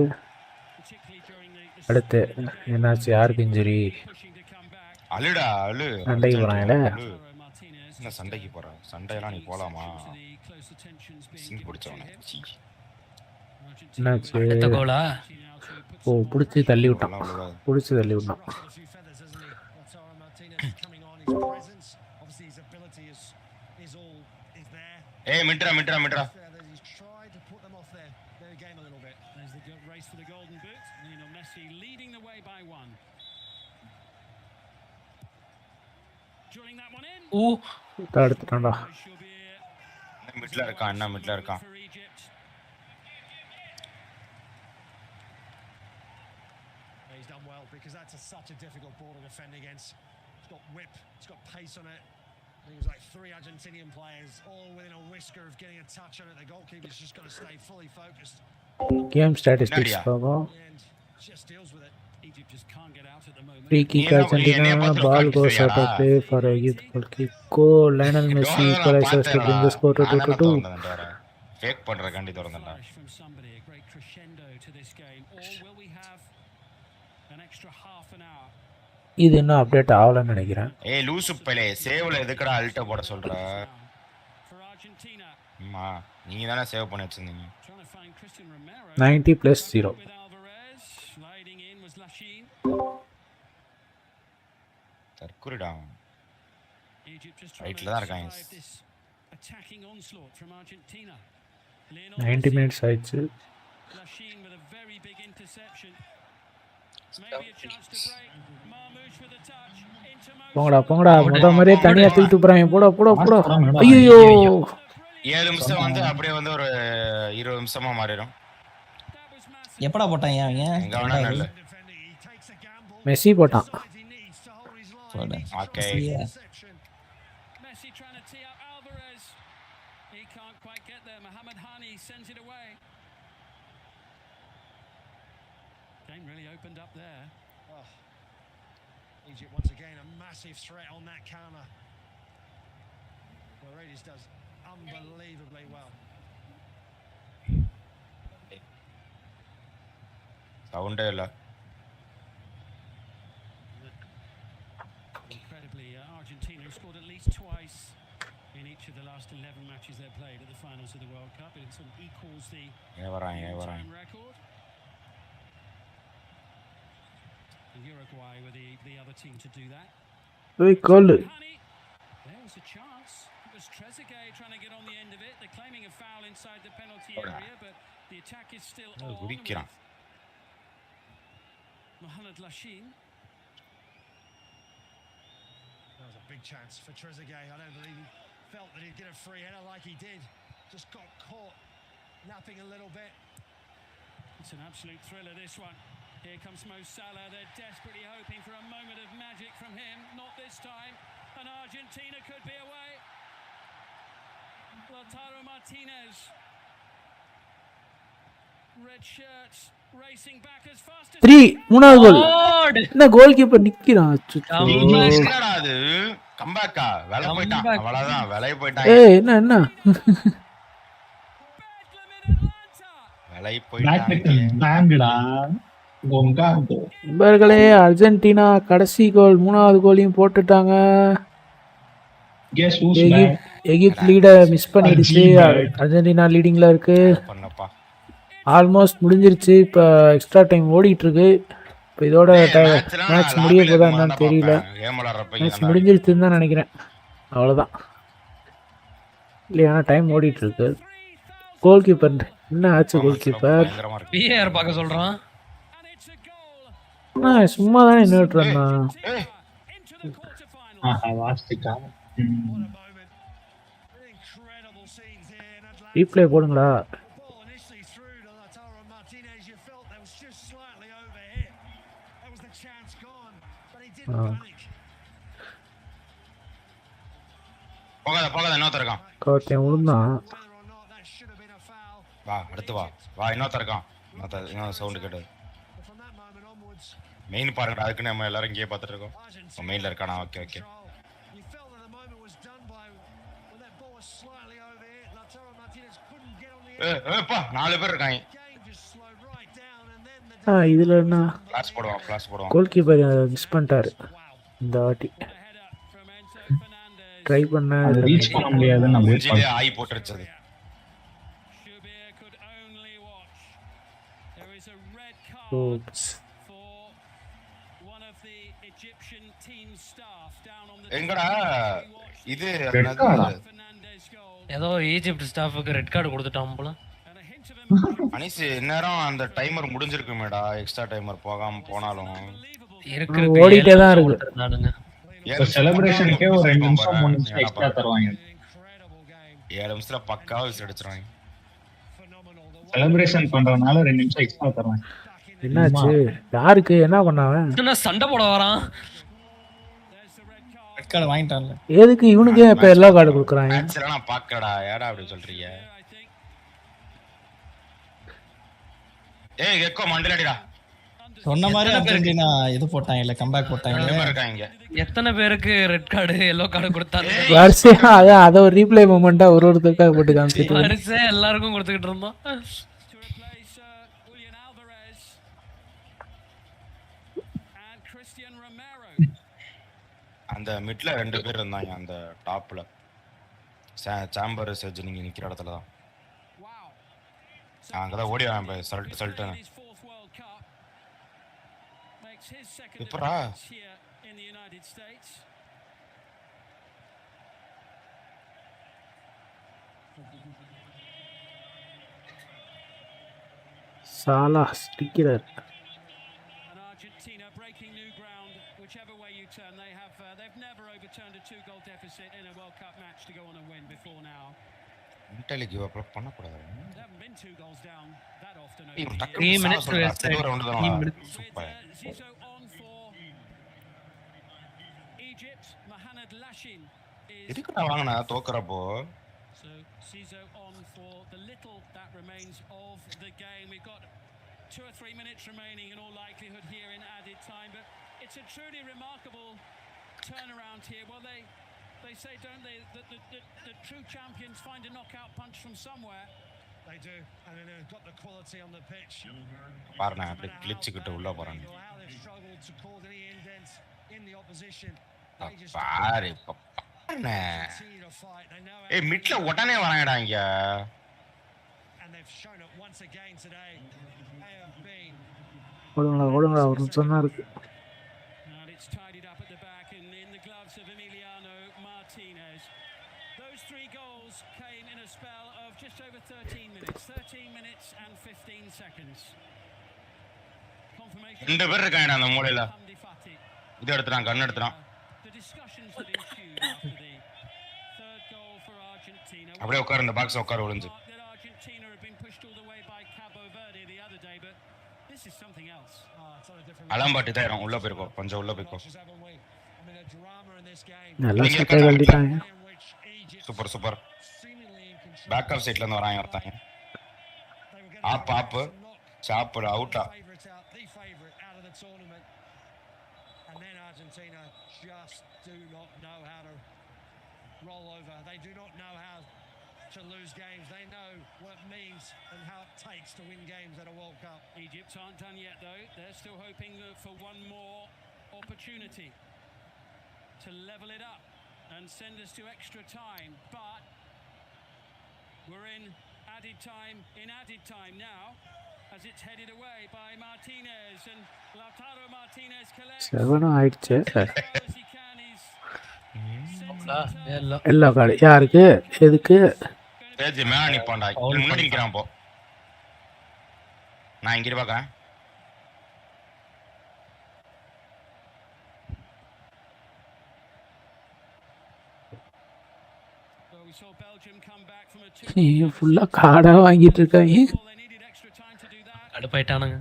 அடுத்து என்னாச்சு? யாருக்கு இன்ஜுரி? அழுடா அழு. சண்டைக்கு போகிறாங்களே. என்ன சண்டைக்கு போகிறேன்? சண்டையெல்லாம் நீ போகலாமா? சிங் பிடிச்சவனே. என்னாச்சு? ஓ பிடிச்சி தள்ளி விட்டான். பிடிச்சி தள்ளி விட்டான். ஏய் Mitra. There's the race for the golden boot. Lionel Messi leading the way by one. Drilling that one in. எடுத்துட்டான்டா. மிட்ல இருக்கான். He's done well because that's such a difficult ball to defend against. It's got whip, it's got pace on it. I think it was like 3 Argentinian players all within a whisker of getting a touch on it. The goalkeeper's just got to stay fully focused. Game statistics பார்ப்போம். Just deals with it. Egypt just can't get out at the moment. Free kick Argentina, ball goes out of play for a youthful kick. Goal. Lionel Messi equalizes to bring the score to 2-2. Fake பண்றதுக்காண்டி திறந்தடா. From somebody, a great crescendo to this game. Or will we have இது இன்னும் update ஆகலன்னு நினைக்கிறேன். ஏய் லூசு பலே சேவ்ல எதுக்குடா அல்ட்ட போட சொல்ற? அம்மா நீங்க தானே சேவ் பண்ணி வச்சிருந்தீங்க. 90+0. தற்குறிடா. ரைட்ல தான் இருக்காங்க. 90 minutes ஆயிடுச்சு. போங்கடா முத மாதிரியே தனியா தூக்கிட்டு போறாங்க. போடா ஐயோ 7 நிமிஷம் வந்து அப்படியே வந்து ஒரு 20 நிமிஷமா மாறிடும். எப்படா போட்டாங்க அவங்க? எங்க வேணா இல்ல மெஸ்ஸி போட்டான். Okay Egypt once again a massive threat on that counter. Paredes does unbelievably well. Sound illa. Incredibly, Argentina have scored at least twice in each of the last 11 matches they've played at the finals of the World Cup. It sort of equals the time record. Uruguay were the other team to do that. Very cool. There was a chance. It was Trezeguet trying to get on the end of it. They're claiming a foul inside the penalty area, but the attack is still on. Mohamed Lashin. That was a big chance for Trezeguet. I don't believe he felt that he'd get a free header like he did. Just got caught napping a little bit. It's an absolute thriller, this one. Here comes Mo Salah. They're desperately hoping for a moment of magic from him. Not this time. And Argentina could be away. Lautaro Martinez. Red shirts racing back as fast as 3 மூணாவது கோல். என்ன goal keeper நிக்கிறான். என்னடா அது? கம்பேக்கா வேலை போய்ட்டான். அவ்வளவுதான் வேலைய போய்ட்டான். ஏய் என்ன வேலை போய்ட்டான். பேங்கடா. நண்பர்களே அர்ஜென்டினா கடைசி கோல் மூணாவது கோலையும் போட்டுட்டாங்க. எகிப்த் லீட மிஸ் பண்ணிடுச்சு. அர்ஜென்டினா லீடிங்ல இருக்கு. ஆல்மோஸ்ட் முடிஞ்சிருச்சு. இப்போ எக்ஸ்ட்ரா டைம் ஓடிட்டு இருக்கு. இப்போ இதோட மேட்ச் முடிய போதா என்னன்னு தெரியல. மேட்ச் முடிஞ்சிருச்சுன்னு தான் நினைக்கிறேன். அவ்வளோதான் இல்லையா? டைம் ஓடிட்டு இருக்கு. கோல் கீப்பர் என்ன ஆச்சு? கோல் கீப்பர் பிஏஆர் பார்க்க சொல்றான். சும்மா தானே நின்றுட்டு இருந்தான். ரீப்ளே போடுங்களா? போகாத இன்னொருத்தர் இருக்கான். கோத்தேன் உளுந்தான். வா அடுத்து வா இன்னொருத்தர் இருக்கான். இன்னொரு சவுண்டு கேட்டது. மெயின் பாருங்கடா. அதுக்கு நம்ம எல்லாரும் இங்கேயே பார்த்துட்டு இருக்கோம். மெயின்ல இருக்கானா? ஓகே ஏப்பா 4 பேர் இருக்காங்க. இதுல என்ன கிளாஸ் போடுவான். கோல் கீப்பர் மிஸ் பண்ணிட்டாரு இந்த வாட்டி. ட்ரை பண்ண ரீச் பண்ண முடியாது. நம்ம ஆயி போட்டுருச்சது. oops எங்கடா இது? ஏதோ ஈஜிப்ட் ஸ்டாஃபுக்கு ரெட் கார்டு கொடுத்துட்டான் போல. அனிஸ் இந்நேரம் அந்த டைமர் முடிஞ்சிருக்குமேடா. எக்ஸ்ட்ரா டைமர் போனாலும் ஓடிட்டே தான் இருக்கு. இப்போ செலிப்ரேஷனுக்கே ஒரு 2 நிமிஷம் 3 நிமிஷம் எக்ஸ்ட்ரா தருவாங்க. 7 நிமிஷத்துல பக்காவா விசில் அடிச்சிருவாங்க. செலிப்ரேஷன் பண்றதுனால 2 நிமிஷம் எக்ஸ்ட்ரா தருவாங்க. என்னாச்சு? யாருக்கு என்ன பண்ணாவ? என்ன சண்டை போட வரான்? ரெட் கார்டு வாங்கிட்டான்ல. எதுக்கு இவனுக்கு இப்ப எல்லோ கார்டு கொடுக்குறாங்க? மேட்ச்ல நான் பாக்கடா. ஏடா அப்படி சொல்றீங்க? ஏய் எக்கோ மண்டலடிடா. சொன்ன மாதிரி அர்ஜென்டினா இது போட்டாங்க இல்ல, கம்பேக் போட்டாங்க. எத்தனை பேருக்கு ரெட் கார்டு எல்லோ கார்டு கொடுத்தாங்க? வரிசையா அத ஒரு ரீப்ளே மொமெண்டா ஒருத்தருக்காக போட்டு காமிச்சிட்டு வரிசையா எல்லாருக்கும் கொடுத்துக்கிட்டு இருந்தோம். அந்த மிட்ல 2 பேர் இருந்தாங்க அந்த டாப்ல. சாம்பர் செர்ஜ் நீங்க நிக்கிற இடத்துல தான். அங்கதான் ஓடி வரேன் சல்ட்டுன்னு. எப்பரா சாலா sticker. Argentina breaking new ground whichever way you turn. They've never overturned a 2-goal deficit in a World Cup match to go on and win before now. Mentally give up பண்ண கூடாது. They haven't been 2 goals down that often. 3 minutes waste. 3 minutes. Zizou on for Egypt. Mohamed Lashin is எதுக்குடா வாங்குனா தோக்கறப்போ? So Zizou on for the little that remains of the game. We've got 2 or 3 minutes remaining in all likelihood here in added time, but it's a truly remarkable turnaround here. Well, they say, don't they, that the true champions find a knockout punch from somewhere. They do, and they've got the quality on the pitch. பாருங்க அப்படியே கிளிச்சிக்கிட்டு உள்ள போறாங்க. How they've struggled to cause any indents in the opposition. பாரு பாருங்க. ஏய் மிட்ல உடனே வராங்கடா இங்க. And they've shown it once again today. They have been. ஓடுங்கடா ஒரு நிமிஷம் தான் இருக்கு. And it's tidied up at the back in the gloves of Emiliano Martinez. Those 3 goals came in a spell of just over 13 minutes. 13 minutes and 15 seconds. Confirmation. 2 பேர் இருக்காங்க அந்த மூலையில. இது எடுத்துறான் கண்ணு எடுத்துறான். The discussions that ensued after the 3rd goal for Argentina. அப்படியே உட்கார் இந்த box உட்கார் ஒளிஞ்சு. Argentina have been pushed all the way by Cabo Verde the other day, but this is something else. அலம்பாட்டி தான் உள்ள போயிருக்கோம். கொஞ்சம் உள்ள போய்க்கோ. நல்லா சட்டை கழட்டிட்டாங்க. சூப்பர். பேக் ஆஃப் சைட்ல இருந்து வராங்க ஒருத்தங்க. ஆப் சாப்பர் அவுட்டா. And then Argentina just do not know how to roll over. They do not know how to lose games. They know what it means and how it takes to win games at a World Cup. Egypt aren't done yet though. They're still hoping for one more opportunity to level it up and send us to extra time. But we're in added time now as it's headed away by Martinez and Lautaro Martinez collects. 7 ஆயிடுச்சு. எல்லா card யாருக்கு எதுக்கு page மேல நிப்பான்டா. முன்னாடி நிக்கறான் போ. நான் இங்க இருக்கேன். நீ ஃபுல்லா கார்டா வாங்கிட்டு இருக்காங்க. கடுப்பாயிட்டானுங்க.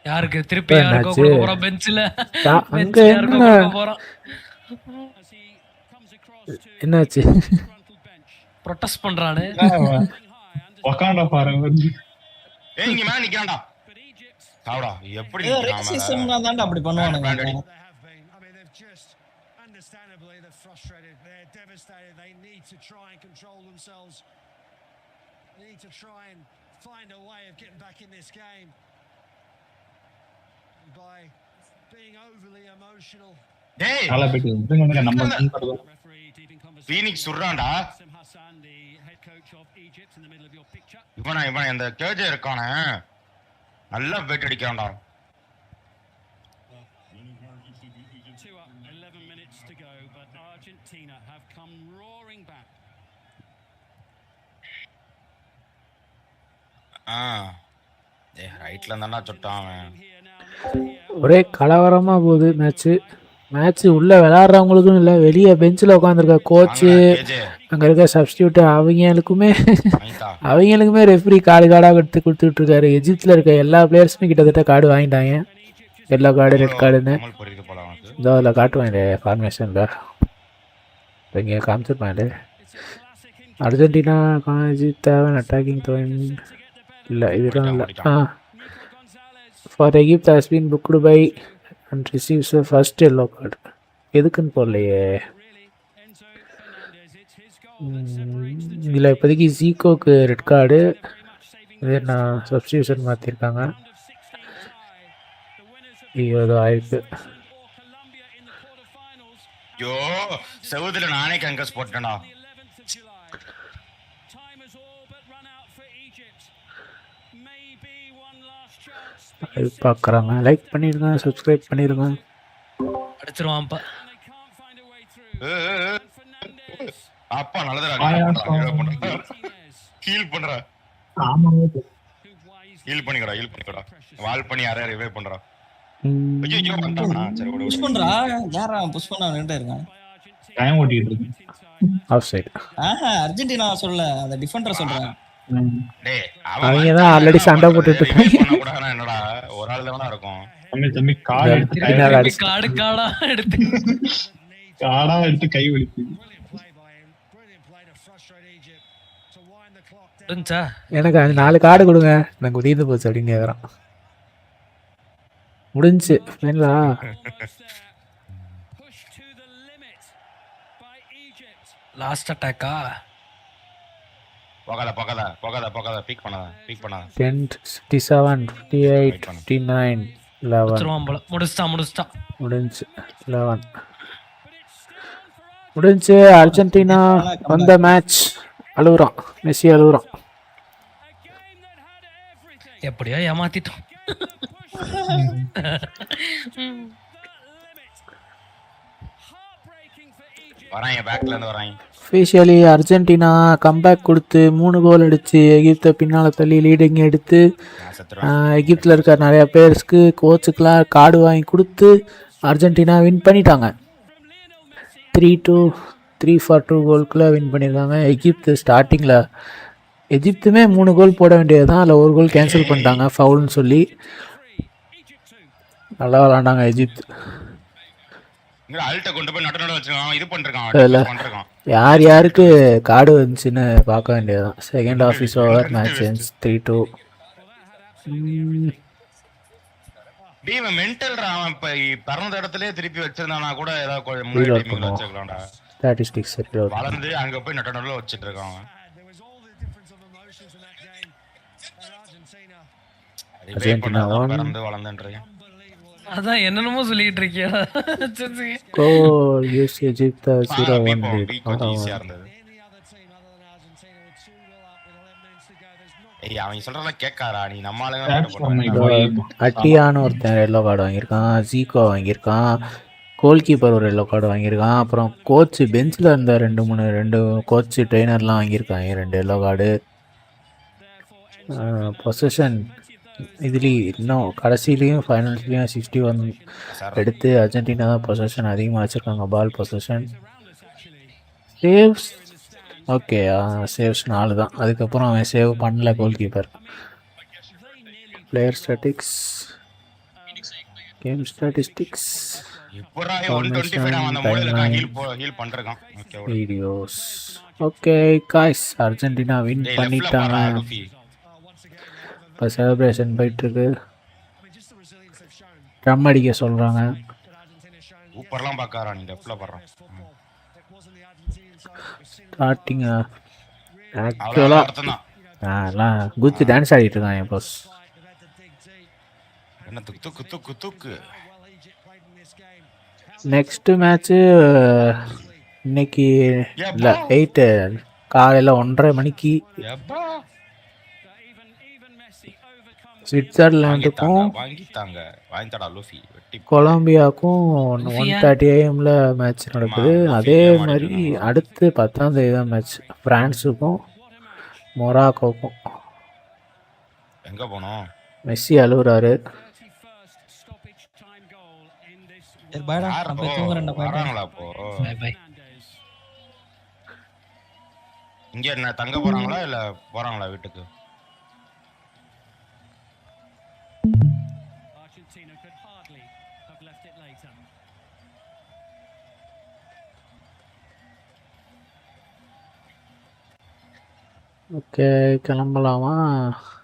யாருக்கு திருப்பி யாருக்கு கொடுக்க போறோம் பெஞ்ச்ல. அங்க என்ன என்னாச்சு? ப்ரொடெஸ்ட் பண்றானே. உக்காண்டா பாருங்க. ஏய் இங்க மேல நிக்கறான்டா. சாவுடா எப்படி நிக்கறான்? சிஸ்டம்னா தான்டா அப்படி பண்ணுவானுங்க. Understandably they're frustrated. They're devastated. They need to try and control themselves. They need to try and find a way of getting back in this game by being overly emotional. டேய் கால பெட்டி இங்க நம்ம டீம் படுது. Phoenix சுர்றான்டா. இவனா அந்த K J இருக்கானே நல்லா wait அடிக்கறான்டா. 11 minutes to go but Argentina have come roaring back. ரைட்ல இருந்தா சொட்டான். ஒரே கலவரமா போகுது மேட்ச் உள்ள விளையாடுறவங்களுக்கும் இல்லை, வெளியே பெஞ்சில் உட்காந்துருக்க கோச்சு அங்கே இருக்க சப்ஸ்டியூட் அவங்களுக்குமே ரெஃப்ரி கார்டாக எடுத்து கொடுத்துட்டு இருக்காரு. எஜிப்தில் இருக்க எல்லா பிளேயர்ஸுமே கிட்டத்தட்ட கார்டு வாங்கிட்டாங்க. எல்லோ கார்டு ரெட் கார்டுன்னு இதோ அதில் காட்டுவாங்க ஃபார்மேஷனில் இங்கே காமிச்சிருப்பாங்க. அர்ஜென்டினா எஜிப்த் அட்டாக்கிங் இல்லை இதெல்லாம் இல்லை. For Egypt has been booked by and receives the first yellow card. எதுக்குன்னு போடலையே. இதில் இப்போதைக்கு ஜீகோக்கு ரெட் கார்டு, இது நான் சப்ஸ்டியூஷன் மாற்றிருக்காங்க. ஏதோ ஆயிருக்கு. ஐயோ செவுத்துல நானே கங்கஸ் போட்டேன்டா. பார்க்குறாங்க, லைக் பண்ணிடுங்க, சப்ஸ்கிரைப் பண்ணிடுங்க. அடிச்சிருவான்ப்பா. அப்பா நல்லதுடா. ஹீல் பண்றா. ஹீல் பண்ணிக்கடா. வால் பண்ணி யாரா ரிவைவ் பண்றா. ஐயோ வந்துட்டானா. சரி ஓடு. புஷ் பண்றா. யாரா புஷ் பண்ணா நின்னுட்டே இருக்கான். டைம் ஓட்டிட்டு இருக்கு. Off side. அர்ஜென்டினா சொல்ல, அந்த டிஃபெண்டர் சொல்றேன். டேய் அவங்க தான் ஆல்ரெடி சண்டை போட்டுட்டு பண்ண கூடாதுனா என்னடா ஒரு ஆள் தான இருக்கும். தம்பி கார்டு காடா எடுத்து காடா எடுத்து கை வலிக்குது. எனக்கு 4 கார்டு கொடுங்க, எனக்கு உதீந்து போச்சு அப்படின்னு கேட்குறான். முடிஞ்சு வேணா. லாஸ்ட் அட்டாக்கா. போகாத பீக் பண்ணாத 10 67 58 59 11 முடிச்சிட்டா முடிஞ்சு 11 முடிஞ்சு. அர்ஜென்டினா வந்த மேட்ச். அழுகுறான் மெஸ்ஸி, அழுகுறான். எப்படியோ ஏமாத்திட்டோம். வராங்க, பேக்ல இருந்து வராங்க. ஸ்பெஷலி அர்ஜென்டினா கம்பேக் கொடுத்து 3 கோல் அடித்து எகிப்தை பின்னால் தள்ளி லீடிங் எடுத்து எகிப்தில் இருக்க நிறையா பேர்ஸ்க்கு கோச்சுக்கெலாம் கார்டு வாங்கி கொடுத்து அர்ஜென்டினா வின் பண்ணிட்டாங்க. 3-2 கோலுக்குள்ளே வின் பண்ணியிருக்காங்க. எகிப்து ஸ்டார்டிங்கில் எகிப்துமே 3 கோல் போட வேண்டியது தான், அதில் 1 கோல் கேன்சல் பண்ணிட்டாங்க ஃபவுல்னு சொல்லி. நல்லா விளாண்டாங்க எகிப்து. யார் யாருக்கு கார்டு வந்துச்சுன்னு பார்க்க வேண்டியதுதான். Second half is over, match ends 3-2. பறந்த இடத்துலயே திருப்பி வச்சிருந்தானா கூட ஏதாவது முன்னாடி டைமிங்ல வச்சிருக்கலாம்டா. ஸ்டாட்டிஸ்டிக்ஸ் வளர்ந்து அங்க போய் நட்டனல வச்சிட்டு இருக்கான். அர்ஜென்டினா பறந்து வளர்ந்துன்றீங்க. அதான் என்னென்னமோ சொல்லிட்டு இருக்கியா. கோல் யூஸ் எஜிப்த் 0-1 ஈஸியா இருந்தது. ஏய் அவன் சொல்றத கேட்காரா நீ? நம்மால அட்டியான்னு ஒருத்தன் எல்லோ கார்டு வாங்கியிருக்கான், ஜீகோ வாங்கியிருக்கான், கோல் கீப்பர் ஒரு எல்லோ கார்டு வாங்கியிருக்கான், அப்புறம் கோச்சு பெஞ்சில் இருந்த 2 கோச்சு ட்ரெயினர்லாம் வாங்கியிருக்காங்க 2 எல்லோ கார்டு. பொசிஷன் இதுலேயும் இன்னும் கடைசிலையும் ஃபைனல்ஸ்லேயும் 61 எடுத்து அர்ஜென்டினா தான் பொசிஷன் அதிகமாக வச்சுருக்காங்க. பால் பொசிஷன். சேவ்ஸ் ஓகே, சேவ்ஸ் 4 தான். அதுக்கப்புறம் அவன் சேவ் பண்ணல goal keeper. Player statics, game statistics, videos. Okay guys, Argentina win பண்ணிட்டாங்க. இப்போ செலிப்ரேஷன் போயிட்டுருக்கு. ட்ரம் அடிக்க சொல்கிறாங்க. ஸ்டார்டிங் ஆக்சுவலாக எல்லாம் குச்சி டான்ஸ் ஆடிட்டு இருக்காங்க பாஸ். நெக்ஸ்ட் மேட்ச்சு இன்னைக்கு இல்லை 8 காலையில் 1:30 மணிக்கு சுவிட்சர்லாண்டுக்கும் கொலம்பியாவுக்கும் 1:30 AM மேட்ச் நடக்குது. அதே மாதிரி அடுத்து 10ஆம் தேதி தான் மேட்ச் ஃப்ரான்ஸுக்கும் மொராக்கோக்கும். எங்க போனோம்? மெஸ்ஸி அழுகுறாரு. இங்க என்ன தங்க போறாங்களா இல்ல போறாங்களா வீட்டுக்கு? ஓகே கிளம்பலாமா?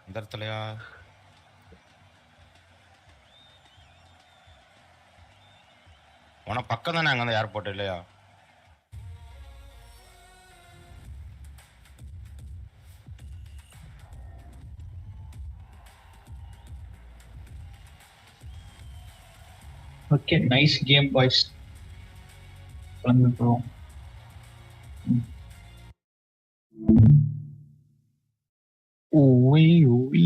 இந்த இடத்துலயா? உனக்கு பக்கம் தானே அங்க அந்த ஏர்போர்ட் இல்லையா? Okay nice game boys. வந்துட்டோம். ஓய் ஓய்.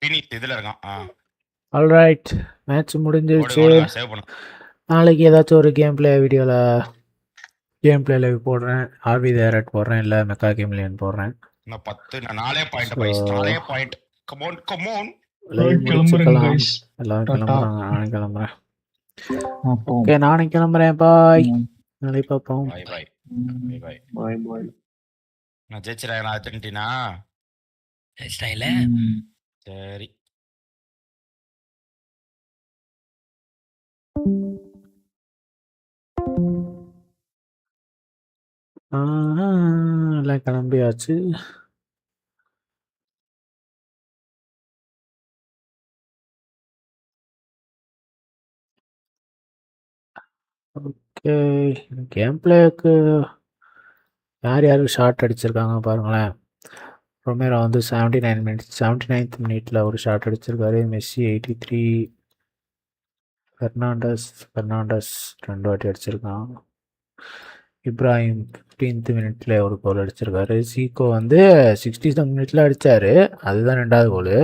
வினித் இதுல இருக்கான். ஆல்ரைட், மேட்ச் முடிஞ்சிருச்சு. சேவ் பண்ணு. நாளைக்கு ஏதாச்சும் ஒரு கேம் பிளே வீடியோவில் கேம் பிளே லைவ் போடுறேன். ஆர்வி தேரட் போடுறேன், இல்லை மெக்கா கேம்லியன் போடுறேன். நான் 10 4 point boys, 4 point. Come on live முடிச்சுக்கலாம். எல்லாரும் கிளம்புறாங்க, நானும் கிளம்புறேன். ஓகே, நானும் கிளம்புறேன். பாய், நாளைக்கு பார்ப்போம். பாய் பாய் பாய் பாய் பாய். நான் ஜெயிச்சிரேன் அர்ஜென்டினா. ஸ்டைல சரி. எல்லாம் கிளம்பியாச்சு. ஓகே, கேம் பிளேக்கு யார் யார் ஷார்ட் அடிச்சிருக்காங்க பாருங்களேன். ரொமேரோ வந்து 79 மினிட்ஸ், 79th மினிட்ல ஒரு ஷார்ட் அடிச்சிருக்காரு. மெஸ்ஸி 83, பெர்னாண்டஸ் 2 வாட்டி அடிச்சிருக்கான். இப்ராஹிம் 15th மினிட்ல ஒரு கோல் அடிச்சிருக்காரு. சீக்கோ வந்து 67 மினிட்ல அடிச்சாரு, அதுதான் 2வது கோலு.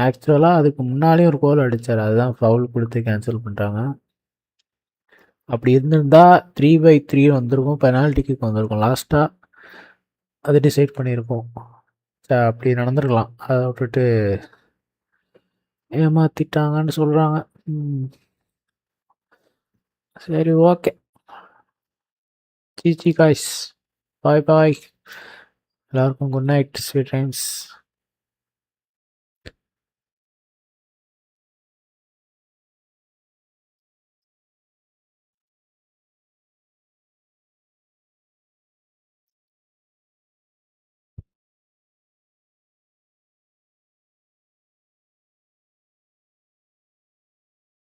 ஆக்சுவலாக அதுக்கு முன்னாலேயும் ஒரு கோல் அடித்தார், அதுதான் ஃபவுல் கொடுத்து கேன்சல் பண்ணிட்டாங்க. அப்படி இருந்திருந்தா 3/3 வந்திருக்கும், பெனால்ட்டிக்கு வந்திருக்கும். லாஸ்ட்டாக அது டிசைட் பண்ணியிருக்கோம். அப்படி நடந்திருக்கலாம், அதை விட்டுட்டு ஏமாத்திட்டாங்கன்னு சொல்கிறாங்க. சரி, ஓகே. ஜிஜி காய்ஸ், பாய் பாய். எல்லாருக்கும் குட் நைட், ஸ்வீட் ட்ரீம்ஸ்.